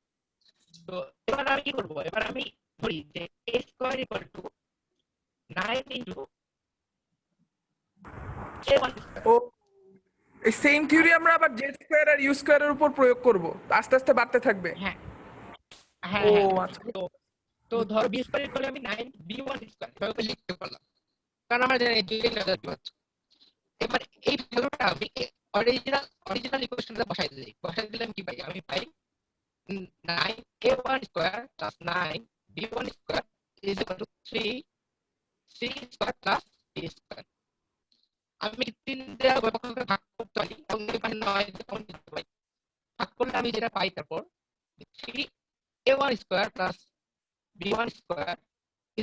Speaker 1: তো এবার আমি কি করব, এবার আমি ধরি যে a স্কয়ার = 9 * a1
Speaker 8: ও এই সেম থিওরি আমরা আবার z স্কয়ার আর u স্কয়ারের উপর প্রয়োগ করব, আস্তে আস্তে বাড়তে থাকবে।
Speaker 1: হ্যাঁ হ্যাঁ
Speaker 8: ও
Speaker 1: হ্যাঁ।
Speaker 8: আচ্ছা।
Speaker 1: তো ধরো b স্কয়ার = আমি 9 b1 স্কয়ার এভাবে লিখতে পারলাম, কারণ আমরা জানি দুইটাই 9 দ্বারা বিভাজ্য। এবার এই ভ্যালুটা আমি অরিজিনাল ইকুয়েশনে বসাই দিই। বসাই দিলে আমি কি পাই? আমি পাই 9a1 square + 9 b1 square = 3c square + b square. আমি 3 দ্বারা উভয়পক্ষকে ভাগ করতে পারি এবং এই পাশে 9 দিয়ে কমন দিতে পারি। ভাগ করলে আমি যেটা পাই তারপর 3a1 square + b1 square =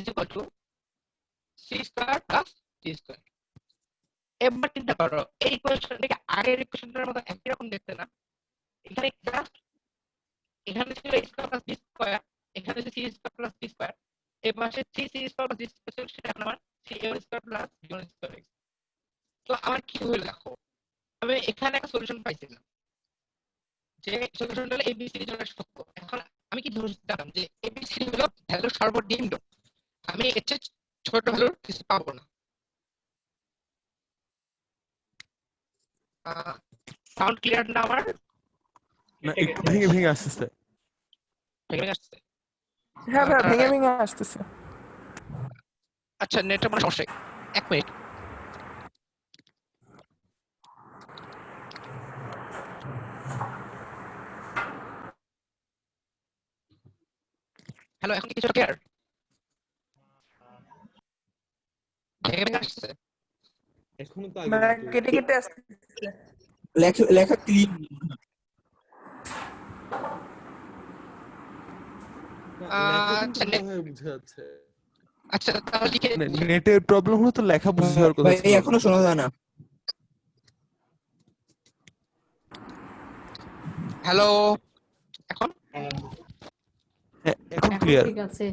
Speaker 1: c square + d square. এবার চিন্তা করো এই ইকুয়েশনটাকে আগের ইকুয়েশনটার মতো একই রকম দেখতে না। এখানে জাস্ট এখানে ছিল a স্কয়ার + b স্কয়ার, এখানে ছিল c স্কয়ার + d স্কয়ার। এই পাশে 3c স্কয়ার + d স্কয়ার, সেটা এখন আমার c1 স্কয়ার + b1 স্কয়ার। তো আমার কি হলো দেখো, আমি এখানে একটা সলিউশন পাইছিলাম যে সলিউশনটা হলো abc এর জন্য সত্য। এখন আমি কি ধরছিলাম যে abc হলো ভ্যালু সর্বনিম্ন, আমি এর চেয়ে ছোট ভ্যালুর কিছু পাবো না। সাউন্ড ক্লিয়ার না আমার?
Speaker 19: না একটু ভেঙে ভেঙে আসতেছে।
Speaker 1: ভেঙে আসছে?
Speaker 8: হ্যাঁ ভাই ভেঙে ভেঙে আসতেছে।
Speaker 1: আচ্ছা নেটের কোনো সমস্যা? 1 মিনিট। হ্যালো, এখন কি কিছু ক্লিয়ার? ভেঙে ভেঙে আসছে?
Speaker 19: এখনো তো
Speaker 8: মানে
Speaker 19: আগে
Speaker 8: কেটে কেটে আসতেছে।
Speaker 13: লেখা ক্লিন।
Speaker 1: আচ্ছা
Speaker 19: বুঝা যাচ্ছে।
Speaker 1: আচ্ছা তাহলে লিখে
Speaker 19: নেটের প্রবলেম হলে তো লেখা বুঝে যাওয়ার কথা ছিল।
Speaker 11: এখনো শোনা যায় না।
Speaker 1: হ্যালো, এখন
Speaker 19: হ্যাঁ এখন ক্লিয়ার।
Speaker 18: ঠিক আছে।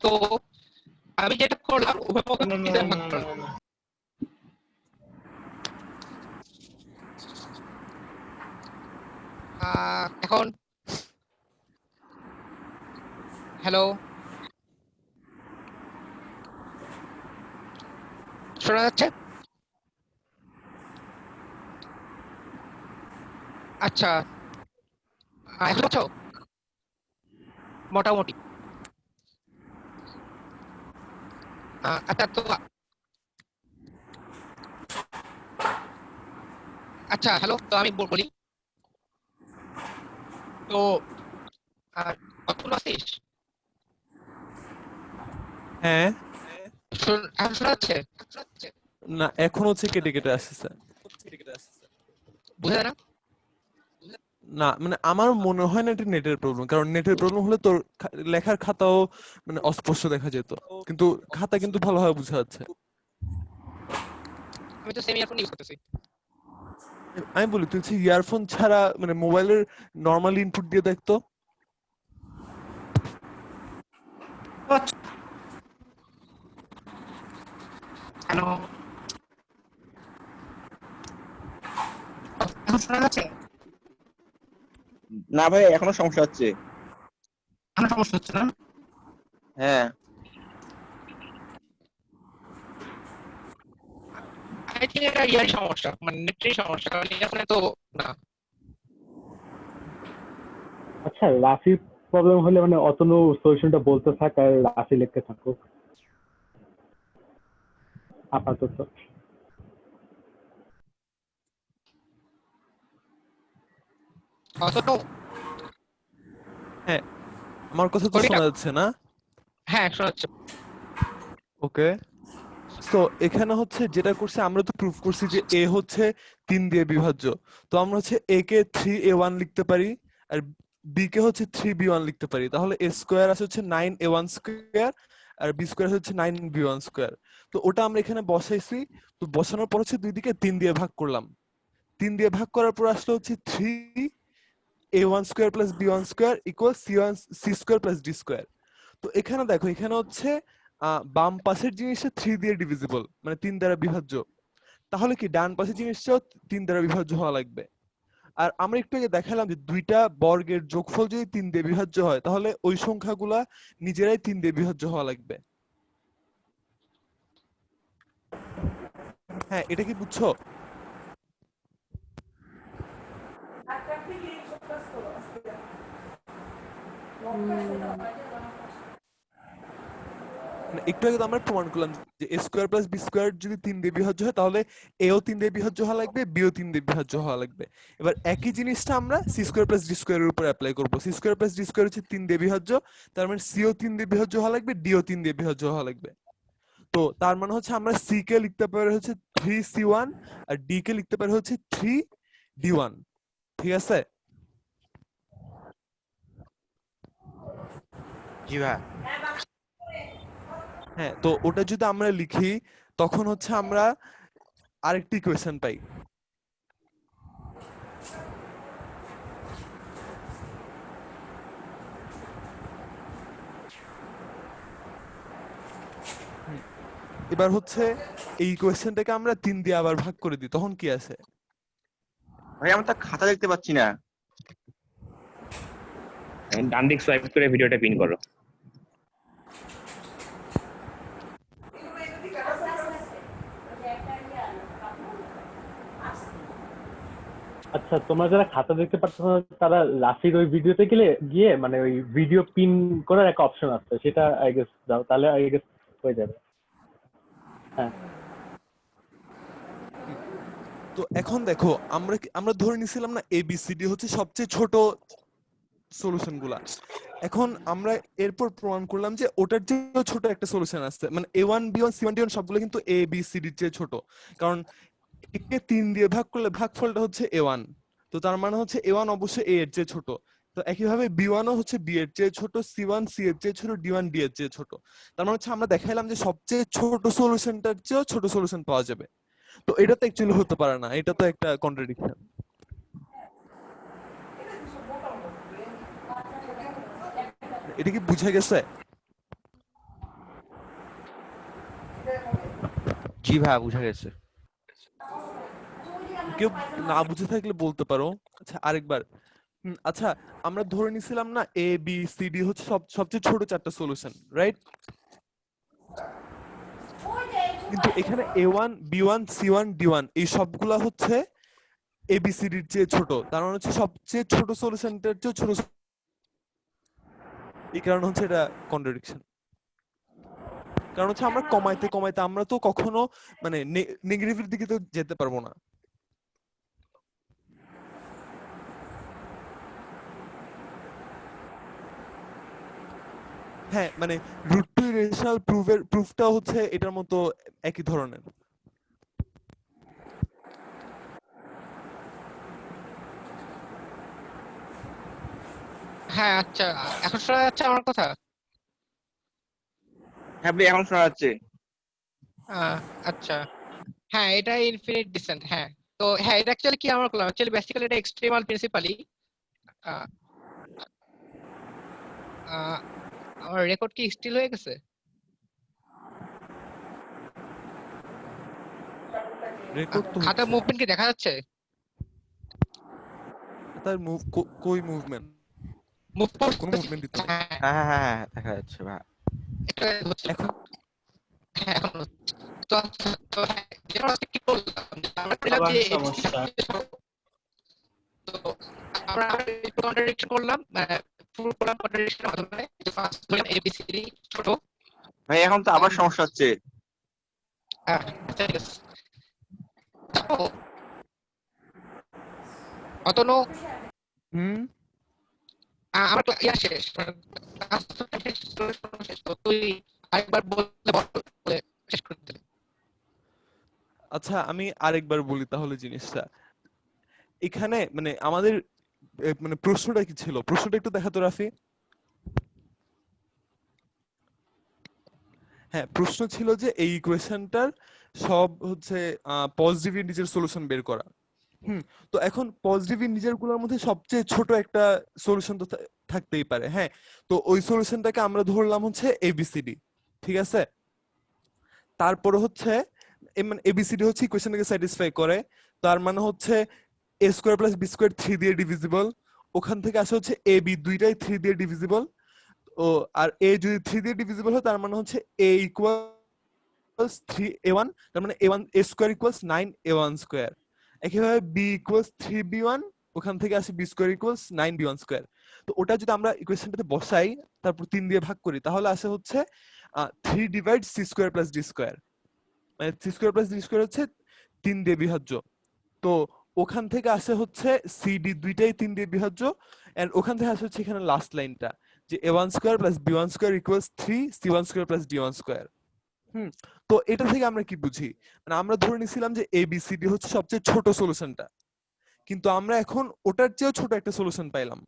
Speaker 1: তো আমি যেটা করলাম উভয়পক্ষকে দিয়ে ভাগ করলাম। এখন হ্যালো, শোনা যাচ্ছে? আচ্ছা এখন আছো মোটামুটি? আচ্ছা তো আচ্ছা হ্যালো, তো আমি বলি তো কতক্ষণ আছিস?
Speaker 19: হ্যাঁ
Speaker 1: এখন শোনা যাচ্ছে?
Speaker 19: না এখন হচ্ছে কেটে কেটে আসতেছে।
Speaker 1: বুঝা যায় না?
Speaker 19: না মানে আমার মনে হয় না এটা নেটের প্রবলেম, কারণ নেটের প্রবলেম হলে তোর লেখার খাতাও মানে অস্পষ্ট দেখা যেত, কিন্তু খাতা কিন্তু ভালোভাবে বোঝা যাচ্ছে।
Speaker 1: আমি তো সেম ইয়ারফোন ইউজ করতেছি।
Speaker 19: আমি বলি তুই হচ্ছে ইয়ারফোন ছাড়া মানে মোবাইলের নরমাল ইনপুট দিয়ে দেখতো।
Speaker 1: হ্যালো, এখন শোনা যাচ্ছে?
Speaker 13: না ভাই এখনো সমস্যা হচ্ছে।
Speaker 1: আমার সমস্যা হচ্ছে না?
Speaker 13: হ্যাঁ
Speaker 1: আই থিঙ্ক এটা ইয়ারই সমস্যা, মানে নেটেরই সমস্যা, কারণ ইয়ারফোনে তো না।
Speaker 20: আচ্ছা, রাফি প্রবলেম হলে মানে অতনু সলিউশনটা বলতে থাক আর রাফি লিখতে থাকুক আপাতত।
Speaker 1: অতনু,
Speaker 19: হ্যাঁ আমার কথা তো শোনা যাচ্ছে না?
Speaker 1: হ্যাঁ শোনা যাচ্ছে।
Speaker 19: ওকে, তো এখানে হচ্ছে যেটা করছে আমরা তো প্রুফ করছি যে এ হচ্ছে 3 দিয়ে বিভাজ্য, তো আমরা হচ্ছে এ কে 3a1 লিখতে পারি আর বি কে হচ্ছে 3b1 লিখতে পারি। তাহলে a স্কয়ার আছে হচ্ছে 9a1 স্কয়ার আর b স্কয়ার হচ্ছে 9b1 স্কয়ার। তো ওটা আমরা এখানে বসাইছি, তো বসানোর পর হচ্ছে দুই দিকে 3 দিয়ে ভাগ করলাম। 3 দিয়ে ভাগ করার পর আসলো হচ্ছে 3a1 square plus b1 square equal c square plus d square. তো এখানে দেখো এখানে হচ্ছে বাম পাশের জিনিসটা 3 দিয়ে ডিভিজিবল, মানে 3 দ্বারা বিভাজ্য, তাহলে কি ডান পাশের জিনিসটাও 3 দ্বারা বিভাজ্য হওয়া লাগবে। আর আমরা একটু আগে দেখালাম যে দুইটা বর্গের যোগফল যদি 3 দিয়ে বিভাজ্য হয় তাহলে ওই সংখ্যাগুলা নিজেরাই 3 দিয়ে বিভাজ্য হওয়া লাগবে। হ্যাঁ এটা কি বুঝছো? একটু আগে তো আমরা প্রমাণ করলাম যে a square plus b square যদি 3 দিয়ে বিভাজ্য হয় তাহলে a ও 3 দিয়ে বিভাজ্য হওয়া লাগবে, b ও 3 দিয়ে বিভাজ্য হওয়া লাগবে। এবার একই জিনিসটা আমরা c স্কয়ার প্লাস d স্কয়ারের উপর অ্যাপ্লাই করব। c square plus d square হচ্ছে 3 দিয়ে বিভাজ্য, তার মানে c ও 3 দিয়ে বিভাজ্য হওয়া লাগবে, d ও 3 দিয়ে বিভাজ্য হওয়া লাগবে। তো তার মানে হচ্ছে আমরা c কে লিখতে পারি হচ্ছে 3c1 আর d কে লিখতে পারি হচ্ছে 3d1। ঠিক আছে?
Speaker 7: জি ভাই।
Speaker 19: হ্যাঁ, তো ওটা যদি আমরা লিখি তখন হচ্ছে আমরা আরেকটি ইকুয়েশন পাই। এবার হচ্ছে এই ইকুয়েশনটাকে আমরা 3 দিয়ে আবার ভাগ করে দিই, তখন কি আছে?
Speaker 13: ভাই আমরা তো খাতা দেখতে পাচ্ছি না।
Speaker 12: ডান দিক সোয়াইপ করে ভিডিওটা পিন করো।
Speaker 20: আচ্ছা, তোমরা যারা খাতা দেখতে পাচ্ছ না তারা রাফির ওই ভিডিওতে গিয়ে মানে ওই ভিডিও পিন করার একটা অপশন আছে, সেটা আই গেস দাও, তাহলে আই গেস হয়ে যাবে। হ্যাঁ,
Speaker 19: তো এখন দেখো আমরা ধরে নিছিলাম না এবিসিডি হচ্ছে সবচেয়ে ছোট সলিউশন গুলা। এখন আমরা এরপর প্রমাণ করলাম যে ওটার যে ছোট একটা সলিউশন আছে, মানে a1 b1 c1 d1 সবগুলো কিন্তু a b c d এর চেয়ে ছোট, কারণ একে 3 দিয়ে ভাগ করলে ভাগফলটা হচ্ছে a1, তো তার মানে হচ্ছে a1 অবশ্যই a এর চেয়ে ছোট। তো একইভাবে b1 ও হচ্ছে b এর চেয়ে ছোট, c1 c এর চেয়ে ছোট, d1 d এর চেয়ে ছোট। তার মানে হচ্ছে আমরা দেখাইলাম যে সবচেয়ে ছোট সলিউশনটার চেয়েও ছোট সলিউশন পাওয়া যাবে। তো এটা তো অ্যাকচুয়ালি হতে পারে না, এটা তো একটা কন্ট্রাডিকশন। এটা কি বুঝা গেছে?
Speaker 7: জি ভাই বুঝা গেছে।
Speaker 19: কেউ না বুঝে থাকলে বলতে পারো। আচ্ছা আরেকবার। আচ্ছা আমরা ধরে নিছিলাম না এ বি সি ডি হচ্ছে সবচেয়ে ছোট 4টা সলিউশন, রাইট? কিন্তু এখানে a1 b1 c1 d1 এই সবগুলা হচ্ছে ABCD এর চেয়ে ছোট, তার মানে হচ্ছে সবচেয়ে ছোট সলিউশনটার চেয়ে ছোট, এই কারণে হচ্ছে এটা কন্ট্রাডিকশন। কারণ হচ্ছে আমরা কমাইতে কমাইতে আমরা তো কখনো মানে নেগেটিভের দিকে তো যেতে পারবো না। হ্যাঁ মানে রুট টু রেশনাল প্রুফটা হচ্ছে এটার মতো একই ধরনের।
Speaker 1: হ্যাঁ আচ্ছা, এখন শোনা যাচ্ছে আমার কথা?
Speaker 13: হ্যাঁ ভাই এখন শোনা যাচ্ছে।
Speaker 1: আচ্ছা হ্যাঁ, এটা ইনফিনিট ডিসেন্ট। হ্যাঁ তো হ্যাঁ, এটা অ্যাকচুয়ালি কি আমরা করলাম, অ্যাকচুয়ালি বেসিক্যালি এটা এক্সট্রিমাল প্রিন্সিপালি। আমার রেকর্ড কি স্টিল হয়ে গেছে?
Speaker 19: রেকর্ড তো
Speaker 1: খাতা
Speaker 19: হচ্ছে।
Speaker 1: মুভমেন্ট কি দেখা যাচ্ছে?
Speaker 19: তার মুভ কই মুভমেন্ট?
Speaker 1: মুভ
Speaker 19: কোন মুভমেন্ট দিতে?
Speaker 7: হ্যাঁ হ্যাঁ হ্যাঁ দেখা যাচ্ছে ভাই।
Speaker 1: এটা হচ্ছে
Speaker 19: এখন
Speaker 1: হ্যাঁ এখন হচ্ছে। তো তো হ্যাঁ, যেটা হচ্ছে কি করলাম, আমরা করলাম
Speaker 3: আবার
Speaker 1: যে
Speaker 3: সমস্যা।
Speaker 1: তো আমরা কন্ট্রাডিকশন করলাম, ফুল করলাম কন্ট্রাডিকশনের মাধ্যমে, যে ফার্স্ট ধরলাম এবিসিডি ছোট।
Speaker 13: ভাই এখন তো আবার সমস্যা হচ্ছে।
Speaker 1: আচ্ছা ঠিক আছে। তারপর অতনো আমার ইয়া শেষ, শেষ তো তুই আরেকবার বলে শেষ করে দিলে।
Speaker 19: আচ্ছা আমি আরেকবার বলি তাহলে জিনিসটা। এখানে মানে আমাদের মানে প্রশ্নটা কি ছিল? প্রশ্নটা একটু দেখাতো রাফি। হ্যাঁ প্রশ্ন ছিল যে এই ইকুয়েশনটার সব হচ্ছে পজিটিভ ইন্টিজার সলিউশন বের করা। তো এখন পজিটিভ ইন্টিজার গুলোর মধ্যে সবচেয়ে ছোট একটা সলিউশন তো থাকতেই পারে। হ্যাঁ তো ওই সলিউশনটাকে আমরা ধরলাম হচ্ছে এবিসিডি, ঠিক আছে? তারপরে হচ্ছে মানে এবিসিডি হচ্ছে ইকুয়েশনটাকে স্যাটিসফাই করে, তার মানে হচ্ছে এ স্কোয়ার প্লাস বি স্কোয়ার 3 দিয়ে ডিভিজিবল। ওখান থেকে আসে হচ্ছে এ বি দুইটাই 3 দিয়ে ডিভিজিবল। ও আর এ যদি 3 দিয়ে ডিভিজিবল হয় তার মানে হচ্ছে এ ইকুয়ালস 3a1, তার মানে a1 a square equals 9a1 square. একইভাবে b ইকুয়ালস 3b1, ওখান থেকে আসে b square equals 9b1 square. তো ওটা যদি আমরা ইকুয়েশনটাতে বসাই তারপর 3 দিয়ে ভাগ করি তাহলে আসে হচ্ছে 3 divide c square plus d square, মানে c square plus d square হচ্ছে 3 দিয়ে বিভাজ্য। তো ওখান থেকে আসে হচ্ছে cd দুইটাই 3 দিয়ে বিভাজ্য, এন্ড ওখান থেকে আসে হচ্ছে এখানে লাস্ট লাইনটা যে a1 square plus b1 square equals 3 c1 square plus d1 square. তো এটা থেকে আমরা কি বুঝি, মানে আমরা ধরে নিছিলাম যে abcd হচ্ছে সবচেয়ে ছোট সলিউশনটা, কিন্তু আমরা এখন ওটার চেয়েও ছোট একটা সলিউশন পাইলাম।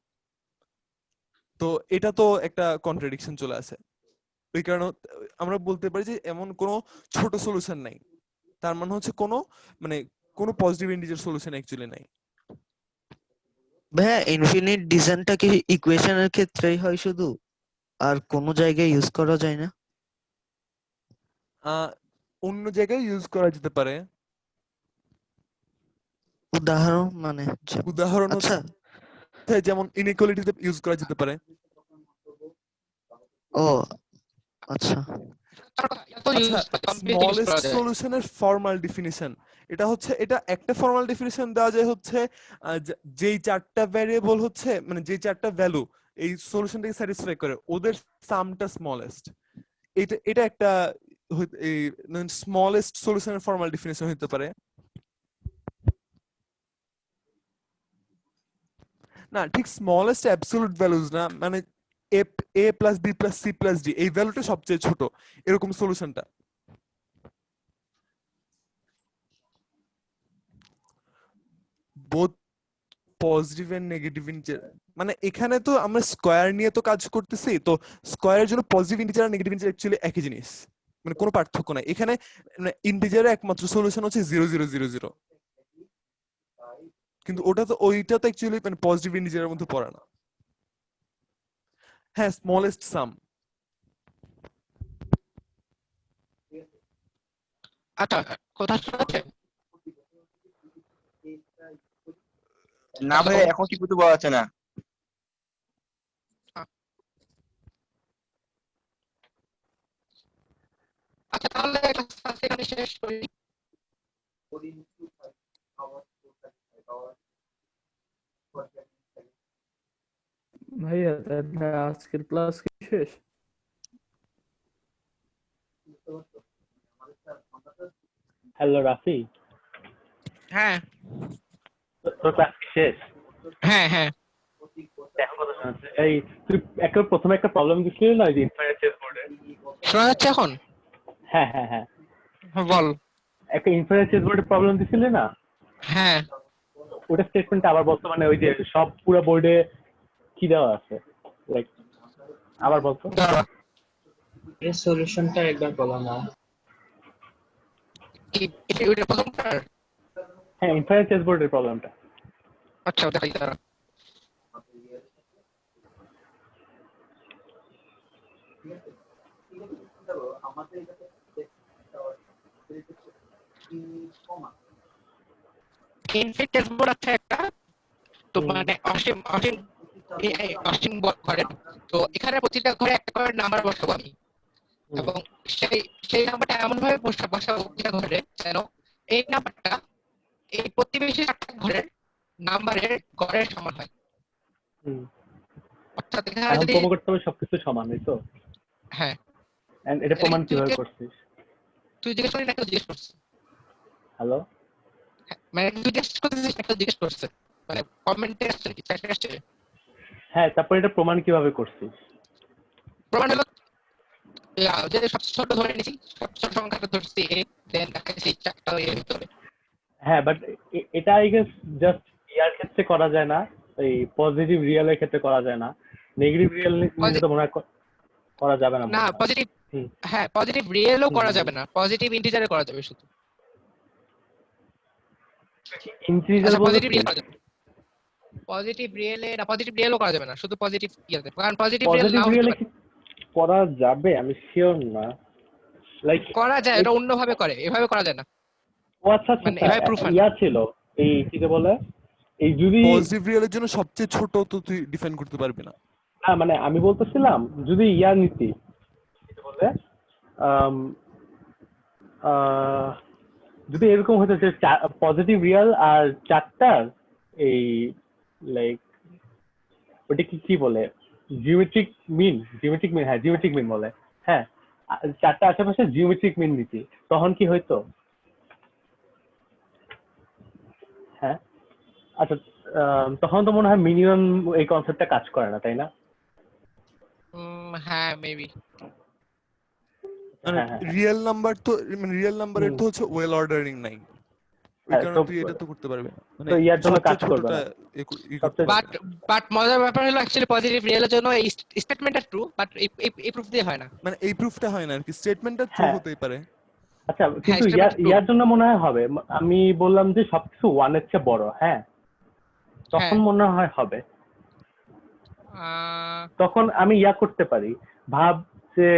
Speaker 19: তো এটা তো একটা কন্ট্রাডিকশন চলে আসে। ওই কারণে আমরা বলতে পারি যে এমন কোনো ছোট সলিউশন নাই, তার মানে হচ্ছে কোনো মানে কোনো পজিটিভ ইন্টিজার সলিউশন অ্যাকচুয়ালি নাই।
Speaker 11: ভাইয়া ইনফিনিট ডিজাইনটা কি ইকুয়েশনের ক্ষেত্রেই হয় শুধু, আর কোনো জায়গায় ইউজ করা যায় না?
Speaker 19: অন্য জায়গায় ইউজ করা যেতে পারে।
Speaker 11: উদাহরণ মানে
Speaker 19: উদাহরণ
Speaker 11: আচ্ছা
Speaker 19: হচ্ছে যেমন ইনইকুয়ালিটিতে ইউজ করা যেতে পারে।
Speaker 11: ও আচ্ছা
Speaker 19: স্মলেস্ট সলিউশনের ফর্মাল ডেফিনিশন এটা হচ্ছে, এটা একটা ফর্মাল ডেফিনিশন দেওয়া যায় হচ্ছে যেই চারটা ভ্যারিয়েবল হচ্ছে মানে যেই চারটা ভ্যালু এই সলিউশনটাকে স্যাটিসফাই করে ওদের সামটা স্মলেস্ট। এটা এটা একটা এই স্মলেস্ট সলিউশনের ফর্মাল ডেফিনিশন হতে পারে। না ঠিক স্মলেস্ট অ্যাবসলিউট ভ্যালুজ না, মানে a plus b plus c plus d এই ভ্যালুটা সবচেয়ে ছোট এরকম সলিউশনটা। Both positive and negative integer, মানে এখানে তো আমরা স্কয়ার নিয়ে তো কাজ করতেছি, তো স্কয়ারের জন্য পজিটিভ ইন্টিজার আর নেগেটিভ ইন্টিজার অ্যাকচুয়ালি একই জিনিস, মানে কোনো পার্থক্য নাই এখানে। ইন্টিজারের একমাত্র সলিউশন হচ্ছে 0 0 0 0, কিন্তু ওটা তো ওইটা তো অ্যাকচুয়ালি মানে পজিটিভ ইন্টিজারের মধ্যে পড়ে না। হ্যাঁ স্মলেস্ট সাম।
Speaker 1: আচ্ছা কথা শুনছেন?
Speaker 13: না ভাই এখন ঠিক মতো বলা যাচ্ছে না।
Speaker 1: আচ্ছা তাহলে ক্লাস এখানে শেষ করি।
Speaker 15: ভাইয়া তাহলে আজকের ক্লাস কি শেষ?
Speaker 20: হ্যালো রাফি,
Speaker 1: হ্যাঁ
Speaker 20: তোর ক্লাস কি শেষ?
Speaker 1: হ্যাঁ হ্যাঁ
Speaker 20: এখন কথা শোনা যাচ্ছে। এই তুই একটা প্রথমে একটা প্রবলেম দিছিলি না ওই যে ইনফাইনাইট চেস বোর্ডে?
Speaker 1: শোনা যাচ্ছে এখন?
Speaker 20: হ্যাঁ হ্যাঁ হ্যাঁ
Speaker 1: বল।
Speaker 20: একটা ইনফাইনাইট চেস বোর্ডে প্রবলেম দিছিলি না?
Speaker 1: হ্যাঁ
Speaker 20: ওটা স্টেটমেন্ট আবার বলতো, মানে ওই যে সব পুরো বোর্ডে কি দেওয়া আছে? লাইক আবার বলতো।
Speaker 3: এর সলিউশনটা একবার বলো না।
Speaker 1: এটা প্রথমটা?
Speaker 20: হ্যাঁ, ইনফারেন্স চেসবোর্ডের প্রবলেমটা।
Speaker 1: আচ্ছা দেখাই দাঁড়া। ইনফিনিট চেসবোর্ড আছে একটা, তো মানে অসীম অসীম অসীম ঘরে, তো এখানে প্রতিটা ঘরে একটা করে নাম্বার বসাবো আমি, এবং সেই নাম্বারটা এমন ভাবে বসাবো প্রতিটা ঘরে যেন এই নাম্বারটা এই প্রতিবেশী একটা ঘরের নাম্বারের গড়ের সমান হয়। অর্থাৎ এখানে
Speaker 20: এখন
Speaker 1: যদি
Speaker 20: প্রমাণ করতে হবে সবকিছু সমান, এই তো?
Speaker 1: হ্যাঁ।
Speaker 20: এন্ড এটা প্রমাণ কিভাবে করছিস?
Speaker 1: তুই জিজ্ঞেস করি না, কেউ জিজ্ঞেস করছে।
Speaker 20: হ্যালো,
Speaker 1: মানে তুই জিজ্ঞেস করতেছিস, একটা জিজ্ঞেস করছে, মানে কমেন্টে আসছে কি চ্যাটে আসছে।
Speaker 20: হ্যাঁ, তারপর এটা প্রমাণ কিভাবে করছিস?
Speaker 1: প্রমাণ হলো যে সবচেয়ে ছোট ধরে নিছি, সবচেয়ে ছোট সংখ্যাটা ধরছি এ, দেন দেখাইছি চারটা এর ভিতরে।
Speaker 20: হ্যাঁ, বাট এটা আই গেস জাস্ট ইয়ার ক্ষেত্রে করা যায় না, এই পজিটিভ রিয়েলের ক্ষেত্রে করা যায় না, নেগেটিভ রিয়েল নিয়ে তো মনে হয় করা যাবে না।
Speaker 1: না পজিটিভ, হ্যাঁ পজিটিভ রিয়েলও করা যাবে না, পজিটিভ ইন্টিজারে করা যাবে শুধু।
Speaker 20: ইন্টিজার
Speaker 1: পজিটিভ রিয়েল করা যাবে, পজিটিভ রিয়েলে না, পজিটিভ রিয়েলও করা যাবে না, শুধু পজিটিভ ইয়াতে, কারণ পজিটিভ রিয়েল নাও হতে পারে।
Speaker 20: করা যাবে, আমি শিওর না। লাইক
Speaker 1: করা যায়, এটা অন্যভাবে করে, এভাবে করা যায় না।
Speaker 20: ও আচ্ছা আচ্ছা, ইয়া ছিল এই কি বলে, এই যদি
Speaker 19: পজিটিভ রিয়েলের জন্য সবচেয়ে ছোট তো তুই ডিফাইন করতে পারবি না।
Speaker 20: হ্যাঁ, মানে আমি বলতেছিলাম যদি ইয়া নীতি কি বলে, যদি এরকম হতো যে পজিটিভ রিয়েল আর চারটার এই লাইক ওটা কি বলে, জিওমেট্রিক মিন, হ্যাঁ জিওমেট্রিক মিন বলে, হ্যাঁ চারটা আশেপাশে জিওমেট্রিক মিন নীতি, তখন কি হইতো? হ্যাঁ আচ্ছা, তখন তো মনে হয় মিনিমাম এই কনসেপ্টটা কাজ করে না, তাই না?
Speaker 1: হ্যাঁ মেবি।
Speaker 19: মানে রিয়েল নাম্বার তো, মানে রিয়েল নাম্বারের তো হচ্ছে ওয়েল অর্ডারিং নাই, ওই কারণে তুই এটা তো করতে পারবি না, মানে
Speaker 20: তো ইয়ার জন্য কাজ করবে না।
Speaker 1: বাট মজার ব্যাপার হলো অ্যাকচুয়ালি পজিটিভ রিয়েলের জন্য এই স্টেটমেন্টটা ট্রু, বাট এই প্রুফ দিয়ে হয় না,
Speaker 19: মানে এই প্রুফটা হয় না আর কি, স্টেটমেন্টটা ট্রু হতেই পারে।
Speaker 20: আচ্ছা, কিন্তু ইয়ার জন্য মনে হয় হবে, আমি বললাম যে সবকিছু ওয়ান এর চেয়ে বড়, হ্যাঁ তখন মনে হয় হবে, তখন আমি ইয়া করতে পারি, ভাব যে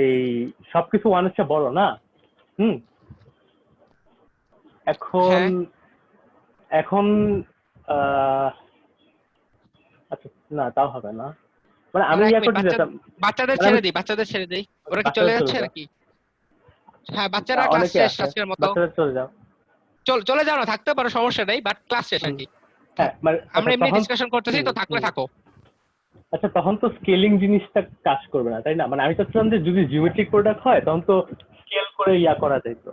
Speaker 20: এই সবকিছু ওয়ান এর চেয়ে বড় না, এখন আচ্ছা না তাও হবে না, মানে আমি ইয়া করতে যেতাম।
Speaker 1: বাচ্চাদের ছেড়ে দেই, ওরা কি চলে যাচ্ছে নাকি? হ্যাঁ বাচ্চারা ক্লাস শেষ আজকের মতো, চলে যাও না, থাকতে পারো সমস্যা নাই, বাট ক্লাস শেষ আর কি।
Speaker 20: হ্যাঁ মানে
Speaker 1: আমরা এমনি ডিসকাশন করতেছি, তো থাকলে থাকো।
Speaker 20: আচ্ছা, তখন তো স্কেলিং জিনিসটা কাজ করবে না, তাই না? মানে আমি চাচ্ছিলাম যে যদি জিওমেট্রিক প্রোডাক্ট হয় তখন তো স্কেল করে ইয়া করা যেত।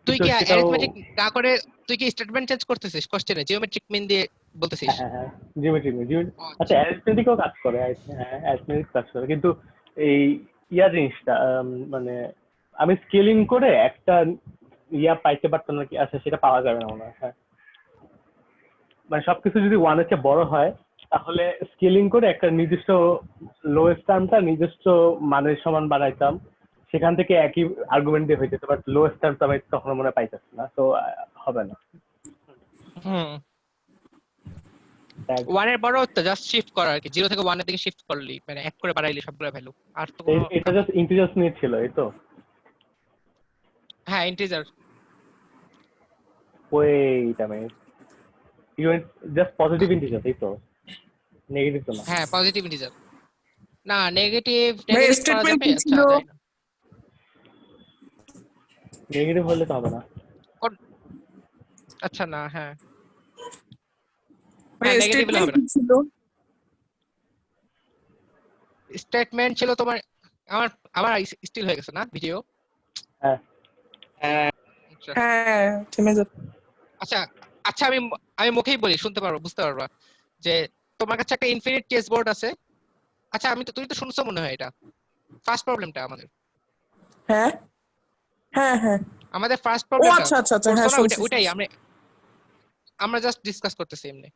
Speaker 1: তুই কি অ্যারিথমেটিক না করে তুই কি স্টেটমেন্ট চেঞ্জ করতেছিস কোশ্চেনে, জিওমেট্রিক মিন দিয়ে বলতেছিস?
Speaker 20: হ্যাঁ জিওমেট্রিক মিন, আচ্ছা অ্যারিথমেটিকও কাজ করে, হ্যাঁ অ্যারিথমেটিক কাজ করে, কিন্তু এই ইয়া জিনিসটা মানে আমি স্কেলিং করে একটা ইয়া পাইতে পারতাম নাকি? আচ্ছা সেটা পাওয়া যাবে না মনে হয়। হ্যাঁ মানে সবকিছু যদি ওয়ান এর চেয়ে বড় হয় তাহলে স্কেলিং করে একটা নির্দিষ্ট লোয়েস্ট টার্মটা নির্দিষ্ট মানের সমান বানাইতাম, সেখান থেকে একই আর্গুমেন্ট দিয়ে হয়ে যেত, বাট লোয়েস্ট টার্মটা আমি তখন মনে হয় পাইতেছি না, তো হবে না।
Speaker 1: ওয়ান এর বড় তো জাস্ট শিফট করা আর কি, 0 থেকে 1 এর দিকে শিফট করলি, মানে এক করে বাড়াইলি সবগুলো ভ্যালু, আর তো
Speaker 20: এটা জাস্ট ইন্টিজারস নিয়ে ছিল, এই তো?
Speaker 1: হ্যাঁ integer.
Speaker 20: Wait a minute, you just positive integer, এই তো? নেগেটিভ তো না?
Speaker 1: হ্যাঁ পজিটিভ ইন্টিজার না, নেগেটিভ
Speaker 8: স্টেটমেন্ট কি ছিল?
Speaker 20: নেগেটিভ হলে তো হবে না।
Speaker 1: আচ্ছা না, হ্যাঁ
Speaker 8: স্টেটমেন্ট কি ছিল?
Speaker 1: স্টেটমেন্ট ছিল তোমার, আমার স্টিল হয়ে গেছে না ভিডিও?
Speaker 20: হ্যাঁ
Speaker 8: হ্যাঁ থেমে যাবে।
Speaker 1: আচ্ছা আচ্ছা, আমি মুখেই বলি, শুনতে পারবো, বুঝতে পারবা, যে তোমার কাছে একটা ইনফিনিট কেস বোর্ড আছে। আচ্ছা তুমি তো শুনছো মনে হয়, এটা ফার্স্ট প্রবলেমটা আমাদের।
Speaker 8: হ্যাঁ হ্যাঁ হ্যাঁ
Speaker 1: আমাদের ফার্স্ট
Speaker 8: ও
Speaker 1: প্রবলেমটা,
Speaker 8: আচ্ছা আচ্ছা আচ্ছা, হ্যাঁ শুনছি।
Speaker 1: ওইটাই আমরা জাস্ট ডিসকাস করতেছি এমনি।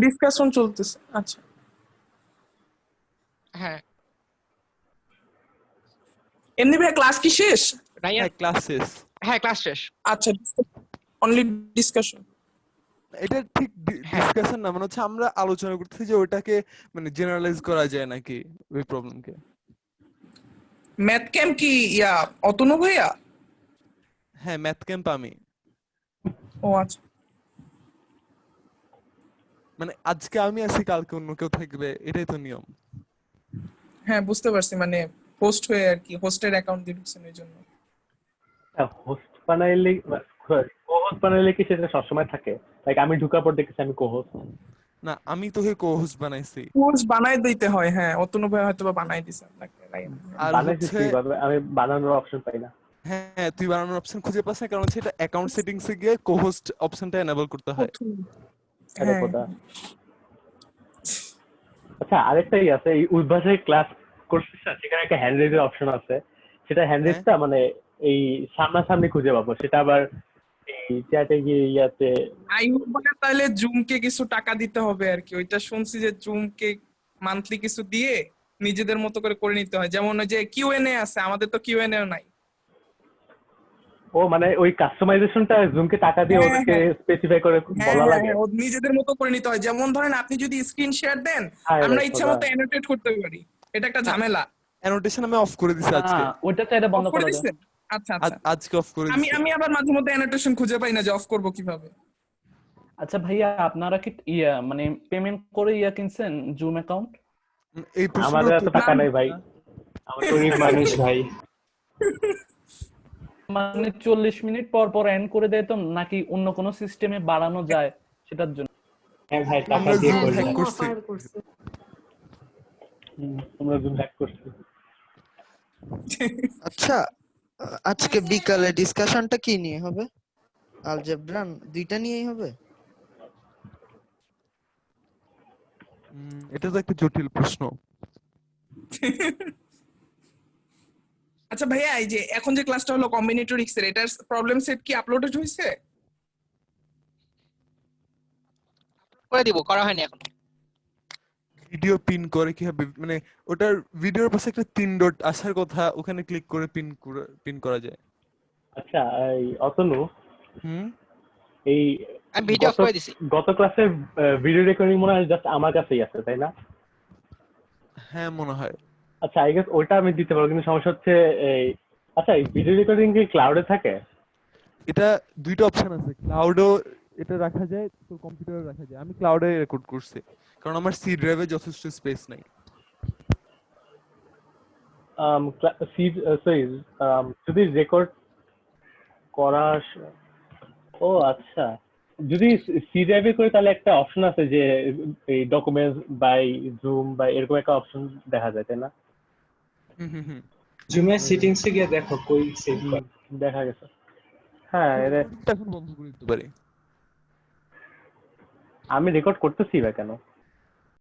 Speaker 8: ডিসকাশন চলতেছে। আচ্ছা
Speaker 1: হ্যাঁ
Speaker 8: এমনি ভাই ক্লাস কি শেষ?
Speaker 1: রাইয়ান
Speaker 19: ক্লাস শেষ।
Speaker 1: হ্যাঁ ক্লাস শেষ।
Speaker 8: আচ্ছা অনলি ডিসকাশন।
Speaker 19: এটা ঠিক ডিসকাশন না, মানে হচ্ছে আমরা আলোচনা করতেছি যে ওটাকে মানে জেনারেলাইজ করা যায় নাকি ওই প্রবলেমকে।
Speaker 8: ম্যাথ ক্যাম্প কি ইয়া অতনু ভাইয়া?
Speaker 19: হ্যাঁ ম্যাথ ক্যাম্প আমি।
Speaker 8: ও আচ্ছা
Speaker 19: মানে আজকে আমি আছি কালকে অন্য কেউ থাকবে, এটাই তো নিয়ম।
Speaker 8: হ্যাঁ বুঝতে পারছি, মানে হোস্ট হয়ে আর কি, হোস্টের অ্যাকাউন্ট দিয়ে ঢুকছেন এই জন্য।
Speaker 20: হোস্ট বানাইলে কো-হোস্ট বানাইলে কি সেটা সবসময় থাকে? লাইক আমি ঢুকার পর দেখেছি আমি কো-হোস্ট।
Speaker 19: না আমি তোকে কো-হোস্ট বানাইছি।
Speaker 8: হোস্ট বানাই দিতে হয়, হ্যাঁ অতনু ভাই হয়তো বা বানাই দিছে আপনাকে।
Speaker 19: আর
Speaker 20: বানাইছি
Speaker 19: হচ্ছে
Speaker 20: কিভাবে? আমি বানানোর অপশন পাই না।
Speaker 19: হ্যাঁ তুই বানানোর অপশন খুঁজে পাস না, কারণ হচ্ছে এটা অ্যাকাউন্ট সেটিংস এ গিয়ে কো-হোস্ট অপশনটা এনেবল করতে হয়।
Speaker 20: আরে খোদা। আচ্ছা আরেকটাই আছে, এই উদ্ভাসের ক্লাস করছিস না, সেখানে একটা হ্যান্ড রেজের অপশন আছে। সেটা হ্যান্ড রেজটা মানে এই সামনাসামনি খুঁজে পাবো, সেটা আবার এই চ্যাটে গিয়ে ইয়াতে।
Speaker 8: আই হোপ মানে তাহলে জুমকে কিছু টাকা দিতে হবে আর কি। ওইটা শুনছি যে জুমকে মান্থলি কিছু দিয়ে নিজেদের মতো করে নিতে হয়। যেমন ওই যে কিউএনএ আছে, আমাদের তো কিউএনএ নাই।
Speaker 20: ও মানে ওই কাস্টমাইজেশনটা জুমকে টাকা দিয়ে ওদেরকে স্পেসিফাই করে বলা লাগে।
Speaker 8: হ্যাঁ, নিজেদের মতো করে নিতে হয়। যেমন ধরেন আপনি যদি স্ক্রিন শেয়ার দেন, আমরা ইচ্ছা মতো অ্যানোটেট করতে পারি। এটা একটা ঝামেলা।
Speaker 19: অ্যানোটেশন আমি অফ করে দিছি আজকে।
Speaker 15: ওটা চাইলে বন্ধ করে
Speaker 8: দিছে।
Speaker 15: দেন।
Speaker 8: আচ্ছা আচ্ছা
Speaker 19: আজকে অফ করে
Speaker 8: আমি
Speaker 19: দিছি।
Speaker 8: আমি আবার মাঝে মধ্যে অ্যানোটেশন খুঁজে পাই না যে অফ করব কিভাবে।
Speaker 15: আচ্ছা ভাইয়া আপনারা কি মানে পেমেন্ট করে কিনছেন জুম অ্যাকাউন্ট?
Speaker 19: এই
Speaker 20: আমাদের এত টাকা নাই ভাই, আমরা গরিব মানুষ ভাই।
Speaker 15: মানে 40 মিনিট পর পর এন্ড করে দেয় তো, নাকি অন্য কোনো সিস্টেমে বাড়ানো যায় সেটার জন্য?
Speaker 20: হ্যাঁ ভাই টাকা দিয়ে
Speaker 19: হ্যাক করছি।
Speaker 20: আমরা জুম হ্যাক করছি।
Speaker 11: আচ্ছা আজকে বিকালে ডিসকাশনটা কি নিয়ে হবে? আলজেব্রা দুইটা নিয়েই হবে?
Speaker 19: এটা তো একটা জটিল প্রশ্ন।
Speaker 8: আচ্ছা ভাইয়া এই যে এখন যে ক্লাসটা হলো কম্বিনেটরিক্স এর, এটার প্রবলেম সেট কি আপলোডেড হইছে?
Speaker 1: করে দিব, করা হয়নি এখন।
Speaker 19: ভিডিও পিন করে কিভাবে, মানে ওটার ভিডিওর পাশে একটা 3 ডট আসার কথা, ওখানে ক্লিক করে পিন করা যায়।
Speaker 20: আচ্ছা এই অতনু, এই
Speaker 1: আমি ভিডিও অফ করে দিছি।
Speaker 20: গত ক্লাসে ভিডিও রেকর্ডিং মনে হয় জাস্ট আমার কাছেই আছে তাই না?
Speaker 19: হ্যাঁ মনে হয়।
Speaker 20: আচ্ছা আই গেস ওইটা আমি দিতে পারবো, কিন্তু সমস্যা হচ্ছে এই আচ্ছা এই ভিডিও রেকর্ডিং কি ক্লাউডে থাকে?
Speaker 19: এটা দুইটা অপশন আছে, ক্লাউডও এটা রাখা যায়, তো কম্পিউটারে রাখা যায়। আমি ক্লাউডে রেকর্ড করছি কারণ আমার সি ড্রাইভে যথেষ্ট স্পেস নাই।
Speaker 20: যদি রেকর্ড করা, ও আচ্ছা যদি সি ড্রাইভে করে তাহলে একটা অপশন আছে যে এই ডকুমেন্টস বাই জুম বা এরকম একটা অপশন দেখা যায় তাই না?
Speaker 3: জুমের সেটিংস এ গিয়ে দেখো কই সেভ করে
Speaker 20: দেখা গেছে। হ্যাঁ
Speaker 19: এখন বন্ধ করে দিতে পারি।
Speaker 20: আমি রেকর্ড করতেছি বা কেন?